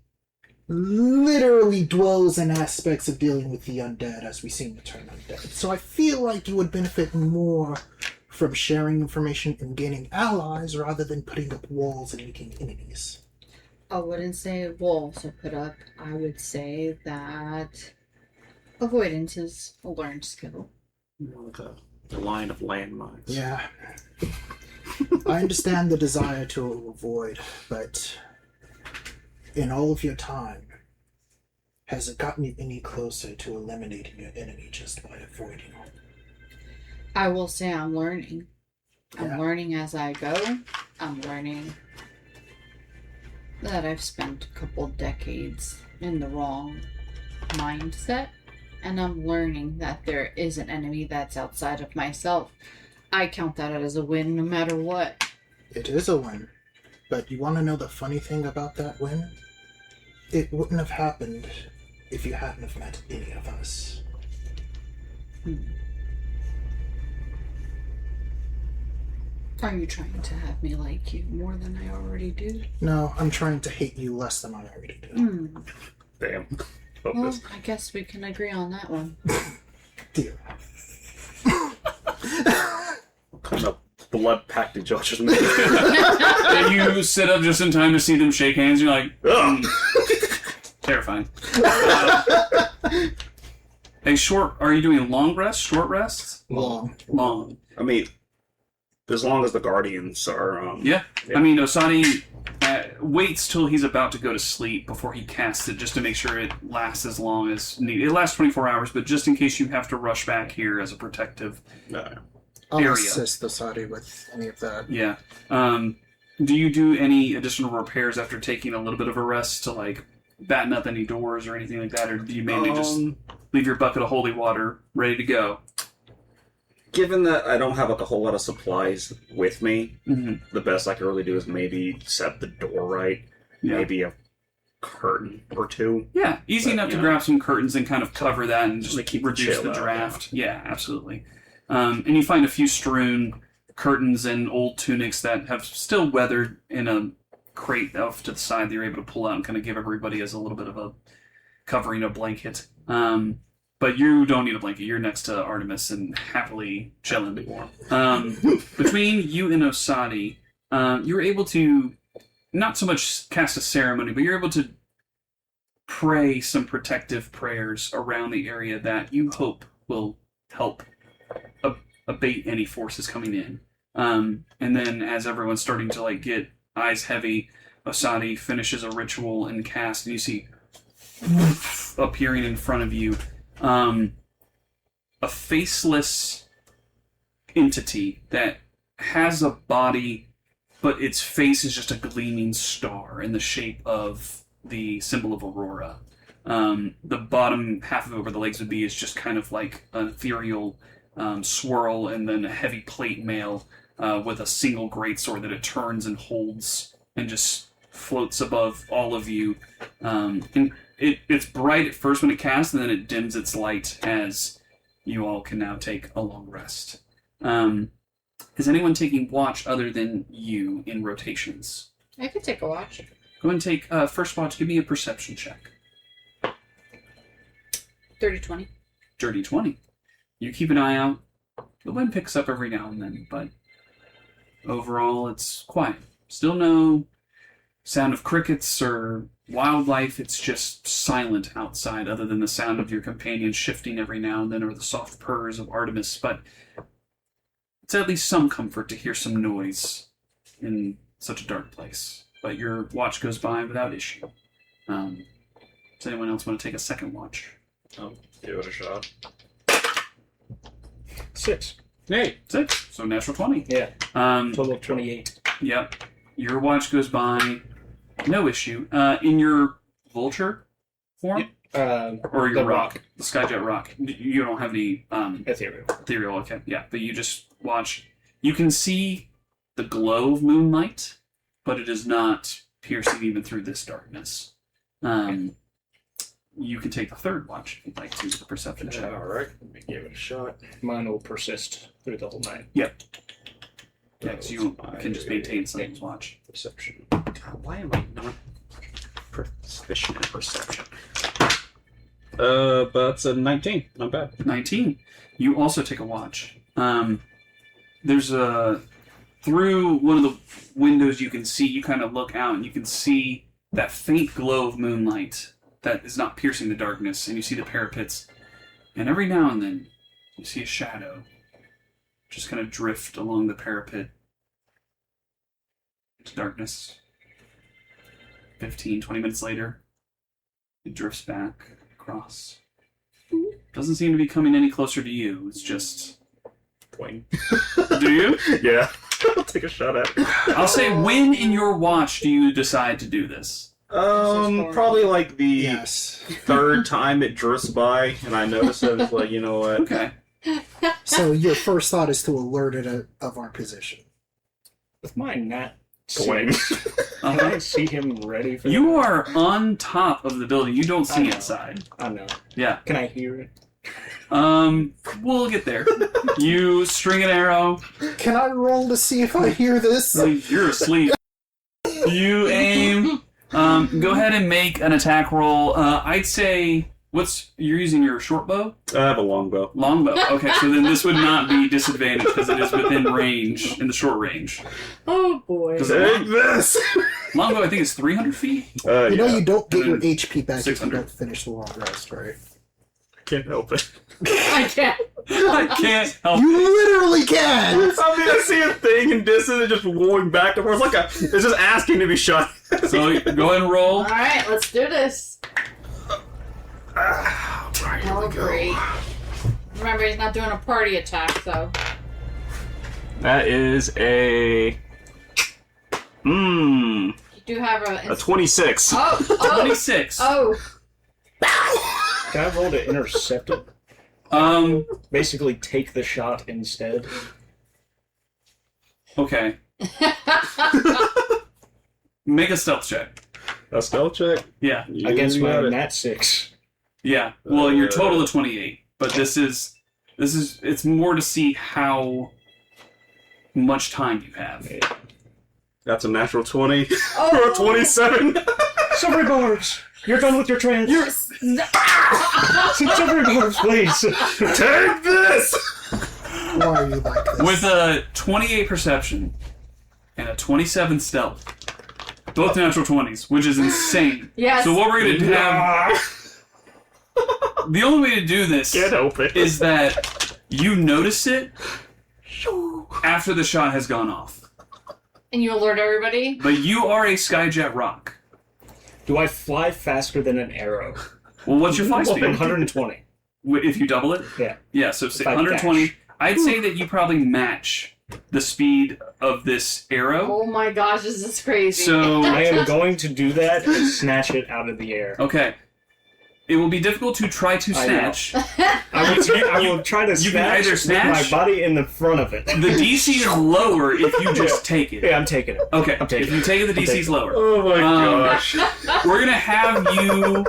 literally dwells in aspects of dealing with the undead as we seem to turn undead. So I feel like you would benefit more from sharing information and gaining allies rather than putting up walls and making enemies. I wouldn't say walls to put up. I would say that avoidance is a learned skill. Like a line of landmines. Yeah. I understand the desire to avoid, but in all of your time, has it gotten you any closer to eliminating your enemy just by avoiding? I will say I'm learning. I'm Yeah. learning as I go. I'm learning that I've spent a couple decades in the wrong mindset. And I'm learning that there is an enemy that's outside of myself. I count that as a win no matter what. It is a win. But you want to know the funny thing about that win? It wouldn't have happened if you hadn't have met any of us. Are you trying to have me like you more than I already do? No, I'm trying to hate you less than I already do. Damn. Well, I guess we can agree on that one. Dear. What kind of blood pact did y'all just make? And you sit up just in time to see them shake hands. You're like, Ugh. terrifying. Are you doing long rests, short rests? Long. Long. I mean, as long as the Guardians are... Yeah. Yeah. I mean, Osani waits till he's about to go to sleep before he casts it, just to make sure it lasts as long as needed. It lasts 24 hours, but just in case you have to rush back here as a protective I'll area. assist the Saudi with any of that. Yeah. Do you do any additional repairs after taking a little bit of a rest to, like, batten up any doors or anything like that, or do you mainly just leave your bucket of holy water ready to go? Given that I don't have like a whole lot of supplies with me, Mm-hmm. the best I can really do is maybe set the door right, Yeah. maybe a curtain or two. Yeah, easy But, enough to you know. grab some curtains and kind of cover that and just Like, keep the reduce chill the out, draft. Yeah, absolutely. And you find a few strewn curtains and old tunics that have still weathered in a crate off to the side that you're able to pull out and kind of give everybody as a little bit of a covering, a blanket. But you don't need a blanket. You're next to Artemis and happily chilling. Between you and Osadi, you were able to not so much cast a ceremony, but you're able to pray some protective prayers around the area that you hope will help abate any forces coming in. And then as everyone's starting to like get eyes heavy, Osadi finishes a ritual and cast, and you see appearing in front of you a faceless entity that has a body, but its face is just a gleaming star in the shape of the symbol of Aurora. The bottom half of it, where the legs would be, is just kind of like an ethereal swirl, and then a heavy plate mail with a single greatsword that it turns and holds and just floats above all of you. And it's bright at first when it casts, and then it dims its light as you all can now take a long rest. Is anyone taking watch other than you in rotations? I could take a watch. Go ahead and take first watch. Give me a perception check. 30-20. Dirty 20. You keep an eye out. The wind picks up every now and then, but overall it's quiet. Still no sound of crickets or wildlife. It's just silent outside, other than the sound of your companions shifting every now and then, or the soft purrs of Artemis. But it's at least some comfort to hear some noise in such a dark place. But your watch goes by without issue. Does anyone else want to take a second watch? I'll give it a shot. 6. Hey! 6. So natural 20. Yeah. Total of 28. Yep. Your watch goes by, no issue. In your vulture form? Or your the rock? The Skyjet rock. You don't have any Ethereal. ethereal, okay. Yeah, but you just watch. You can see the glow of moonlight, but it is not piercing even through this darkness. You can take the third watch if you'd like to, the perception check. Alright, let me give it a shot. Mine will persist through the whole night. Yep. Yeah, 'cause you can just maintain someone's watch. Perception. God, why am I not proficient in perception? But it's a 19. Not bad. 19. You also take a watch. There's a... Through one of the windows you can see, you kind of look out and you can see that faint glow of moonlight that is not piercing the darkness, and you see the parapets. And every now and then, you see a shadow just kind of drift along the parapet to darkness. 15, 20 minutes later, it drifts back across. Doesn't seem to be coming any closer to you. It's just... Point. Do you? Yeah. I'll take a shot at it. I'll say, when in your watch do you decide to do this? Probably like the Yes. third time it drifts by, and I notice it. It's like, you know what? Okay. So your first thought is to alert it of our position. With my nat 20. 6, can I see him ready for You are on top of the building. You don't I see know. inside. I know. Yeah. Can I hear it? We'll get there. You string an arrow. Can I roll to see if I hear this? You're asleep. You aim. Go ahead and make an attack roll. I'd say, you're using your short bow? I have a longbow. Longbow. Okay, so then this would not be disadvantaged because it is within range, in the short range. Oh boy. Does Take this! Longbow, I think, is 300 feet? You know Yeah. you don't get your And then HP back if you 600. don't finish the long rest, right? Can't help it. I can't. I can't help You literally can! I mean, I see a thing in distance and just rolling back and forth. It's just asking to be shot. So go ahead and roll. All right, let's do this. Right, here we go. Great. Remember, he's not doing a party attack, so. That is a... You do have a 26. Oh! 26. Oh! Can I roll to intercept it? Basically take the shot instead. Okay. Make a stealth check. A stealth check? Yeah. Against You my got it. nat 6. Yeah. Well, your total of 28, but this is it's more to see how much time you have. That's a natural 20. Oh. Or a 27. Silvery barbs! You're done with your trance! Some silvery barbs, please! Take this! Why are you like this? With a 28 perception and a 27 stealth, both natural 20s, which is insane. Yes. So what we're gonna have, the only way to do this Can't help it. is that you notice it after the shot has gone off. And you alert everybody? But you are a skyjet rock. Do I fly faster than an arrow? Well, what's your fly speed? 120. If you double it? Yeah. Yeah, so say If I 120. dash. I'd say that you probably match the speed of this arrow. Oh my gosh, this is crazy. So, I am going to do that and snatch it out of the air. okay. It will be difficult to try to I know. snatch. I will try to You can snatch, either snatch- with my body in the front of it. The DC is lower if you just take it. Yeah, I'm taking it. Okay, I'm taking if you take it, the I'm DC is taking lower. Oh my gosh. We're gonna have you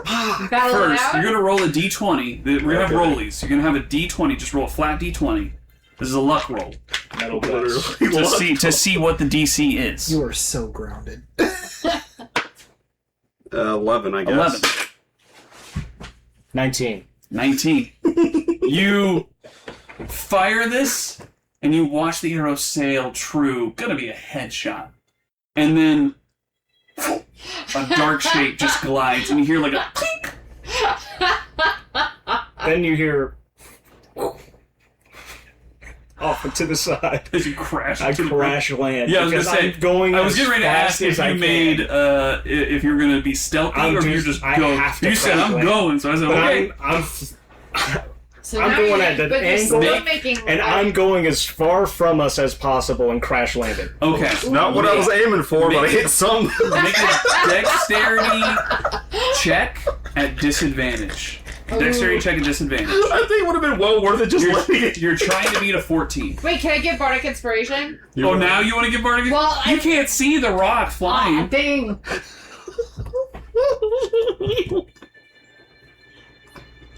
Battle it first. out? You're gonna roll a D20. We're gonna have Okay. rollies. You're gonna have a D20. Just roll a flat D20. This is a luck roll Metal guts. Literally. to see what the DC is. You are so grounded. 11, I guess. 11. 19. 19. You fire this, and you watch the arrow sail true. Gonna be a headshot. And then a dark shape just glides, and you hear like a clink. Then you hear off and to the side. As you crash. I into the crash land. Yeah, I was gonna because say. I'm going I was as getting ready to fast ask if as I you can. made if you're gonna be stealthy I'm or if just- you're just I go. have to You said crash I'm land. going, so I said But okay. So I'm now going you're- at an but you're angle, still making and I'm going as far from us as possible and crash landing. Okay. Not what I was aiming for, but I hit some. Make a dexterity check at disadvantage. Dexterity check at disadvantage. I think it would have been well worth it just letting it. You're trying to beat a 14. Wait, can I get Bardic Inspiration? Oh, now you want to give Bardic? Well, you I- can't see the rock Aw, flying. dang.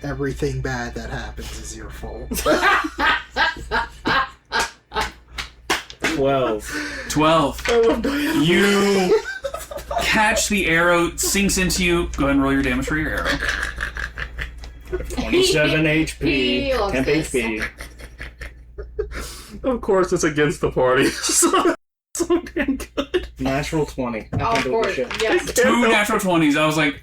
Everything bad that happens is your fault. 12. 12. You catch the arrow, it sinks into you. Go ahead and roll your damage for your arrow. 27 HP. loves 10 this. HP. Of course, it's against the party. so damn good. Natural 20. I Oh, can of do course. this shit. Yes. 2 natural 20s. I was like,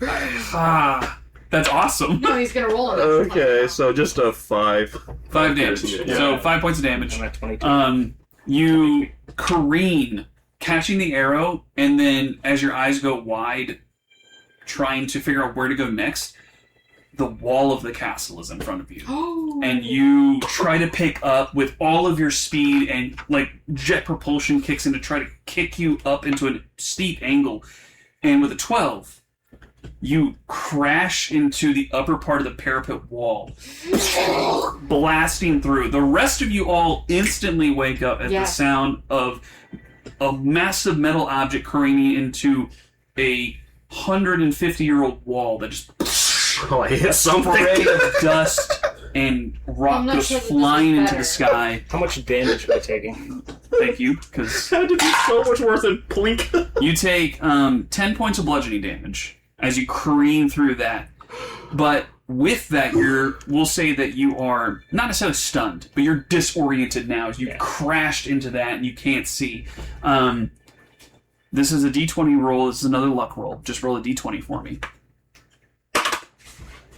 that's awesome. No, he's gonna roll it. Okay, so just a 5. 5 damage. Yeah. So 5 points of damage. I'm at 22. You careen catching the arrow, and then as your eyes go wide, trying to figure out where to go next, the wall of the castle is in front of you. Oh. And you try to pick up with all of your speed, and like jet propulsion kicks in to try to kick you up into a steep angle. And with a 12, you crash into the upper part of the parapet wall, blasting through. The rest of you all instantly wake up at the sound of a massive metal object careening into a 150-year-old wall that just I hit something. spray of dust and rock goes flying into the sky. How much damage am I taking? Thank you, because That would be so much worse than plink. you take 10 points of bludgeoning damage as you careen through that. But with that, we'll say that you are not necessarily stunned, but you're disoriented now as you've crashed into that and you can't see. This is a d20 roll. This is another luck roll. Just roll a d20 for me.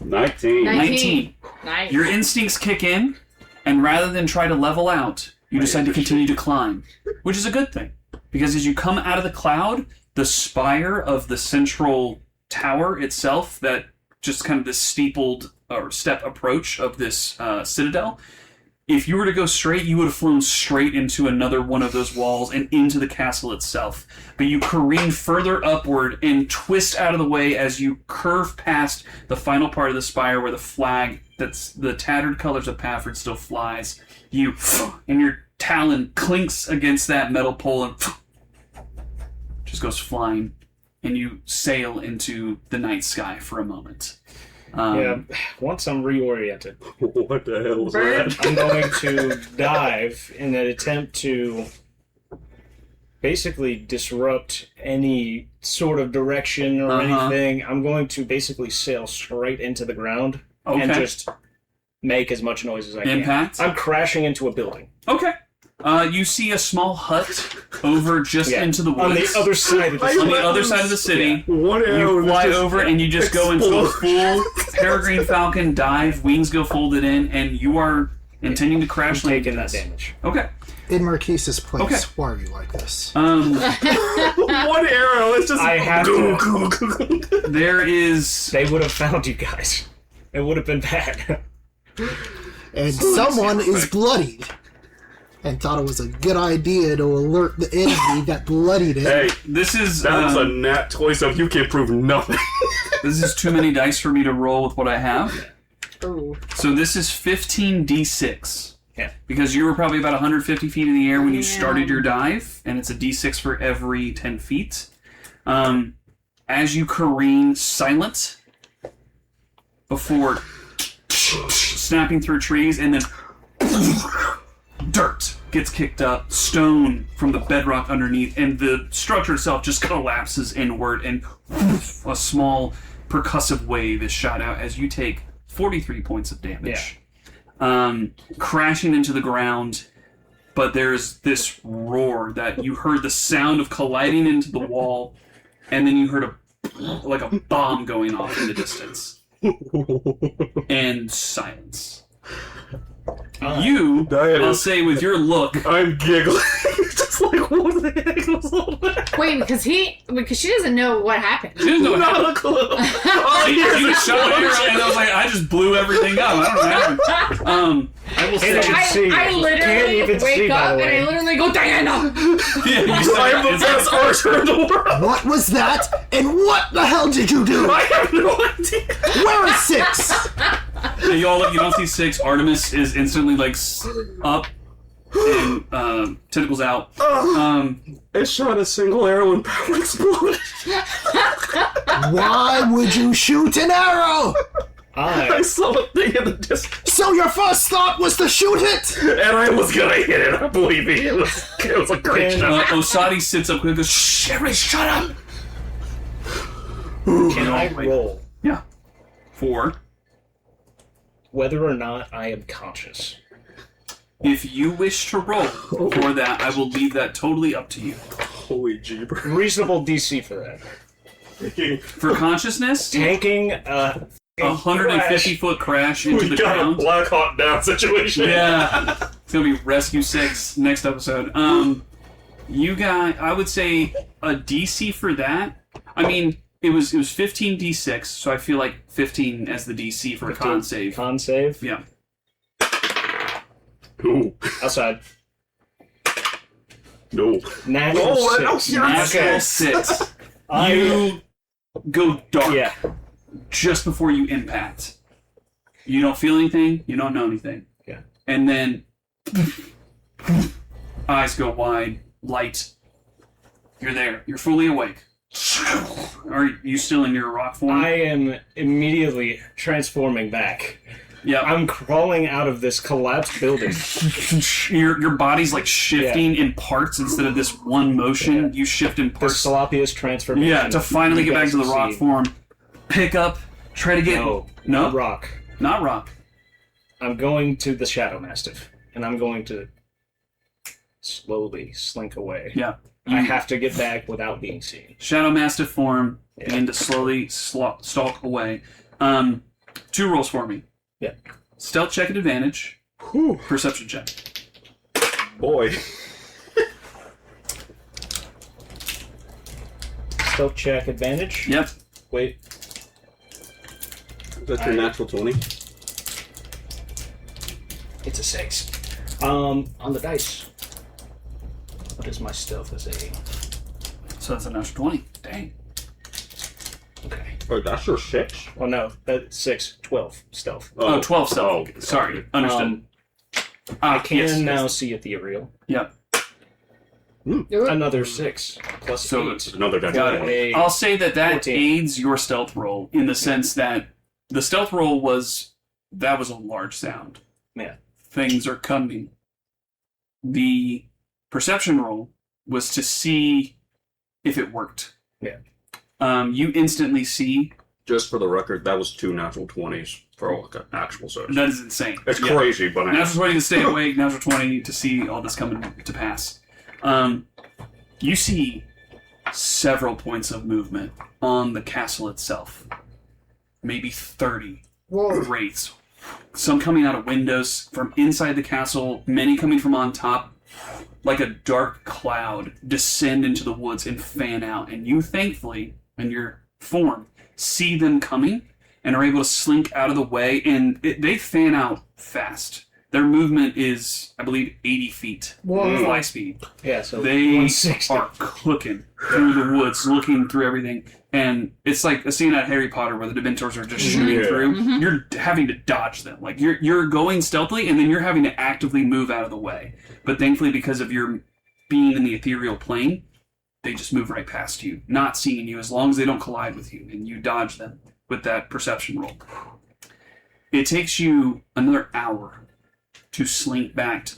19. 19. Nice. Your instincts kick in, and rather than try to level out, you decide to continue to climb, which is a good thing. Because as you come out of the cloud, the spire of the central tower itself, that just kind of this steepled or step approach of this citadel, if you were to go straight, you would have flown straight into another one of those walls and into the castle itself. But you careen further upward and twist out of the way as you curve past the final part of the spire where the flag, that's the tattered colors of Paford, still flies. And your talon clinks against that metal pole and just goes flying. And you sail into the night sky for a moment. Once I'm reoriented, What the hell was that? I'm going to dive in an attempt to basically disrupt any sort of direction or anything. I'm going to basically sail straight into the ground and just make as much noise as I can. Impact? I'm crashing into a building. Okay. You see a small hut over just into the woods. On the other side of the city. On the other side of the city. One arrow You fly just over and you just go into a explode. full peregrine falcon dive, wings go folded in, and you are intending to crash I'm land. taking that damage. Okay. In Marquise's place, Okay. why are you like this? One arrow. It's just. I have to. There is... They would have found you guys. It would have been bad. And someone is bloodied. And thought it was a good idea to alert the enemy that bloodied it. Hey, This is... that was a nat 20, so you can prove nothing. This is too many dice for me to roll with what I have. Ooh. So this is 15d6. Yeah. Because you were probably about 150 feet in the air when you Yeah. started your dive, and it's a d6 for every 10 feet. As you careen silent before snapping through trees, and then dirt gets kicked up, stone from the bedrock underneath, and the structure itself just collapses inward, and a small percussive wave is shot out as you take 43 points of damage. Crashing into the ground, but there's this roar that you heard the sound of colliding into the wall, and then you heard a bomb going off in the distance. And silence. I'll say with your look, I'm giggling. Just like, what the heck was all that? Wait, because she doesn't know what happened. she doesn't know what happened. Not a clue. All I hear You is shot an arrow, and I was like, I just blew everything up. I don't know what happened. I will say, Can't even see. I Can't literally even see, wake by up the and way. I literally go, Diana! I'm the best archer in the world. What was that? And what the hell did you do? I have no idea. Where is 6? You all look, you don't see 6. Artemis is instantly like up and tentacles out. It shot a single arrow and power exploded. Why would you shoot an arrow? I saw a thing in the distance, So your first thought was to shoot it? and I was gonna hit it. I believe me. It was a great shot. Osadi sits up quick and goes, shh, everybody shut up! Can I roll Yeah. 4. whether or not I am conscious? If you wish to roll for that, I will leave that totally up to you. Holy jeeper. Reasonable DC for that. For consciousness, Tanking a 150-foot crash into We the got a ground. Black Hawk Down situation. Yeah. It's going to be Rescue 6 next episode. You got, I would say, a DC for that. I mean, it was 15 D6, so I feel like 15 as the DC for a con save. Con save. Yeah. Ooh. Outside. No. Natural six. Natural 6. You go dark just before you impact. You don't feel anything. You don't know anything. Yeah. And then eyes go wide, light. You're there. You're fully awake. Are you still in your rock form? I am immediately transforming back. Yeah. I'm crawling out of this collapsed building. Your body's like shifting in parts instead of this one motion. Yeah. You shift in The parts. sloppiest transformation. Yeah, to finally you get back guys to the have rock seen. form. Pick up. Try to get. No, No? not rock. Not rock. I'm going to the Shadow Mastiff, and I'm going to slowly slink away. Yeah. I have to get back without being seen. Shadow Mastiff form, begin to slowly stalk away. 2 rolls for me. Yeah. Stealth check at advantage. Whew. Perception check. Boy. Stealth check advantage. Yep. Wait. That's your natural 20. It's a 6. On the dice. What is my stealth as a... So that's a natural 20. Dang. Okay. Oh, that's your 6? Oh no, that's 6. 12 stealth. Oh, 12 stealth. Oh, Sorry. Understood. I can yes, now yes. see ethereal. Yep. Another 6 plus So 8. Another Got natural it. 20. I'll say that 14. aids your stealth roll in the sense that the stealth roll was a large sound. Yeah. Things are coming. The perception roll was to see if it worked. Yeah. You instantly see. Just for the record, that was 2 natural 20s for like an actual search. That is insane. It's Yeah. crazy, but Natural 20 to stay awake, natural 20 to see all this coming to pass. You see several points of movement on the castle itself. Maybe 30 wraiths. Some coming out of windows from inside the castle, many coming from on top, like a dark cloud, descend into the woods and fan out. And you, thankfully, in your form, see them coming and are able to slink out of the way, and they fan out fast. Their movement is, I believe, 80 feet fly speed. Yeah, so They 160. are cooking through the woods, looking through everything. And it's like a scene at Harry Potter where the Dementors are just shooting Yeah. through. You're having to dodge them. Like, you're going stealthily, and then you're having to actively move out of the way. But thankfully, because of your being in the ethereal plane, they just move right past you, not seeing you, as long as they don't collide with you, and you dodge them with that perception roll. It takes you another hour to slink back to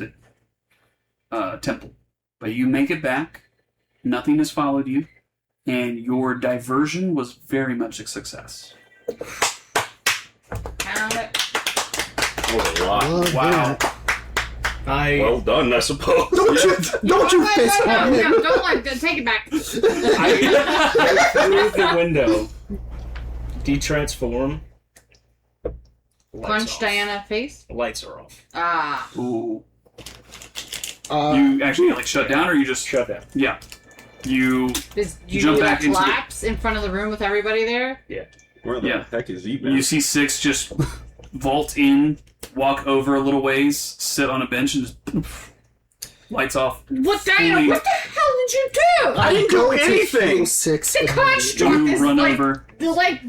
the temple. But you make it back, nothing has followed you, and your diversion was very much a success. Count it. Oh, a lot. Love Wow. that. Well done, I suppose. Don't you fist No, on him. no, don't like take it back. I go through the window, de-transform. Lights Punch off. Diana face. Lights are off. Ah. Ooh. Uh, You actually like shut down, or you just Shut down. Yeah. You Did you Jump do back that into the- collapse in front of the room with everybody there? Where the Yeah. heck is he, you man? see Six just vault in, walk over a little ways, sit on a bench, and just lights off. What, Diana? Fully- What the hell did you do? I didn't do go to anything. full 6 The immediately. construct You is run like, over. like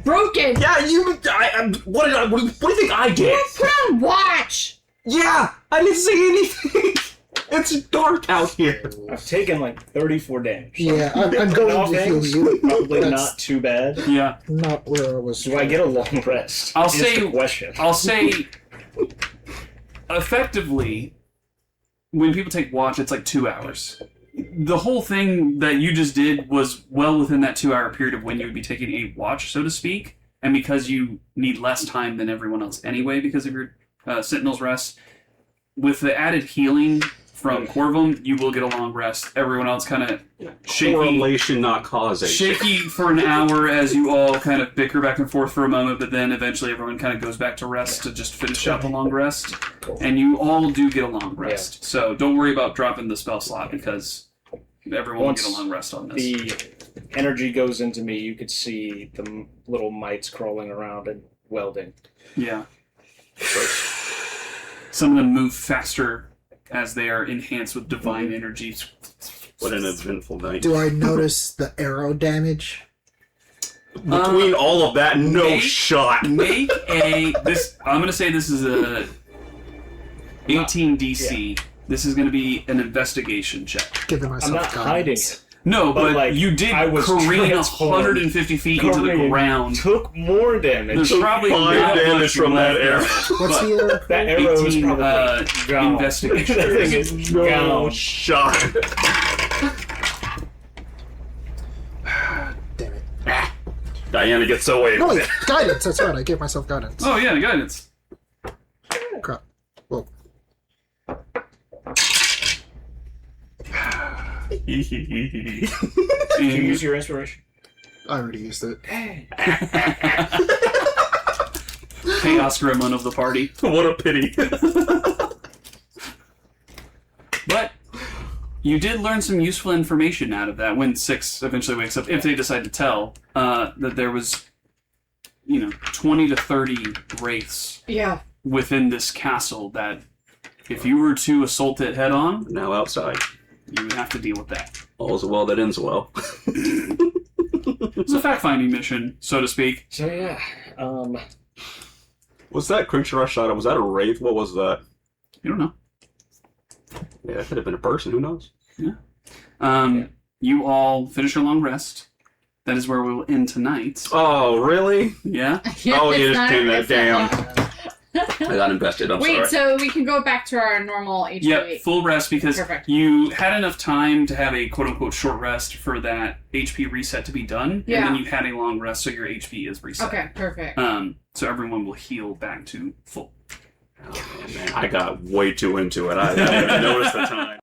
broken. Yeah, what do you think I did? Put on watch. Yeah, I didn't see anything. It's dark out here. I've taken like 34 damage. Yeah, I'm going All to heal things, you. probably That's not too bad. Yeah. not where I was. Do I get a long rest? I'll is say- the question. I'll say, effectively, when people take watch, it's like 2 hours. The whole thing that you just did was well within that 2 hour period of when you would be taking a watch, so to speak, and because you need less time than everyone else anyway because of your Sentinel's rest, with the added healing from Corvum, you will get a long rest. Everyone else kind of shaky. Correlation, not causation. Shaky for an hour as you all kind of bicker back and forth for a moment, but then eventually everyone kind of goes back to rest to just finish out the long rest. And you all do get a long rest. So don't worry about dropping the spell slot because everyone will Once get a long rest on this. the energy goes into me, you could see the little mites crawling around and welding. Yeah. Some of them move faster as they are enhanced with divine energies. What an eventful night. Do I notice the arrow damage? Between all of that, no make- shot. Make a this. I'm gonna say this is a 18 DC. This is gonna be an investigation check. Giving myself I'm not guidance. hiding it. No, But, but like, you did I was careen transformed. 150 feet into the Korean ground. took more damage. There's probably 5 not damage much from that left arrow. of it, What's but the That arrow is 18, probably gone. investigation. That thing is No gone. shot. Damn it. Diana gets away No, with wait. it. Guidance. That's right. I gave myself guidance. Oh yeah, guidance. Crap. Well, Did you use your inspiration? I already used it. Chaos gremlin of the party. What a pity. But you did learn some useful information out of that when Six eventually wakes up, if they decide to tell, that there was, 20 to 30 wraiths Yeah. within this castle that if you were to assault it head on, Now outside. you would have to deal with that. All's well that ends well. It's a fact-finding mission, so to speak. So yeah, Was that creature I shot at, was that a wraith? What was that? You don't know. Yeah, it could have been a person, who knows? You all finish your long rest. That is where we will end tonight. Oh, really? Yeah? Oh, you It's just not- turned that it's not down. long. I got invested, I'm Wait, sorry. so we can go back to our normal HP. Yep, full rest because Perfect. you had enough time to have a quote-unquote short rest for that HP reset to be done. Yeah. And then you had a long rest, so your HP is reset. Okay, perfect. So everyone will heal back to full. Oh, man, I got way too into it. I didn't even notice the time.